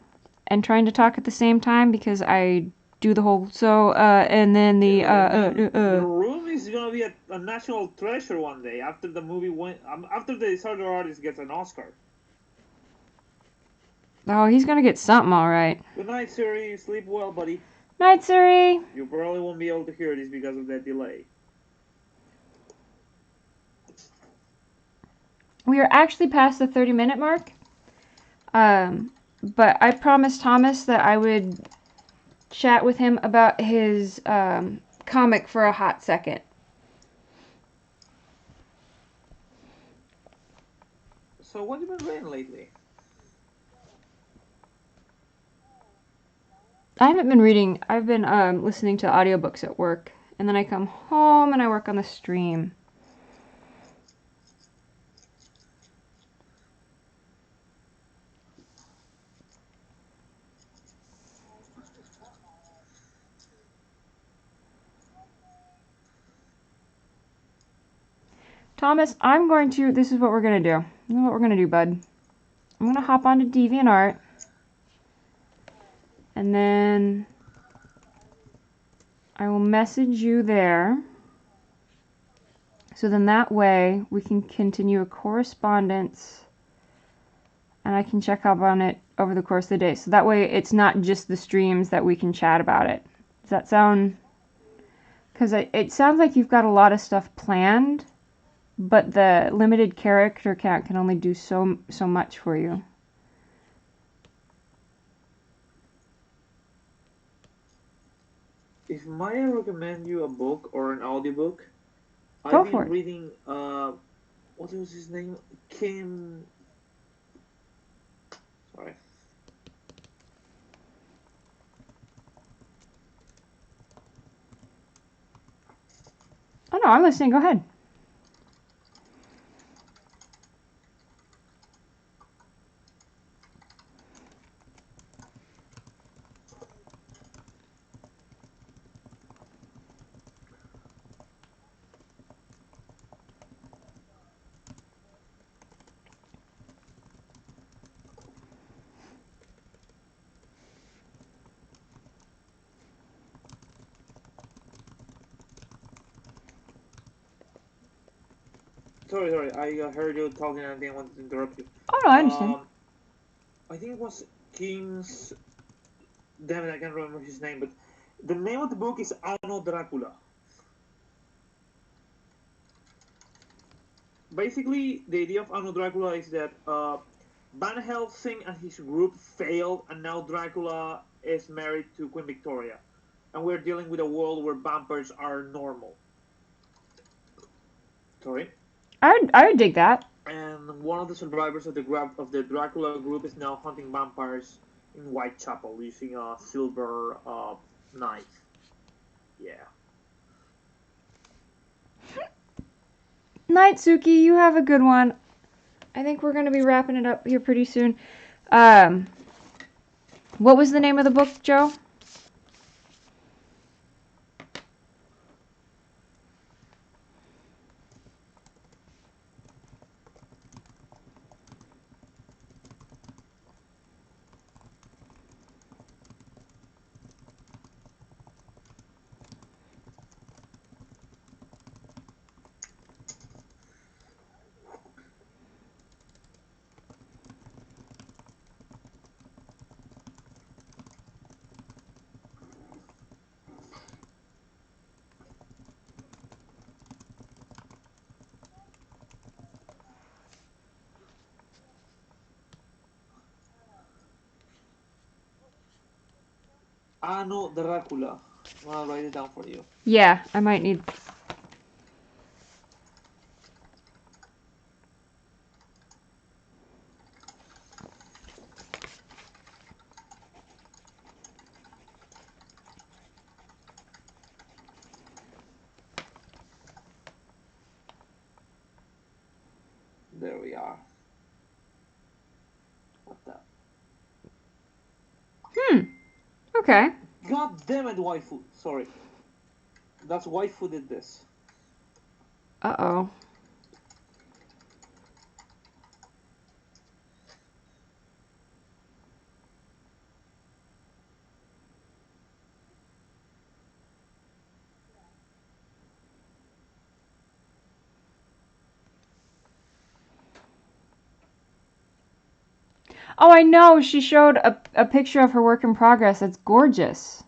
S1: and trying to talk at the same time because I do the whole and then the
S3: Your room is gonna be a national treasure one day after the movie after the disorder artist gets an Oscar.
S1: Oh, he's gonna get something, all right.
S3: Good night, Siri. Sleep well, buddy.
S1: Night, Siri.
S3: You probably won't be able to hear this because of that delay.
S1: We are actually past the 30-minute mark. But I promised Thomas that I would chat with him about his comic for a hot second.
S3: So what have you been reading lately?
S1: I haven't been reading. I've been listening to audiobooks at work, and then I come home and I work on the stream. Thomas, this is what we're going to do. You know what we're going to do, bud? I'm going to hop onto DeviantArt, and then I will message you there. So then that way we can continue a correspondence, and I can check up on it over the course of the day. So that way it's not just the streams that we can chat about it. Does that sound... Because it sounds like you've got a lot of stuff planned, but the limited character count can only do so much for you.
S3: If Maya recommend you a book or an audiobook,
S1: Go
S3: I've
S1: for
S3: been
S1: it.
S3: reading what was his name? Kim. Sorry.
S1: Oh no, I'm listening. Go ahead.
S3: Sorry. I heard you talking and I didn't want to interrupt you.
S1: Oh no, I understand.
S3: I think it was Kim's. Damn it, I can't remember his name, but the name of the book is Anno Dracula. Basically, the idea of Anno Dracula is that Van Helsing and his group failed, and now Dracula is married to Queen Victoria, and we're dealing with a world where vampires are normal. Sorry.
S1: I would dig that.
S3: And one of the survivors of the Dracula group is now hunting vampires in Whitechapel using a silver knife. Yeah.
S1: Night, Suki. You have a good one. I think we're gonna be wrapping it up here pretty soon. What was the name of the book, Joe?
S3: Anno Dracula. I'll write it down for you.
S1: Yeah, I might need.
S3: There we are. What the?
S1: Okay.
S3: God damn it, waifu. Sorry. That's waifu did this.
S1: Uh-oh. Oh, I know. She showed a picture of her work in progress. It's gorgeous.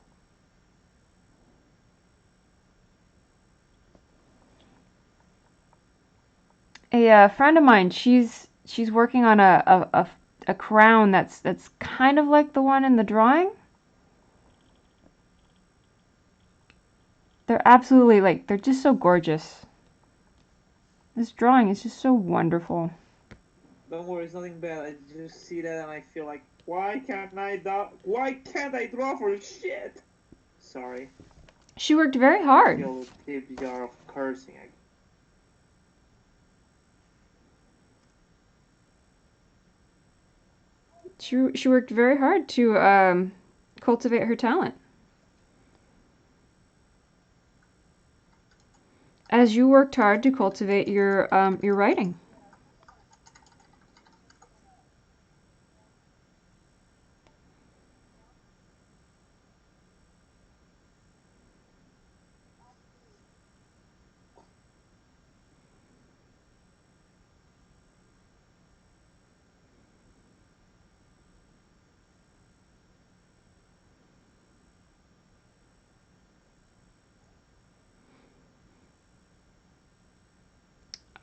S1: A friend of mine, she's working on a crown that's kind of like the one in the drawing. They're absolutely like they're just so gorgeous. This drawing is just so wonderful.
S3: Don't worry, it's nothing bad. I just see that and I feel like, why can't I draw for shit? Sorry.
S1: She worked very hard.
S3: I feel the deep jar of cursing.
S1: She worked very hard to cultivate her talent. As you worked hard to cultivate your writing.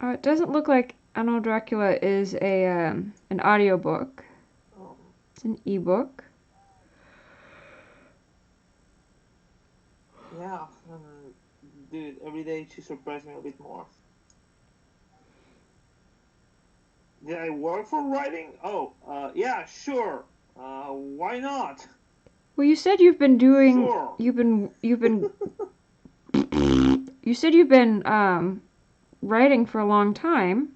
S1: It doesn't look like Anno Dracula is an audiobook. It's an ebook.
S3: Yeah, dude, every day she surprised me a bit more. Did I work for writing? Oh, yeah, sure. Why not?
S1: Well, you said you've been doing.
S3: Sure.
S1: You've been. You said you've been writing for a long time.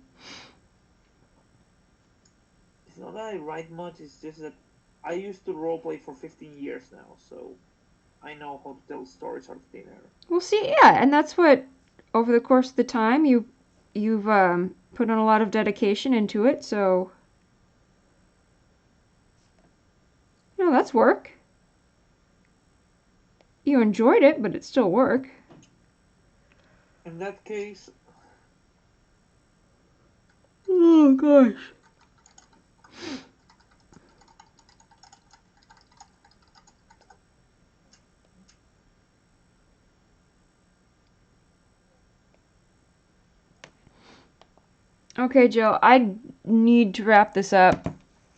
S3: It's not that I write much, it's just that I used to roleplay for 15 years now, so I know how to tell stories out of thin air.
S1: Well, see, yeah, and that's what over the course of the time you've put on a lot of dedication into it. So, that's work. You enjoyed it, but it's still work.
S3: In that case...
S1: Oh, gosh. Okay, Joe, I need to wrap this up.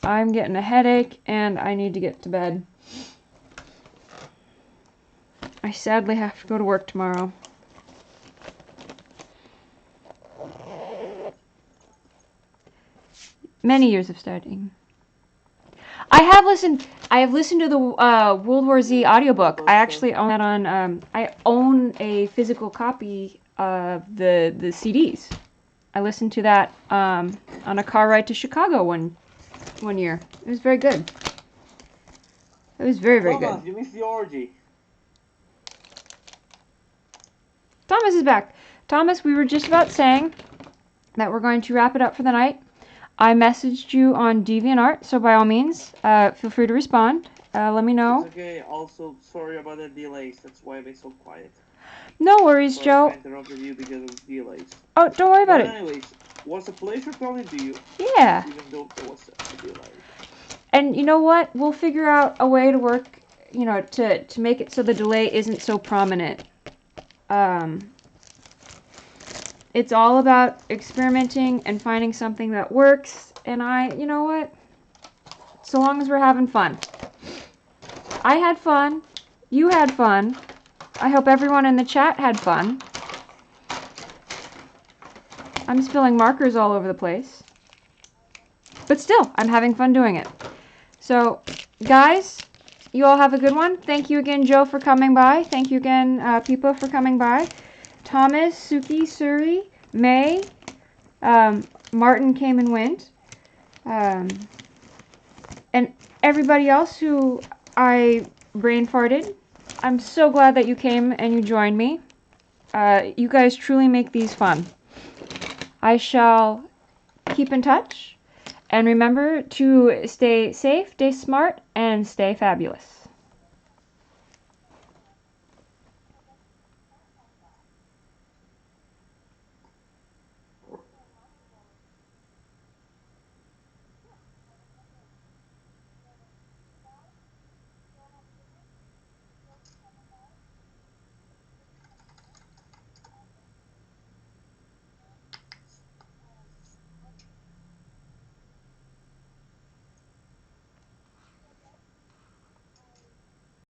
S1: I'm getting a headache, and I need to get to bed. I sadly have to go to work tomorrow. Many years of studying. I have listened to the World War Z audiobook. I actually own that on. I own a physical copy of the CDs. I listened to that on a car ride to Chicago one year. It was very good. It was very, very
S3: Thomas,
S1: good.
S3: you missed the orgy.
S1: Thomas is back. Thomas, we were just about saying that we're going to wrap it up for the night. I messaged you on DeviantArt, so by all means, feel free to respond. Let me know.
S3: It's okay. Also, sorry about the delays. That's why I've been so quiet.
S1: No worries,
S3: Sorry
S1: Joe.
S3: if I interrupted you because of delays.
S1: Oh, don't worry about
S3: But
S1: it.
S3: anyways, was a pleasure talking to you.
S1: Yeah.
S3: Even though there was a delay.
S1: And you know what? We'll figure out a way to work, you know, to make it so the delay isn't so prominent. It's all about experimenting and finding something that works. And you know what? So long as we're having fun. I had fun. You had fun. I hope everyone in the chat had fun. I'm spilling markers all over the place. But still, I'm having fun doing it. So, guys, you all have a good one. Thank you again, Joe, for coming by. Thank you again, Pipa, for coming by. Thomas, Suki, Suri, May, Martin came and went. And everybody else who I brain farted. I'm so glad that you came and you joined me. You guys truly make these fun. I shall keep in touch. And remember to stay safe, stay smart, and stay fabulous.